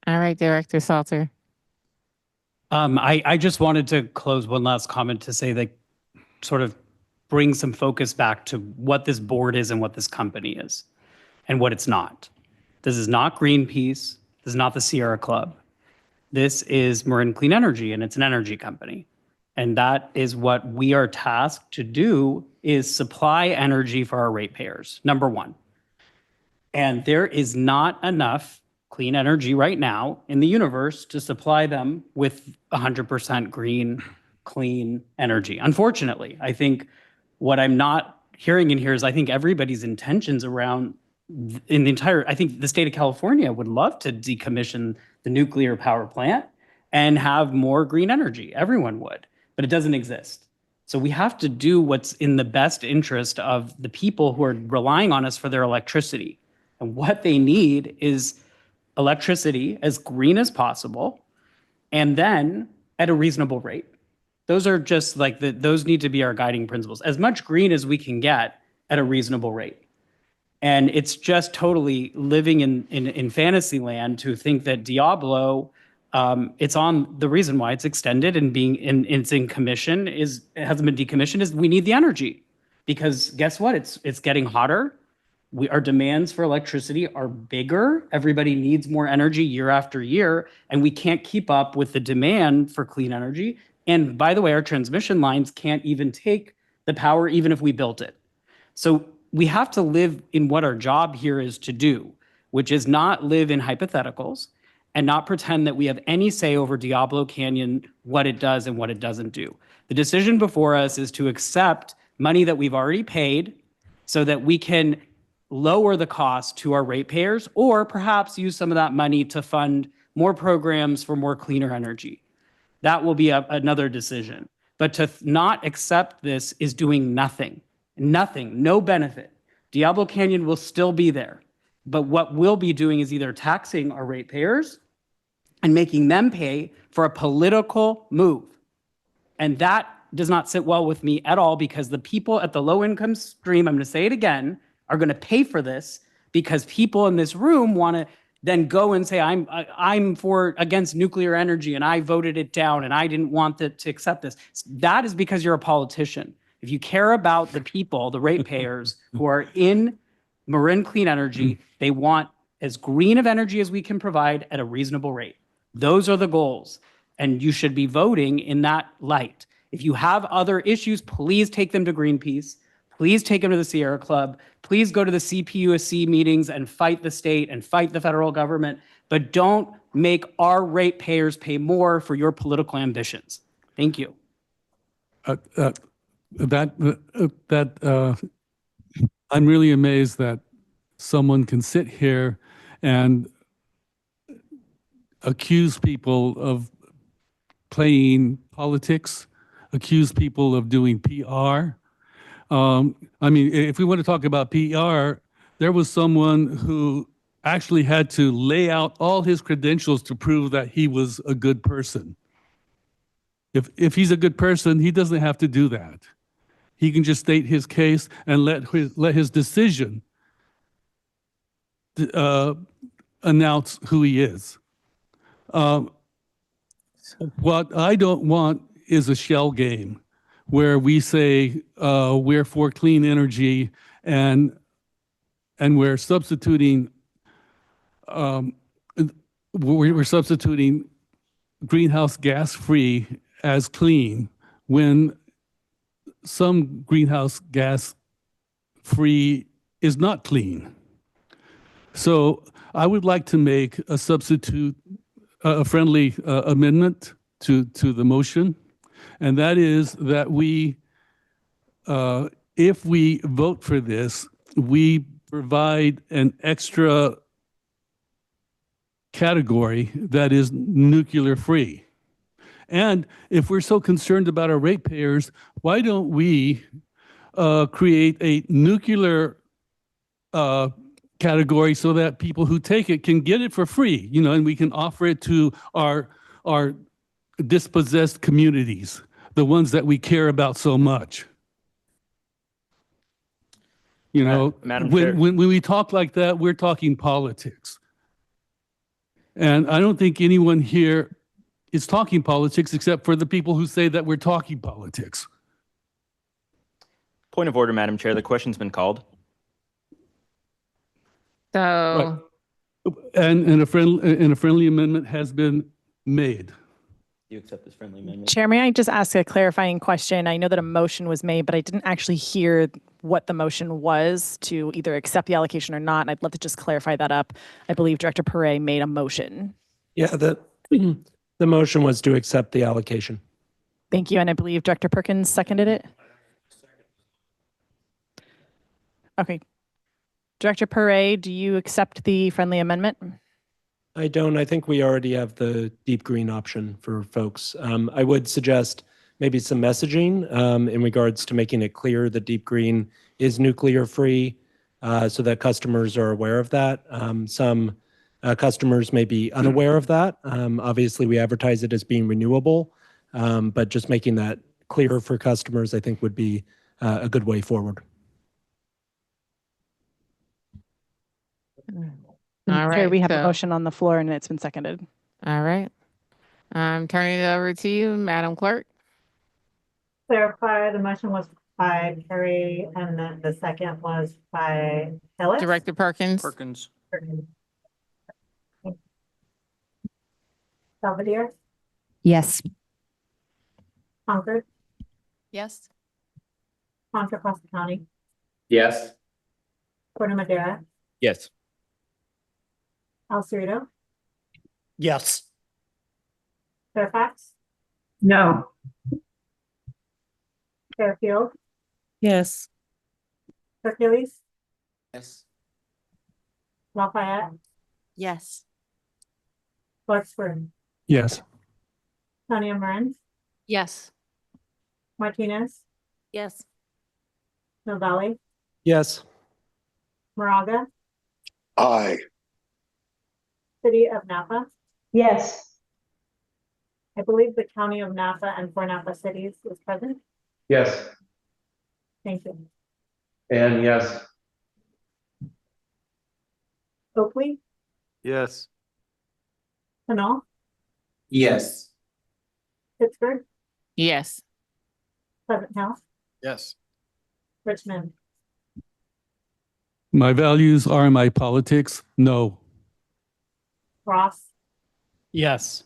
All right, Director Salter.
I just wanted to close one last comment to say that sort of bring some focus back to what this board is and what this company is and what it's not. This is not Greenpeace. This is not the Sierra Club. This is Marin Clean Energy, and it's an energy company. And that is what we are tasked to do, is supply energy for our ratepayers, number one. And there is not enough clean energy right now in the universe to supply them with 100% green, clean energy. Unfortunately, I think what I'm not hearing in here is I think everybody's intentions around I think the state of California would love to decommission the nuclear power plant and have more green energy. Everyone would, but it doesn't exist. So we have to do what's in the best interest of the people who are relying on us for their electricity. And what they need is electricity as green as possible, and then at a reasonable rate. Those are just like those need to be our guiding principles. As much green as we can get at a reasonable rate. And it's just totally living in fantasy land to think that Diablo, it's on the reason why it's extended and it's in commission it hasn't been decommissioned is we need the energy, because guess what? It's getting hotter. Our demands for electricity are bigger. Everybody needs more energy year after year, and we can't keep up with the demand for clean energy. And by the way, our transmission lines can't even take the power even if we built it. So we have to live in what our job here is to do, which is not live in hypotheticals and not pretend that we have any say over Diablo Canyon, what it does and what it doesn't do. The decision before us is to accept money that we've already paid so that we can lower the cost to our ratepayers, or perhaps use some of that money to fund more programs for more cleaner energy. That will be another decision. But to not accept this is doing nothing. Nothing, no benefit. Diablo Canyon will still be there. But what we'll be doing is either taxing our ratepayers and making them pay for a political move. And that does not sit well with me at all, because the people at the low income stream, I'm going to say it again, are going to pay for this because people in this room want to then go and say, I'm against nuclear energy and I voted it down and I didn't want to accept this. That is because you're a politician. If you care about the people, the ratepayers who are in Marin Clean Energy, they want as green of energy as we can provide at a reasonable rate. Those are the goals. And you should be voting in that light. If you have other issues, please take them to Greenpeace. Please take them to the Sierra Club. Please go to the CPUSC meetings and fight the state and fight the federal government. But don't make our ratepayers pay more for your political ambitions. Thank you.
I'm really amazed that someone can sit here and accuse people of playing politics, accuse people of doing PR. I mean, if we want to talk about PR, there was someone who actually had to lay out all his credentials to prove that he was a good person. If he's a good person, he doesn't have to do that. He can just state his case and let his decision announce who he is. What I don't want is a shell game where we say we're for clean energy and we're substituting we're substituting greenhouse gas free as clean when some greenhouse gas free is not clean. So I would like to make a substitute, a friendly amendment to the motion, and that is that we, if we vote for this, we provide an extra category that is nuclear free. And if we're so concerned about our ratepayers, why don't we create a nuclear category so that people who take it can get it for free, you know, and we can offer it to our dispossessed communities, the ones that we care about so much. You know,
Madam Chair.
when we talk like that, we're talking politics. And I don't think anyone here is talking politics except for the people who say that we're talking politics.
Point of order, Madam Chair. The question's been called.
So,
And a friendly amendment has been made.
Do you accept this friendly amendment?
Chair, may I just ask a clarifying question? I know that a motion was made, but I didn't actually hear what the motion was to either accept the allocation or not. And I'd love to just clarify that up. I believe Director Perret made a motion.
Yeah, the motion was to accept the allocation.
Thank you. And I believe Director Perkins seconded it. Okay. Director Perret, do you accept the friendly amendment?
I don't. I think we already have the deep green option for folks. I would suggest maybe some messaging in regards to making it clear that deep green is nuclear free so that customers are aware of that. Some customers may be unaware of that. Obviously, we advertise it as being renewable, but just making that clearer for customers, I think, would be a good way forward.
all right.
Chair, we have a
so-
motion on the floor and it's been seconded.
All right. I'm turning it over to you, Madam Clerk.
Clarify, the motion was by Perry and then the second was by Ellis.
Director Perkins.
Perkins.
Belvedere,
Yes.
Concord,
Yes.
Contra Costa County,
Yes.
Corte Madera,
Yes.
El Cerrito,
Yes.
Fairfax,
No.
Fairfield,
Yes.
Hercules,
Yes.
Lafayette,
Yes.
Larkspur,
Yes.
County of Marin,
Yes.
Martinez,
Yes.
Mill Valley,
Yes.
Moraga,
Aye.
City of Napa.
Yes.
I believe the County of Napa and four Napa cities is present.
Yes,
Thank you.
and yes.
Copley,
Yes.
Canal,
Yes.
Pittsburgh,
Yes.
Pleasant House,
Yes.
Richmond.
My values are my politics. No.
Ross,
Yes.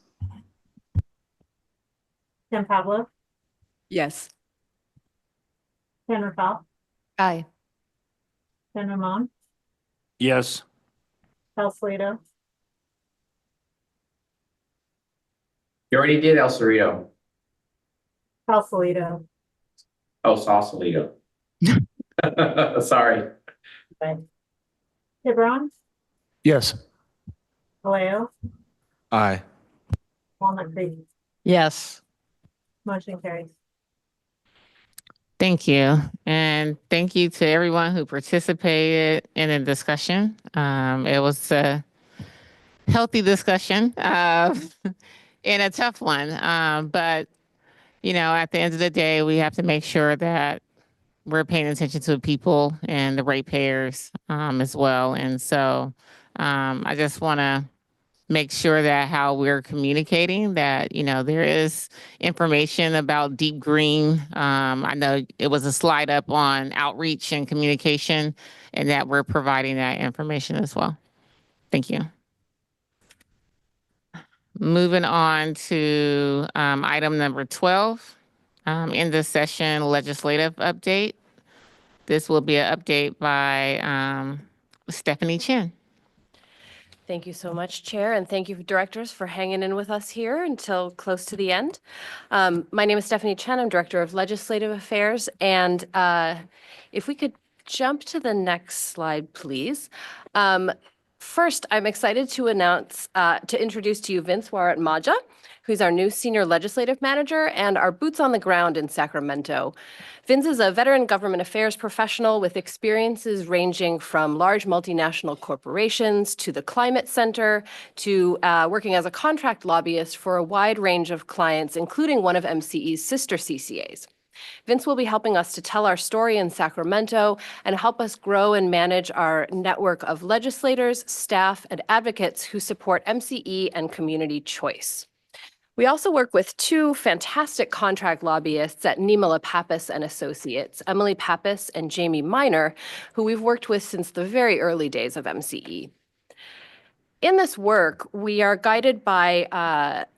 San Pablo,
Yes.
San Rafael,
Aye.
San Ramon,
Yes.
El Salado,
You already did El Cerrito.
El Salado.
Oh, Sausalito. Sorry.
Okay. Tiburon,
Yes.
Vallejo,
Aye.
Walnut Creek.
Yes.
Motion carries.
Thank you. And thank you to everyone who participated in the discussion. It was a healthy discussion and a tough one. But, at the end of the day, we have to make sure that we're paying attention to the people and the ratepayers as well. And so I just want to make sure that how we're communicating that, there is information about Deep Green. I know it was a slide up on outreach and communication, and that we're providing that information as well. Thank you. Moving on to item number 12, in this session, legislative update. This will be an update by Stephanie Chin.
Thank you so much, Chair, and thank you, directors, for hanging in with us here until close to the end. My name is Stephanie Chen. I'm Director of Legislative Affairs, and if we could jump to the next slide, please. First, I'm excited to introduce to you Vince Warat-Maja, who's our new Senior Legislative Manager and our boots on the ground in Sacramento. Vince is a veteran government affairs professional with experiences ranging from large multinational corporations to the Climate Center to working as a contract lobbyist for a wide range of clients, including one of MCE's sister CCAs. Vince will be helping us to tell our story in Sacramento and help us grow and manage our network of legislators, staff, and advocates who support MCE and community choice. We also work with two fantastic contract lobbyists at Nimala Pappas and Associates, Emily Pappas and Jamie Miner, who we've worked with since the very early days of MCE. In this work, we are guided by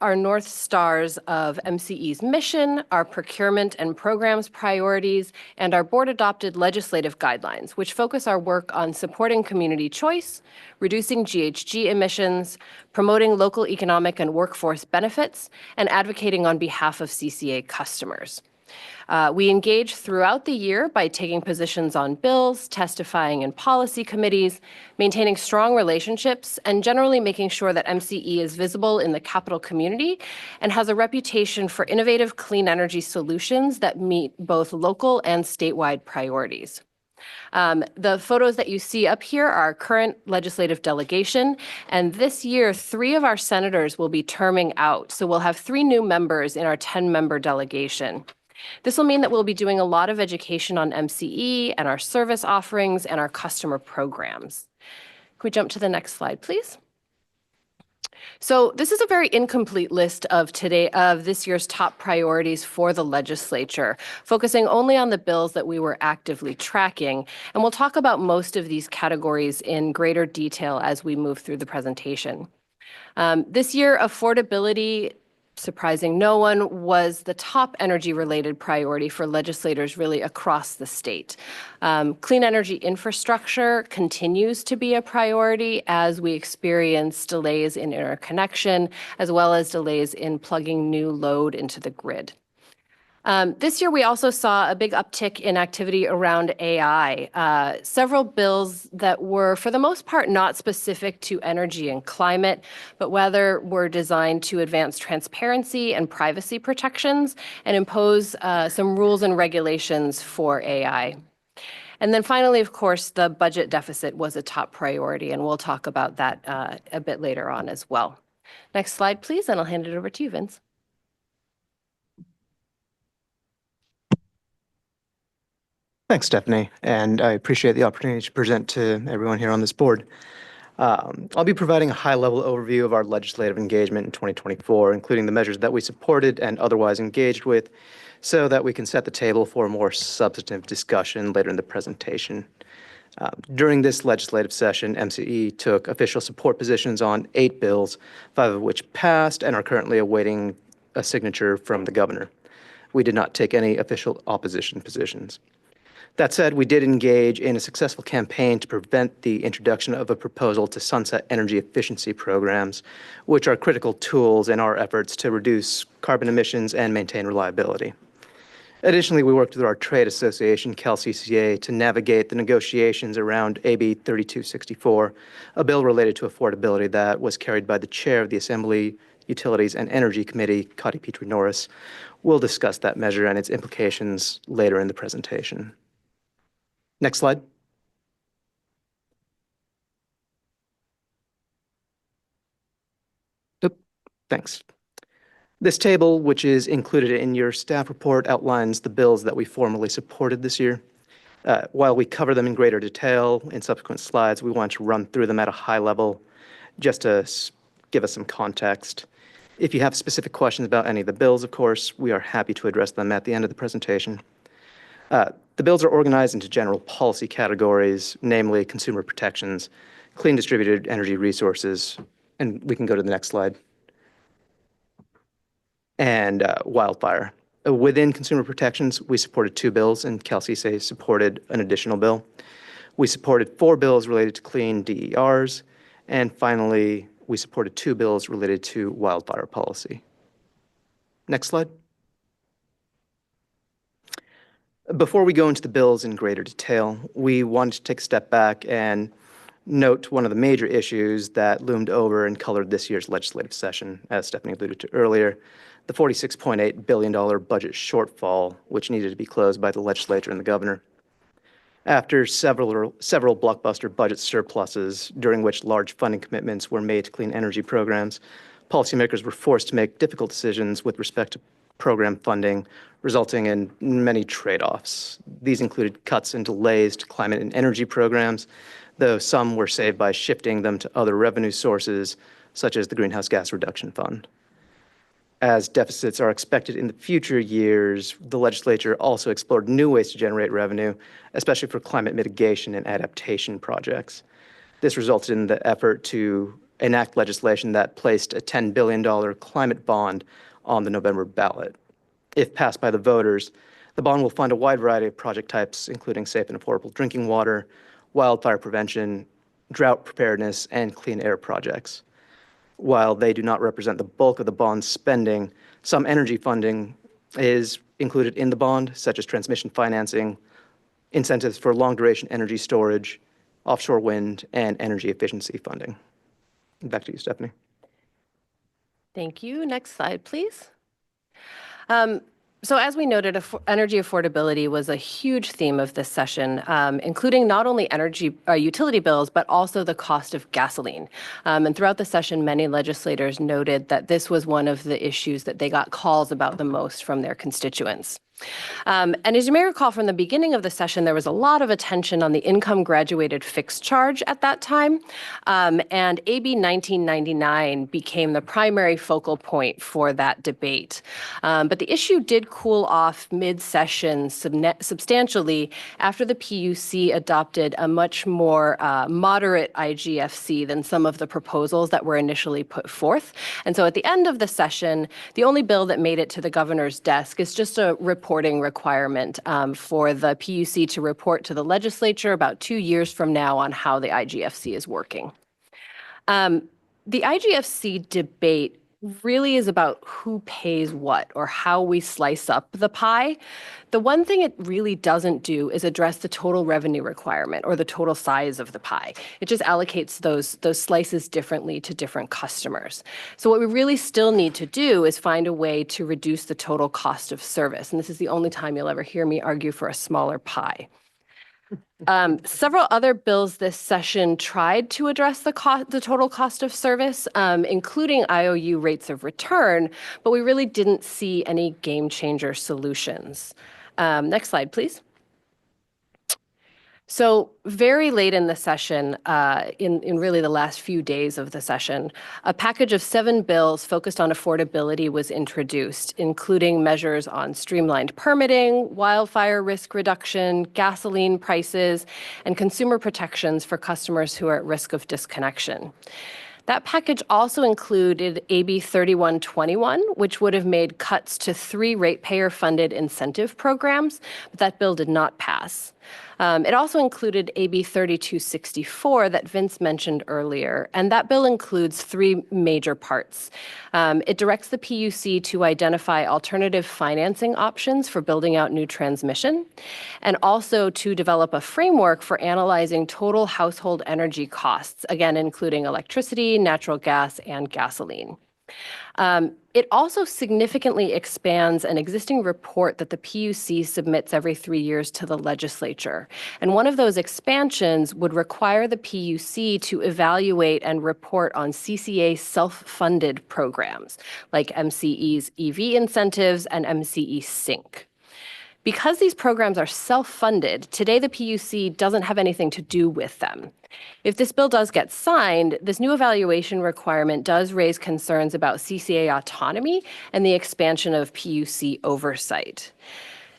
our North Stars of MCE's mission, our procurement and programs priorities, and our board-adopted legislative guidelines, which focus our work on supporting community choice, reducing GHG emissions, promoting local economic and workforce benefits, and advocating on behalf of CCA customers. We engage throughout the year by taking positions on bills, testifying in policy committees, maintaining strong relationships, and generally making sure that MCE is visible in the capital community and has a reputation for innovative clean energy solutions that meet both local and statewide priorities. The photos that you see up here are our current legislative delegation, and this year, 3 of our senators will be terming out, so we'll have 3 new members in our 10-member delegation. This will mean that we'll be doing a lot of education on MCE and our service offerings and our customer programs. Can we jump to the next slide, please? So this is a very incomplete list of this year's top priorities for the legislature, focusing only on the bills that we were actively tracking. And we'll talk about most of these categories in greater detail as we move through the presentation. This year, affordability, surprising no one, was the top energy-related priority for legislators really across the state. Clean energy infrastructure continues to be a priority as we experience delays in interconnection, as well as delays in plugging new load into the grid. This year, we also saw a big uptick in activity around AI. Several bills that were, for the most part, not specific to energy and climate, but rather were designed to advance transparency and privacy protections and impose some rules and regulations for AI. And then finally, of course, the budget deficit was a top priority, and we'll talk about that a bit later on as well. Next slide, please, and I'll hand it over to you, Vince.
Thanks, Stephanie, and I appreciate the opportunity to present to everyone here on this board.
I'll be providing a high-level overview of our legislative engagement in 2024, including the measures that we supported and otherwise engaged with, so that we can set the table for a more substantive discussion later in the presentation. During this legislative session, MCE took official support positions on 8 bills, 5 of which passed and are currently awaiting a signature from the governor. We did not take any official opposition positions. That said, we did engage in a successful campaign to prevent the introduction of a proposal to sunset energy efficiency programs, which are critical tools in our efforts to reduce carbon emissions and maintain reliability. Additionally, we worked with our trade association, CalCCA, to navigate the negotiations around AB 3264, a bill related to affordability that was carried by the chair of the Assembly Utilities and Energy Committee, Cotty Petrie Norris. We'll discuss that measure and its implications later in the presentation. Next slide. Thanks. This table, which is included in your staff report, outlines the bills that we formally supported this year. While we cover them in greater detail in subsequent slides, we want to run through them at a high level just to give us some context. If you have specific questions about any of the bills, of course, we are happy to address them at the end of the presentation. The bills are organized into general policy categories, namely consumer protections, clean distributed energy resources, and we can go to the next slide, and wildfire. Within consumer protections, we supported 2 bills, and CalCCA supported an additional bill. We supported 4 bills related to clean DERs, and finally, we supported 2 bills related to wildfire policy. Next slide. Before we go into the bills in greater detail, we wanted to take a step back and note one of the major issues that loomed over and colored this year's legislative session, as Stephanie alluded to earlier, the $46.8 billion budget shortfall, which needed to be closed by the legislature and the governor. After several blockbuster budget surpluses, during which large funding commitments were made to clean energy programs, policymakers were forced to make difficult decisions with respect to program funding, resulting in many trade-offs. These included cuts and delays to climate and energy programs, though some were saved by shifting them to other revenue sources, such as the Greenhouse Gas Reduction Fund. As deficits are expected in the future years, the legislature also explored new ways to generate revenue, especially for climate mitigation and adaptation projects. This resulted in the effort to enact legislation that placed a $10 billion climate bond on the November ballot. If passed by the voters, the bond will fund a wide variety of project types, including safe and affordable drinking water, wildfire prevention, drought preparedness, and clean air projects. While they do not represent the bulk of the bond's spending, some energy funding is included in the bond, such as transmission financing, incentives for long-duration energy storage, offshore wind, and energy efficiency funding. Back to you, Stephanie.
Thank you. Next slide, please. So as we noted, energy affordability was a huge theme of this session, including not only energy utility bills, but also the cost of gasoline. And throughout the session, many legislators noted that this was one of the issues that they got calls about the most from their constituents. And as you may recall from the beginning of the session, there was a lot of attention on the income graduated fixed charge at that time. And AB 1999 became the primary focal point for that debate. But the issue did cool off mid-session substantially after the PUC adopted a much more moderate IGFC than some of the proposals that were initially put forth. And so at the end of the session, the only bill that made it to the governor's desk is just a reporting requirement for the PUC to report to the legislature about 2 years from now on how the IGFC is working. The IGFC debate really is about who pays what or how we slice up the pie. The one thing it really doesn't do is address the total revenue requirement or the total size of the pie. It just allocates those slices differently to different customers. So what we really still need to do is find a way to reduce the total cost of service. And this is the only time you'll ever hear me argue for a smaller pie. Several other bills this session tried to address the total cost of service, including IOU rates of return, but we really didn't see any game changer solutions. Next slide, please. So very late in the session, in really the last few days of the session, a package of 7 bills focused on affordability was introduced, including measures on streamlined permitting, wildfire risk reduction, gasoline prices, and consumer protections for customers who are at risk of disconnection. That package also included AB 3121, which would have made cuts to 3 ratepayer-funded incentive programs, but that bill did not pass. It also included AB 3264 that Vince mentioned earlier, and that bill includes 3 major parts. It directs the PUC to identify alternative financing options for building out new transmission, and also to develop a framework for analyzing total household energy costs, again, including electricity, natural gas, and gasoline. It also significantly expands an existing report that the PUC submits every 3 years to the legislature. And one of those expansions would require the PUC to evaluate and report on CCA self-funded programs, like MCE's EV incentives and MCE Sync. Because these programs are self-funded, today the PUC doesn't have anything to do with them. If this bill does get signed, this new evaluation requirement does raise concerns about CCA autonomy and the expansion of PUC oversight.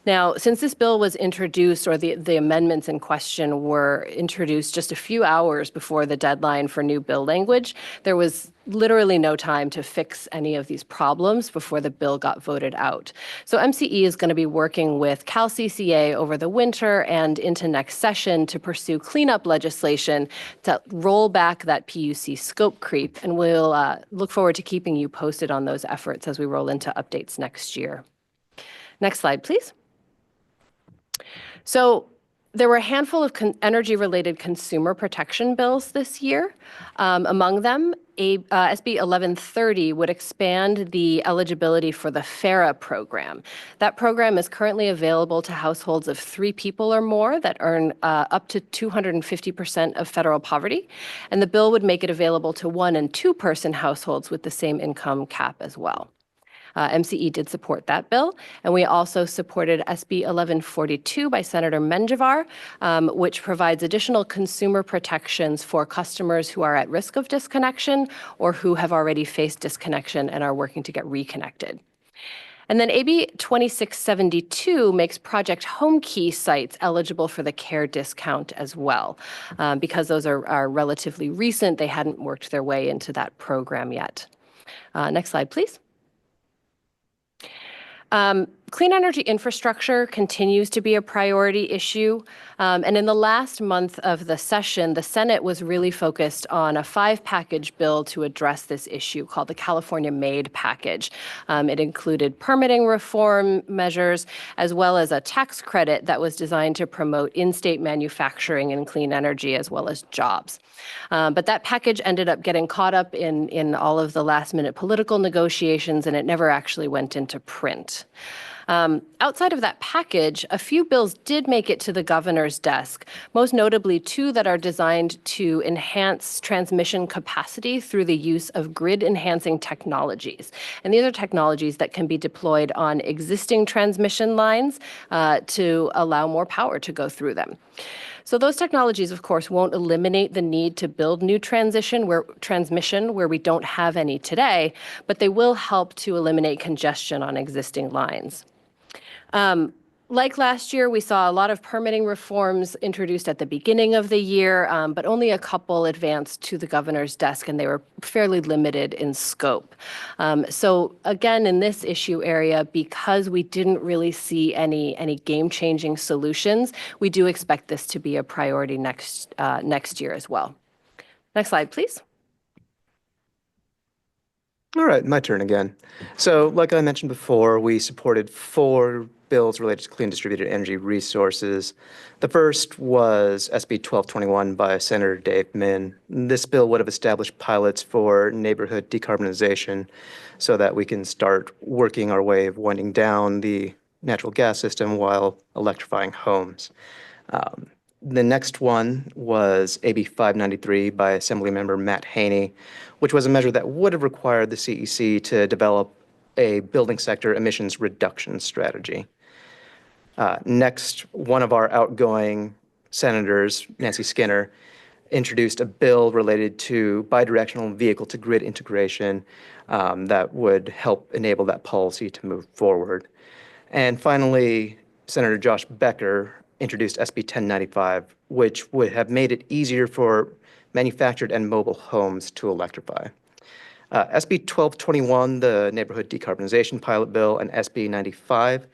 Now, since this bill was introduced, or the amendments in question were introduced just a few hours before the deadline for new bill language, there was literally no time to fix any of these problems before the bill got voted out. So MCE is going to be working with CalCCA over the winter and into next session to pursue cleanup legislation to roll back that PUC scope creep, and we'll look forward to keeping you posted on those efforts as we roll into updates next year. Next slide, please. So there were a handful of energy-related consumer protection bills this year. Among them, SB 1130 would expand the eligibility for the FARA program. That program is currently available to households of 3 people or more that earn up to 250% of federal poverty. And the bill would make it available to 1- and 2-person households with the same income cap as well. MCE did support that bill, and we also supported SB 1142 by Senator Menjivar, which provides additional consumer protections for customers who are at risk of disconnection or who have already faced disconnection and are working to get reconnected. And then AB 2672 makes Project Home Key sites eligible for the CARE discount as well. Because those are relatively recent, they hadn't worked their way into that program yet. Next slide, please. Clean energy infrastructure continues to be a priority issue. And in the last month of the session, the Senate was really focused on a 5-package bill to address this issue called the California MADE package. It included permitting reform measures, as well as a tax credit that was designed to promote in-state manufacturing and clean energy, as well as jobs. But that package ended up getting caught up in all of the last-minute political negotiations, and it never actually went into print. Outside of that package, a few bills did make it to the governor's desk, most notably 2 that are designed to enhance transmission capacity through the use of grid-enhancing technologies. And these are technologies that can be deployed on existing transmission lines to allow more power to go through them. So those technologies, of course, won't eliminate the need to build new transmission where we don't have any today, but they will help to eliminate congestion on existing lines. Like last year, we saw a lot of permitting reforms introduced at the beginning of the year, but only a couple advanced to the governor's desk, and they were fairly limited in scope. So again, in this issue area, because we didn't really see any game-changing solutions, we do expect this to be a priority next year as well. Next slide, please.
All right, my turn again. So like I mentioned before, we supported 4 bills related to clean distributed energy resources. The first was SB 1221 by Senator Dave Min. This bill would have established pilots for neighborhood decarbonization so that we can start working our way of winding down the natural gas system while electrifying homes. The next one was AB 593 by Assemblymember Matt Haney, which was a measure that would have required the CEC to develop a building sector emissions reduction strategy. Next, one of our outgoing Senators Nancy Skinner introduced a bill related to bidirectional vehicle-to-grid integration that would help enable that policy to move forward. And finally, Senator Josh Becker introduced SB 1095, which would have made it easier for manufactured and mobile homes to electrify. SB 1221, the Neighborhood Decarbonization Pilot Bill, and SB 95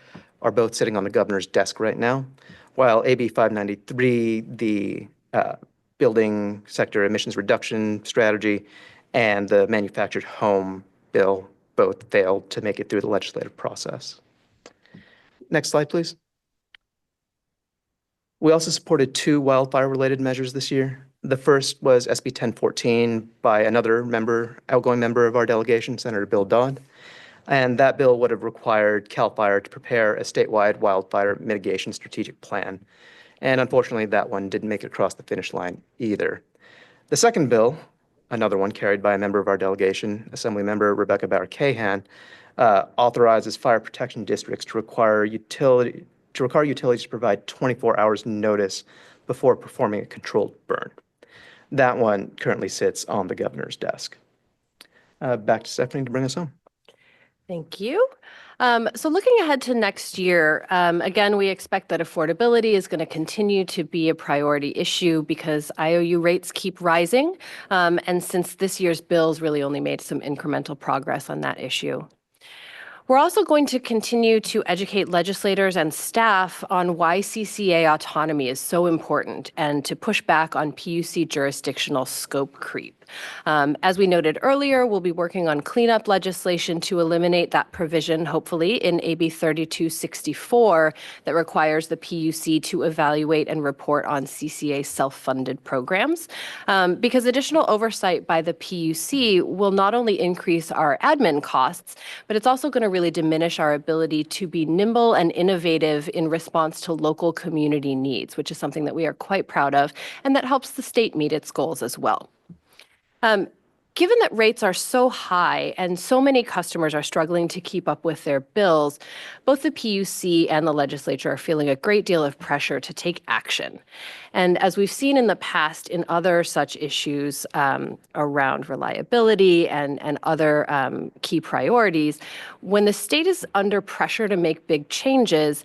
are both sitting on the governor's desk right now, while AB 593, the Building Sector Emissions Reduction Strategy, and the Manufactured Home Bill both failed to make it through the legislative process. Next slide, please. We also supported 2 wildfire-related measures this year. The first was SB 1014 by another outgoing member of our delegation, Senator Bill Dodd. And that bill would have required CAL FIRE to prepare a statewide wildfire mitigation strategic plan. And unfortunately, that one didn't make it across the finish line either. The second bill, another one carried by a member of our delegation, Assemblymember Rebecca Barr-Kahan, authorizes fire protection districts to require utilities to provide 24 hours notice before performing a controlled burn. That one currently sits on the governor's desk. Back to Stephanie to bring us home.
Thank you. So looking ahead to next year, again, we expect that affordability is going to continue to be a priority issue because IOU rates keep rising. And since this year's bills really only made some incremental progress on that issue. We're also going to continue to educate legislators and staff on why CCA autonomy is so important and to push back on PUC jurisdictional scope creep. As we noted earlier, we'll be working on cleanup legislation to eliminate that provision, hopefully, in AB 3264 that requires the PUC to evaluate and report on CCA self-funded programs. Because additional oversight by the PUC will not only increase our admin costs, but it's also going to really diminish our ability to be nimble and innovative in response to local community needs, which is something that we are quite proud of, and that helps the state meet its goals as well. Given that rates are so high and so many customers are struggling to keep up with their bills, both the PUC and the legislature are feeling a great deal of pressure to take action. And as we've seen in the past in other such issues around reliability and other key priorities, when the state is under pressure to make big changes,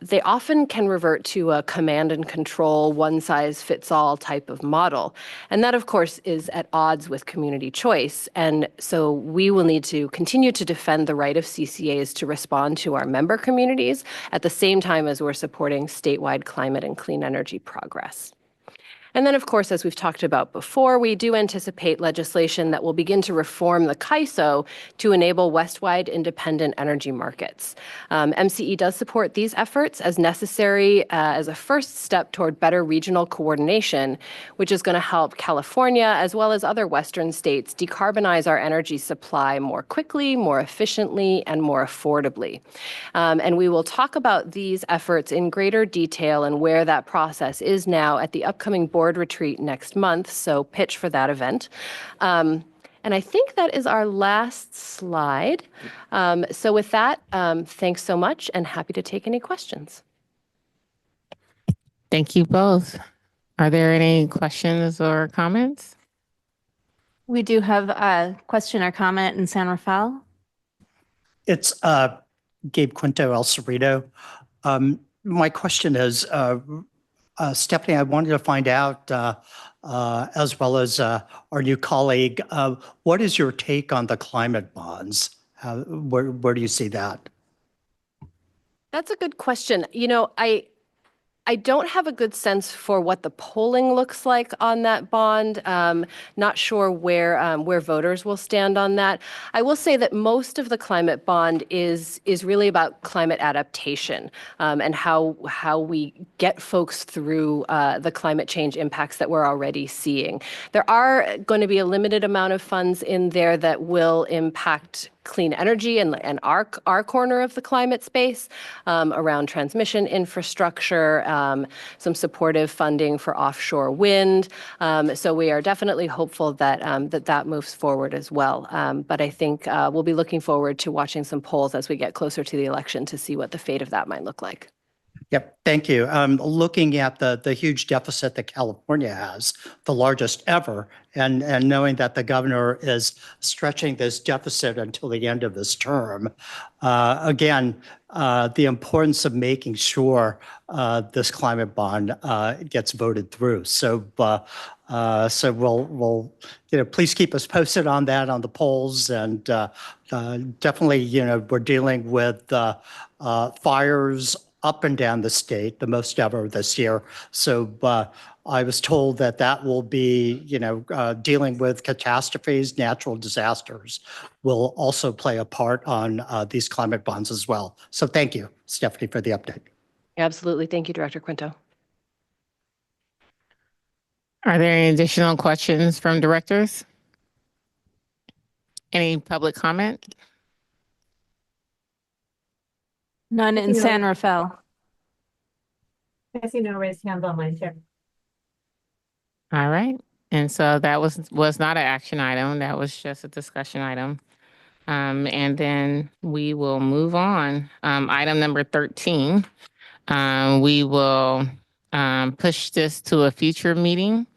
they often can revert to a command and control, one-size-fits-all type of model. And that, of course, is at odds with community choice. And so we will need to continue to defend the right of CCAs to respond to our member communities at the same time as we're supporting statewide climate and clean energy progress. And then, of course, as we've talked about before, we do anticipate legislation that will begin to reform the CAISO to enable West-wide independent energy markets. MCE does support these efforts as necessary as a first step toward better regional coordination, which is going to help California, as well as other Western states, decarbonize our energy supply more quickly, more efficiently, and more affordably. And we will talk about these efforts in greater detail and where that process is now at the upcoming board retreat next month, so pitch for that event. And I think that is our last slide. So with that, thanks so much and happy to take any questions.
Thank you both. Are there any questions or comments?
We do have a question or comment in San Rafael.
It's Gabe Quinto, El Cerrito. My question is, Stephanie, I wanted to find out, as well as our new colleague, what is your take on the climate bonds? Where do you see that?
That's a good question. You know, I don't have a good sense for what the polling looks like on that bond. Not sure where voters will stand on that. I will say that most of the climate bond is really about climate adaptation and how we get folks through the climate change impacts that we're already seeing. There are going to be a limited amount of funds in there that will impact clean energy and our corner of the climate space around transmission infrastructure, some supportive funding for offshore wind. So we are definitely hopeful that that moves forward as well. But I think we'll be looking forward to watching some polls as we get closer to the election to see what the fate of that might look like.
Yep, thank you. Looking at the huge deficit that California has, the largest ever, and knowing that the governor is stretching this deficit until the end of his term, again, the importance of making sure this climate bond gets voted through. So we'll please keep us posted on that on the polls, and definitely we're dealing with fires up and down the state, the most ever this year. So I was told that will be, dealing with catastrophes, natural disasters will also play a part on these climate bonds as well. So thank you, Stephanie, for the update.
Absolutely. Thank you, Director Quinto.
Are there any additional questions from directors? Any public comment?
None in San Rafael.
I see no raised hands online, Chair.
All right. And so that was not an action item. That was just a discussion item. And then we will move on. Item number 13. We will push this to a future meeting.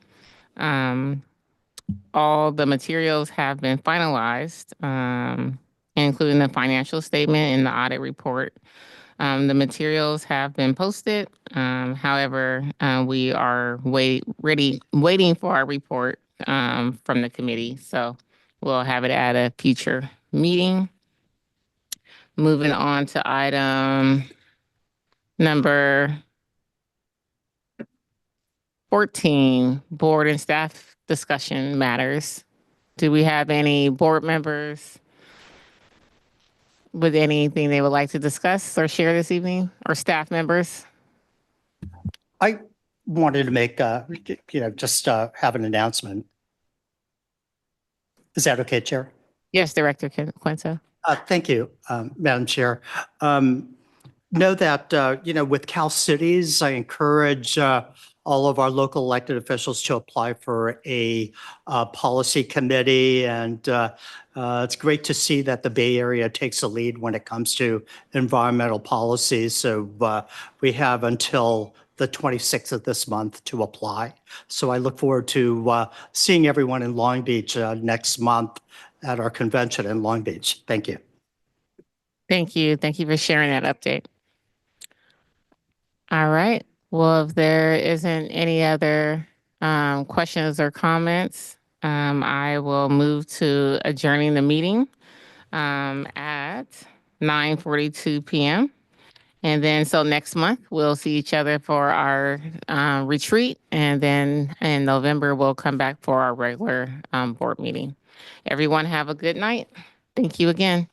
All the materials have been finalized, including the financial statement and the audit report. The materials have been posted. However, we are waiting for our report from the committee. So we'll have it at a future meeting. Moving on to item number 14, board and staff discussion matters. Do we have any board members with anything they would like to discuss or share this evening, or staff members?
I wanted to make, just have an announcement. Is that okay, Chair?
Yes, Director Quinto.
Thank you, Madam Chair. Know that, with Cal Cities, I encourage all of our local elected officials to apply for a policy committee. And it's great to see that the Bay Area takes a lead when it comes to environmental policies. So we have until the 26th of this month to apply. So I look forward to seeing everyone in Long Beach next month at our convention in Long Beach. Thank you.
Thank you. Thank you for sharing that update. All right. Well, if there isn't any other questions or comments, I will move to adjourning the meeting at 9:42 p.m. And then, so next month, we'll see each other for our retreat. And then in November, we'll come back for our regular board meeting. Everyone have a good night. Thank you again.